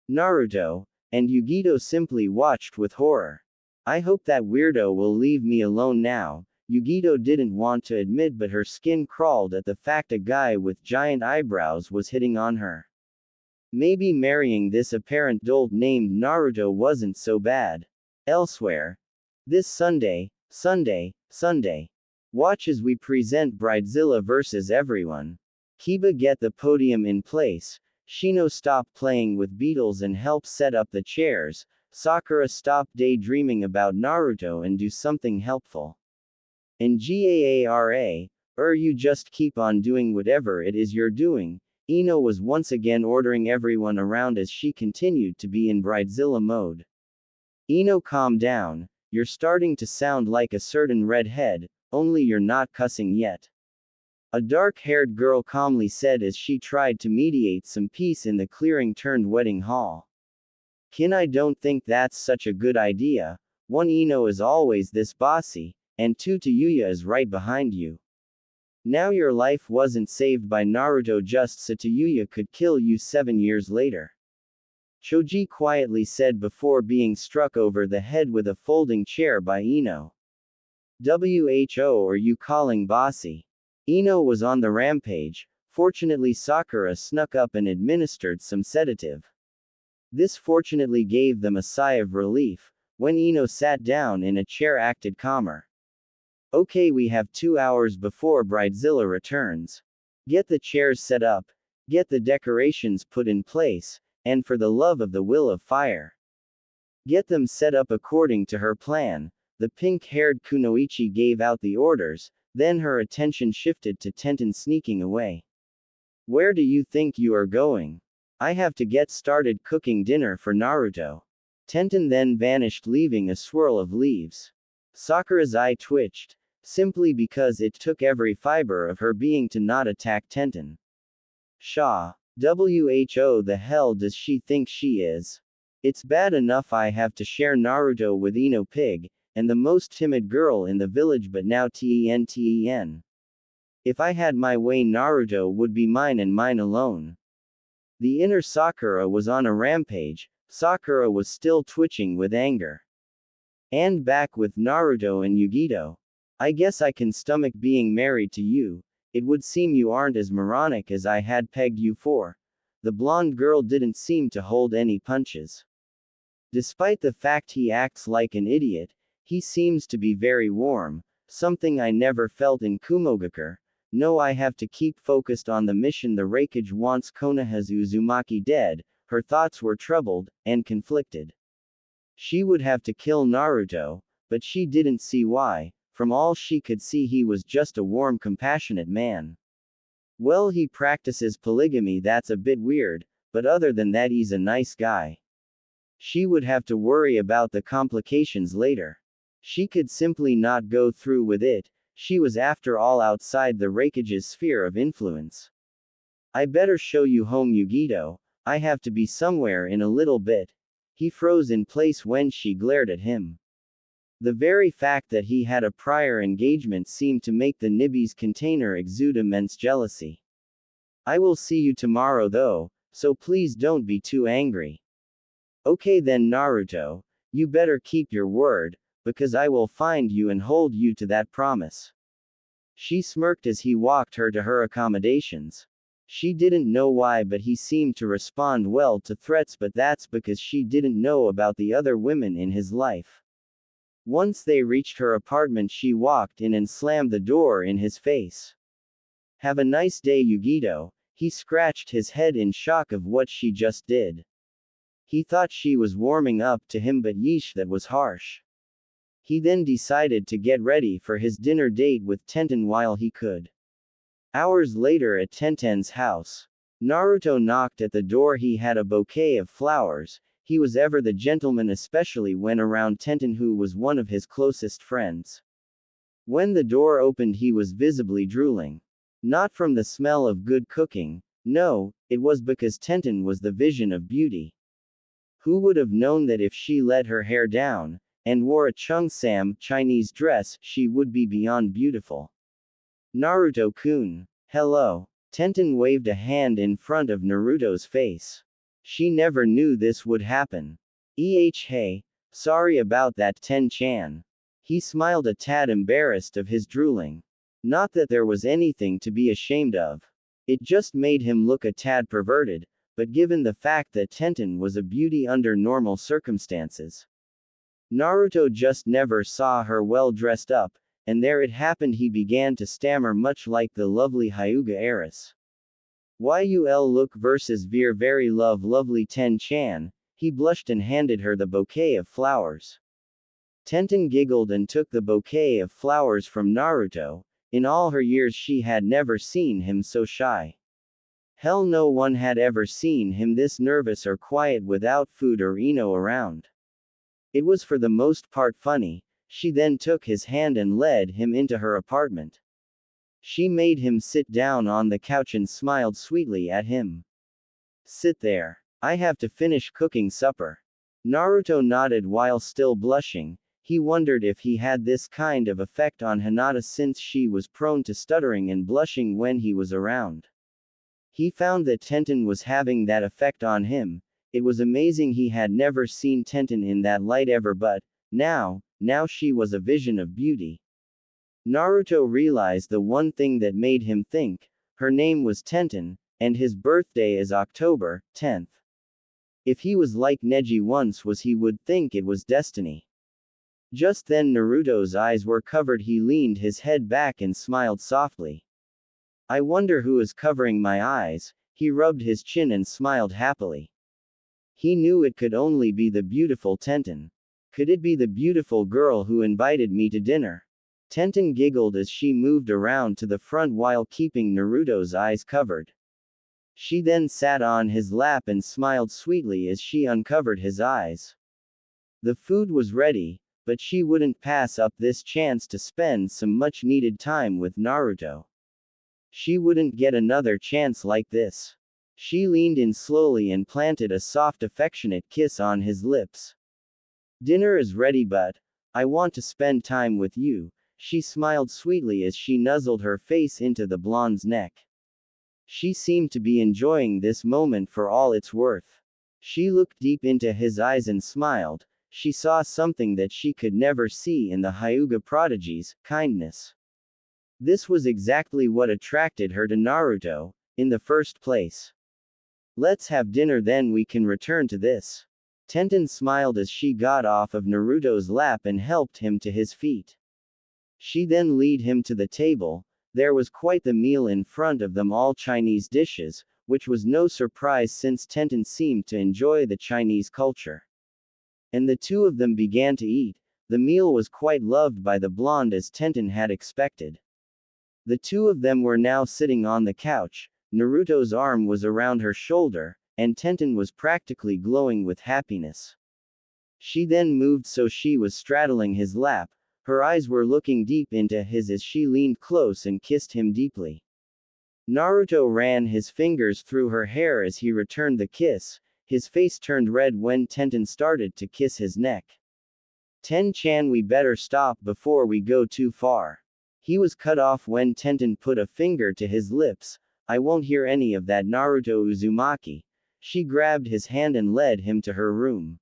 Naruto and Yugito simply watched with horror. I hope that weirdo will leave me alone now, Yugito didn't want to admit, but her skin crawled at the fact a guy with giant eyebrows was hitting on her. Maybe marrying this apparent dolt named Naruto wasn't so bad. Elsewhere. This Sunday. Watch as we present Bridezilla vs. everyone. Kiba get the podium in place, Shino stop playing with beetles and help set up the chairs, Sakura stop daydreaming about Naruto and do something helpful. And Gaara, you just keep on doing whatever it is you're doing. Ino was once again ordering everyone around as she continued to be in Bridezilla mode. Ino, calm down, you're starting to sound like a certain redhead, only you're not cussing yet. A dark-haired girl calmly said as she tried to mediate some peace in the clearing-turned-wedding hall. I don't think that's such a good idea. 1 Ino is always this bossy, and 2 Tayuya is right behind you. Now your life wasn't saved by Naruto just so Tayuya could kill you 7 years later. Choji quietly said before being struck over the head with a folding chair by Ino. Who are you calling bossy? Ino was on the rampage. Fortunately Sakura snuck up and administered some sedative. This fortunately gave them a sigh of relief. When Ino sat down in a chair, acted calmer. Okay, we have 2 hours before Bridezilla returns. Get the chairs set up, get the decorations put in place, and for the love of the will of fire, get them set up according to her plan. The pink-haired Kunoichi gave out the orders, then her attention shifted to Tenten sneaking away. Where do you think you are going? I have to get started cooking dinner for Naruto. Tenten then vanished, leaving a swirl of leaves. Sakura's eye twitched, simply because it took every fiber of her being to not attack Tenten. Who the hell does she think she is? It's bad enough I have to share Naruto with Ino Pig, and the most timid girl in the village, but now ten. If I had my way, Naruto would be mine and mine alone. The inner Sakura was on a rampage. Sakura was still twitching with anger. And back with Naruto and Yugito. I guess I can stomach being married to you. It would seem you aren't as moronic as I had pegged you for. The blonde girl didn't seem to hold any punches. Despite the fact he acts like an idiot, he seems to be very warm, something I never felt in Kumogakure. No, I have to keep focused on the mission. The Raikage wants Konoha's Uzumaki dead. Her thoughts were troubled and conflicted. She would have to kill Naruto, but she didn't see why. From all she could see, he was just a warm, compassionate man. Well, he practices polygamy, that's a bit weird, but other than that, he's a nice guy. She would have to worry about the complications later. She could simply not go through with it. She was after all outside the Raikage's sphere of influence. I better show you home, Yugito. I have to be somewhere in a little bit. He froze in place when she glared at him. The very fact that he had a prior engagement seemed to make the Nibi's container exude immense jealousy. I will see you tomorrow though, so please don't be too angry. Okay then, Naruto, you better keep your word, because I will find you and hold you to that promise. She smirked as he walked her to her accommodations. She didn't know why, but he seemed to respond well to threats, but that's because she didn't know about the other women in his life. Once they reached her apartment, she walked in and slammed the door in his face. Have a nice day, Yugito. He scratched his head in shock of what she just did. He thought she was warming up to him, but yeesh, that was harsh. He then decided to get ready for his dinner date with Tenten while he could. Hours later at Tenten's house, Naruto knocked at the door. He had a bouquet of flowers. He was ever the gentleman, especially when around Tenten, who was one of his closest friends. When the door opened, he was visibly drooling. Not from the smell of good cooking, no, it was because Tenten was the vision of beauty. Who would have known that if she let her hair down, and wore a cheongsam Chinese dress, she would be beyond beautiful. Naruto-kun. Hello. Tenten waved a hand in front of Naruto's face. She never knew this would happen. Hey, sorry about that, Ten-chan. He smiled, a tad embarrassed of his drooling. Not that there was anything to be ashamed of. It just made him look a tad perverted, but given the fact that Tenten was a beauty under normal circumstances. Naruto just never saw her well dressed up, and there it happened. He began to stammer, much like the lovely Hyuga heiress. Yul look versus Veer, very lovely Ten-chan. He blushed and handed her the bouquet of flowers. Tenten giggled and took the bouquet of flowers from Naruto. In all her years she had never seen him so shy. Hell, no one had ever seen him this nervous or quiet without food or Ino around. It was for the most part funny. She then took his hand and led him into her apartment. She made him sit down on the couch and smiled sweetly at him. Sit there. I have to finish cooking supper. Naruto nodded while still blushing. He wondered if he had this kind of effect on Hinata, since she was prone to stuttering and blushing when he was around. He found that Tenten was having that effect on him. It was amazing. He had never seen Tenten in that light ever, but now she was a vision of beauty. Naruto realized the one thing that made him think. Her name was Tenten, and his birthday is October 10th. If he was like Neji once was, he would think it was destiny. Just then Naruto's eyes were covered. He leaned his head back and smiled softly. I wonder who is covering my eyes. He rubbed his chin and smiled happily. He knew it could only be the beautiful Tenten. Could it be the beautiful girl who invited me to dinner? Tenten giggled as she moved around to the front while keeping Naruto's eyes covered. She then sat on his lap and smiled sweetly as she uncovered his eyes. The food was ready, but she wouldn't pass up this chance to spend some much-needed time with Naruto. She wouldn't get another chance like this. She leaned in slowly and planted a soft, affectionate kiss on his lips. Dinner is ready, but I want to spend time with you. She smiled sweetly as she nuzzled her face into the blonde's neck. She seemed to be enjoying this moment for all it's worth. She looked deep into his eyes and smiled. She saw something that she could never see in the Hyuga prodigies: kindness. This was exactly what attracted her to Naruto, in the first place. Let's have dinner, then we can return to this. Tenten smiled as she got off of Naruto's lap and helped him to his feet. She then led him to the table. There was quite the meal in front of them, all Chinese dishes, which was no surprise since Tenten seemed to enjoy the Chinese culture. And the two of them began to eat. The meal was quite loved by the blonde as Tenten had expected. The two of them were now sitting on the couch. Naruto's arm was around her shoulder, and Tenten was practically glowing with happiness. She then moved so she was straddling his lap. Her eyes were looking deep into his as she leaned close and kissed him deeply. Naruto ran his fingers through her hair as he returned the kiss. His face turned red when Tenten started to kiss his neck. "Ten-chan, we better stop before we go too far." He was cut off when Tenten put a finger to his lips. "I won't hear any of that, Naruto Uzumaki." She grabbed his hand and led him to her room.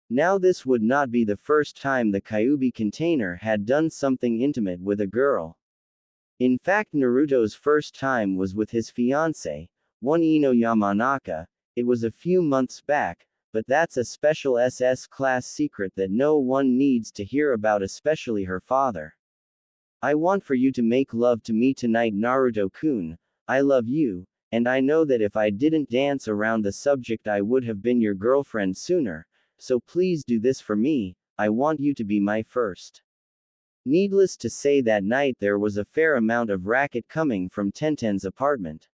Now this would not be the first time the Kyuubi container had done something intimate with a girl. In fact, Naruto's first time was with his fiancée, one Ino Yamanaka. It was a few months back, but that's a special SS class secret that no one needs to hear about, especially her father. "I want for you to make love to me tonight, Naruto-kun. I love you, and I know that if I didn't dance around the subject I would have been your girlfriend sooner, so please do this for me. I want you to be my first." Needless to say, that night there was a fair amount of racket coming from Tenten's apartment.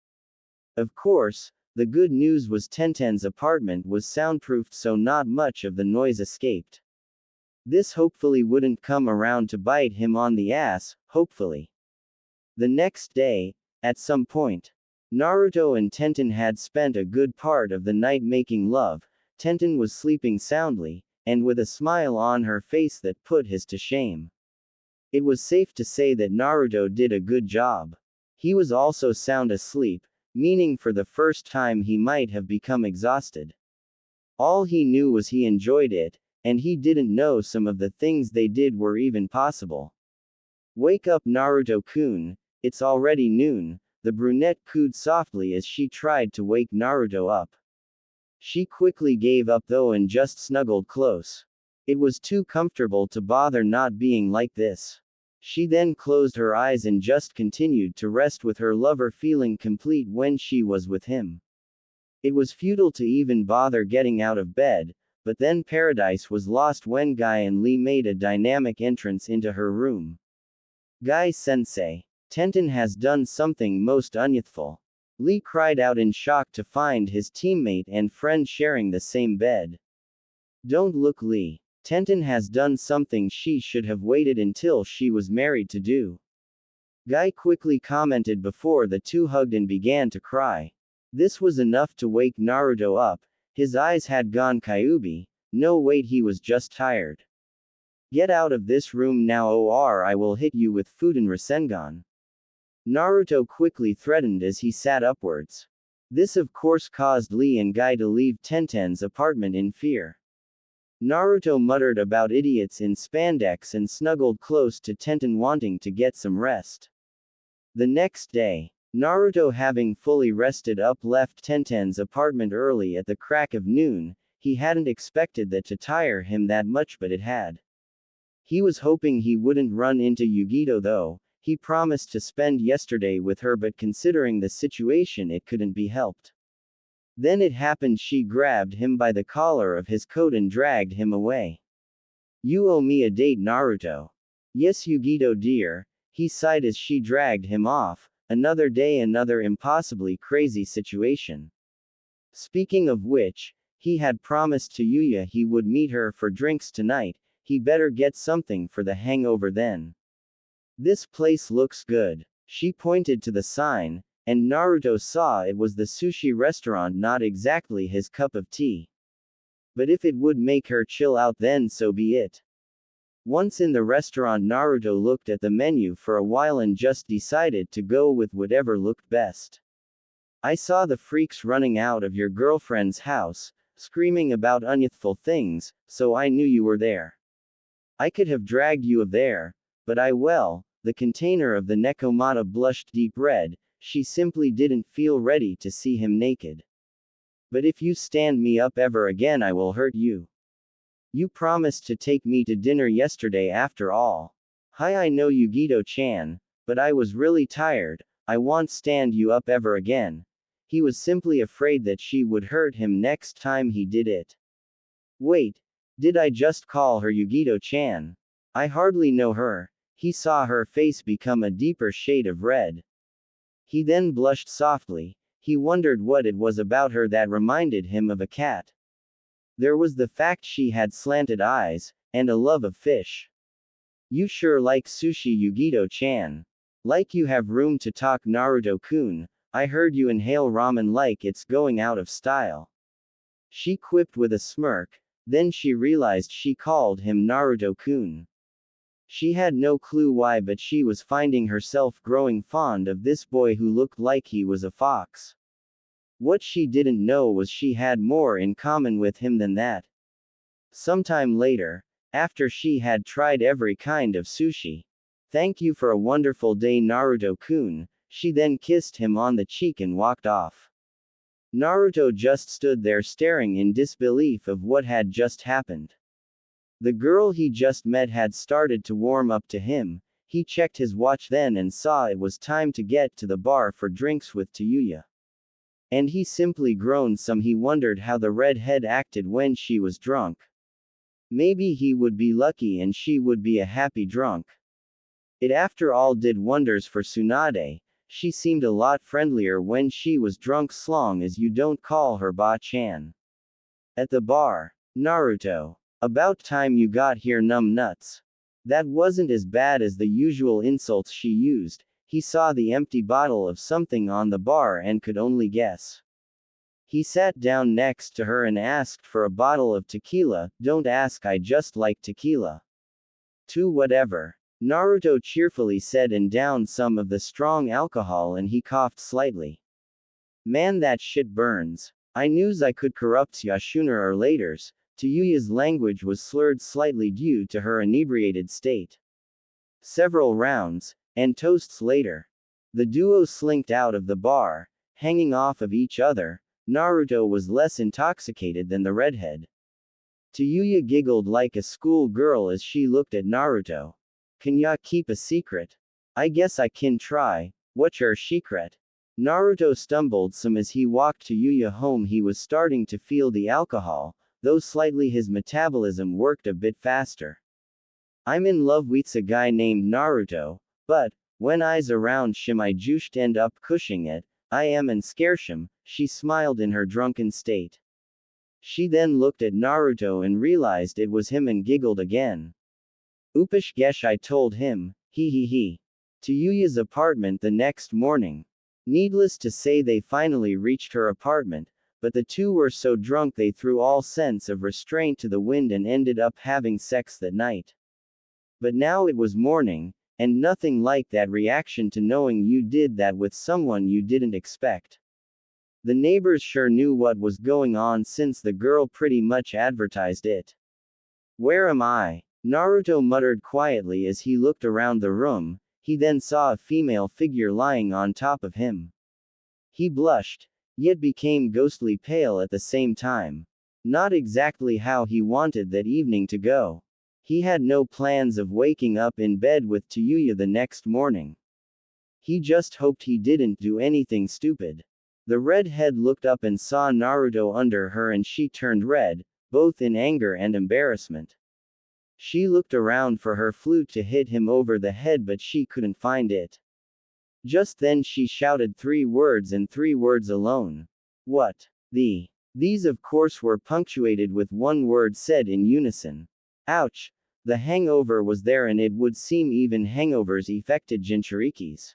Of course, the good news was Tenten's apartment was soundproofed, so not much of the noise escaped. This hopefully wouldn't come around to bite him on the ass, hopefully. The next day, at some point, Naruto and Tenten had spent a good part of the night making love. Tenten was sleeping soundly, and with a smile on her face that put his to shame. It was safe to say that Naruto did a good job. He was also sound asleep, meaning for the first time he might have become exhausted. All he knew was he enjoyed it, and he didn't know some of the things they did were even possible. "Wake up, Naruto-kun, it's already noon," the brunette cooed softly as she tried to wake Naruto up. She quickly gave up though and just snuggled close. It was too comfortable to bother not being like this. She then closed her eyes and just continued to rest with her lover, feeling complete when she was with him. It was futile to even bother getting out of bed, but then paradise was lost when Guy and Lee made a dynamic entrance into her room. "Guy-sensei, Tenten has done something most unyouthful." Lee cried out in shock to find his teammate and friend sharing the same bed. "Don't look, Lee. Tenten has done something she should have waited until she was married to do." Guy quickly commented before the two hugged and began to cry. This was enough to wake Naruto up. His eyes had gone Kyuubi. No, wait, he was just tired. "Get out of this room now, or I will hit you with Fuden Rasengan." Naruto quickly threatened as he sat upwards. This of course caused Lee and Guy to leave Tenten's apartment in fear. Naruto muttered about idiots in spandex and snuggled close to Tenten, wanting to get some rest. The next day, Naruto, having fully rested up, left Tenten's apartment early at the crack of noon. He hadn't expected that to tire him that much, but it had. He was hoping he wouldn't run into Yugito though. He promised to spend yesterday with her, but considering the situation it couldn't be helped. Then it happened, she grabbed him by the collar of his coat and dragged him away. "You owe me a date, Naruto." "Yes, Yugito dear," he sighed as she dragged him off. Another day, another impossibly crazy situation. Speaking of which, he had promised to Yuya he would meet her for drinks tonight. He better get something for the hangover then. "This place looks good." She pointed to the sign, and Naruto saw it was the sushi restaurant, not exactly his cup of tea. But if it would make her chill out, then so be it. Once in the restaurant, Naruto looked at the menu for a while and just decided to go with whatever looked best. "I saw the freaks running out of your girlfriend's house, screaming about unyouthful things, so I knew you were there. I could have dragged you there, but the container of the Nekomata blushed deep red. She simply didn't feel ready to see him naked. "But if you stand me up ever again, I will hurt you. You promised to take me to dinner yesterday after all." "Hi, I know Yugito-chan, but I was really tired, I won't stand you up ever again. He was simply afraid that she would hurt him next time he did it. Wait, did I just call her Yugito-chan? I hardly know her. He saw her face become a deeper shade of red. He then blushed softly. He wondered what it was about her that reminded him of a cat. There was the fact she had slanted eyes, and a love of fish. You sure like sushi, Yugito-chan. Like you have room to talk, Naruto-kun. I heard you inhale ramen like it's going out of style. She quipped with a smirk, then she realized she called him Naruto-kun. She had no clue why, but she was finding herself growing fond of this boy who looked like he was a fox. What she didn't know was she had more in common with him than that. Sometime later, after she had tried every kind of sushi. Thank you for a wonderful day, Naruto-kun. She then kissed him on the cheek and walked off. Naruto just stood there staring in disbelief of what had just happened. The girl he just met had started to warm up to him. He checked his watch then and saw it was time to get to the bar for drinks with Tsuade. And he simply groaned some. He wondered how the redhead acted when she was drunk. Maybe he would be lucky and she would be a happy drunk. It after all did wonders for Tsunade. She seemed a lot friendlier when she was drunk, as long as you don't call her Ba-chan. At the bar, Naruto. About time you got here, numb nuts. That wasn't as bad as the usual insults she used. He saw the empty bottle of something on the bar and could only guess. He sat down next to her and asked for a bottle of tequila. Don't ask, I just like tequila. To whatever. Naruto cheerfully said and downed some of the strong alcohol and he coughed slightly. Man, that shit burns. I knews I could corrupt ya sooner or laters. Tsuade's language was slurred slightly due to her inebriated state. Several rounds, and toasts later. The duo slinked out of the bar, hanging off of each other. Naruto was less intoxicated than the redhead. Tsuade giggled like a school girl as she looked at Naruto. Can ya keep a secret? I guess I can try. What's your secret? Naruto stumbled some as he walked Tsuade home. He was starting to feel the alcohol, though slightly his metabolism worked a bit faster. I'm in love with a guy named Naruto, but, when I's around shim I just end up cushing it, I am and scareshim, she smiled in her drunken state. She then looked at Naruto and realized it was him and giggled again. Upish gesh, I told him, he. Tsuade's apartment the next morning. Needless to say, they finally reached her apartment, but the two were so drunk they threw all sense of restraint to the wind and ended up having sex that night. But now it was morning, and nothing like that reaction to knowing you did that with someone you didn't expect. The neighbors sure knew what was going on since the girl pretty much advertised it. Where am I? Naruto muttered quietly as he looked around the room. He then saw a female figure lying on top of him. He blushed, yet became ghostly pale at the same time. Not exactly how he wanted that evening to go. He had no plans of waking up in bed with Tsuade the next morning. He just hoped he didn't do anything stupid. The redhead looked up and saw Naruto under her and she turned red, both in anger and embarrassment. She looked around for her flute to hit him over the head, but she couldn't find it. Just then she shouted 3 words and 3 words alone. What? These of course were punctuated with one word said in unison. Ouch! The hangover was there, and it would seem even hangovers affected Jinchurikis.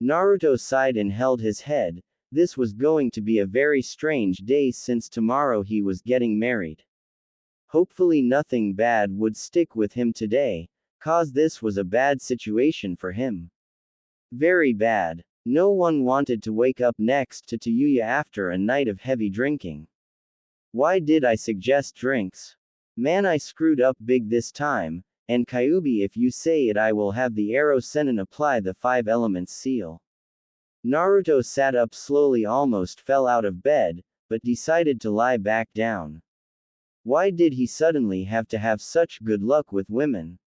Naruto sighed and held his head. This was going to be a very strange day since tomorrow he was getting married. Hopefully nothing bad would stick with him today, cause this was a bad situation for him. Very bad. No one wanted to wake up next to Tsuade after a night of heavy drinking. Why did I suggest drinks? Man, I screwed up big this time, and Kyuubi, if you say it I will have the arrow Sennin apply the 5 elements seal. Naruto sat up slowly, almost fell out of bed, but decided to lie back down. Why did he suddenly have to have such good luck with women?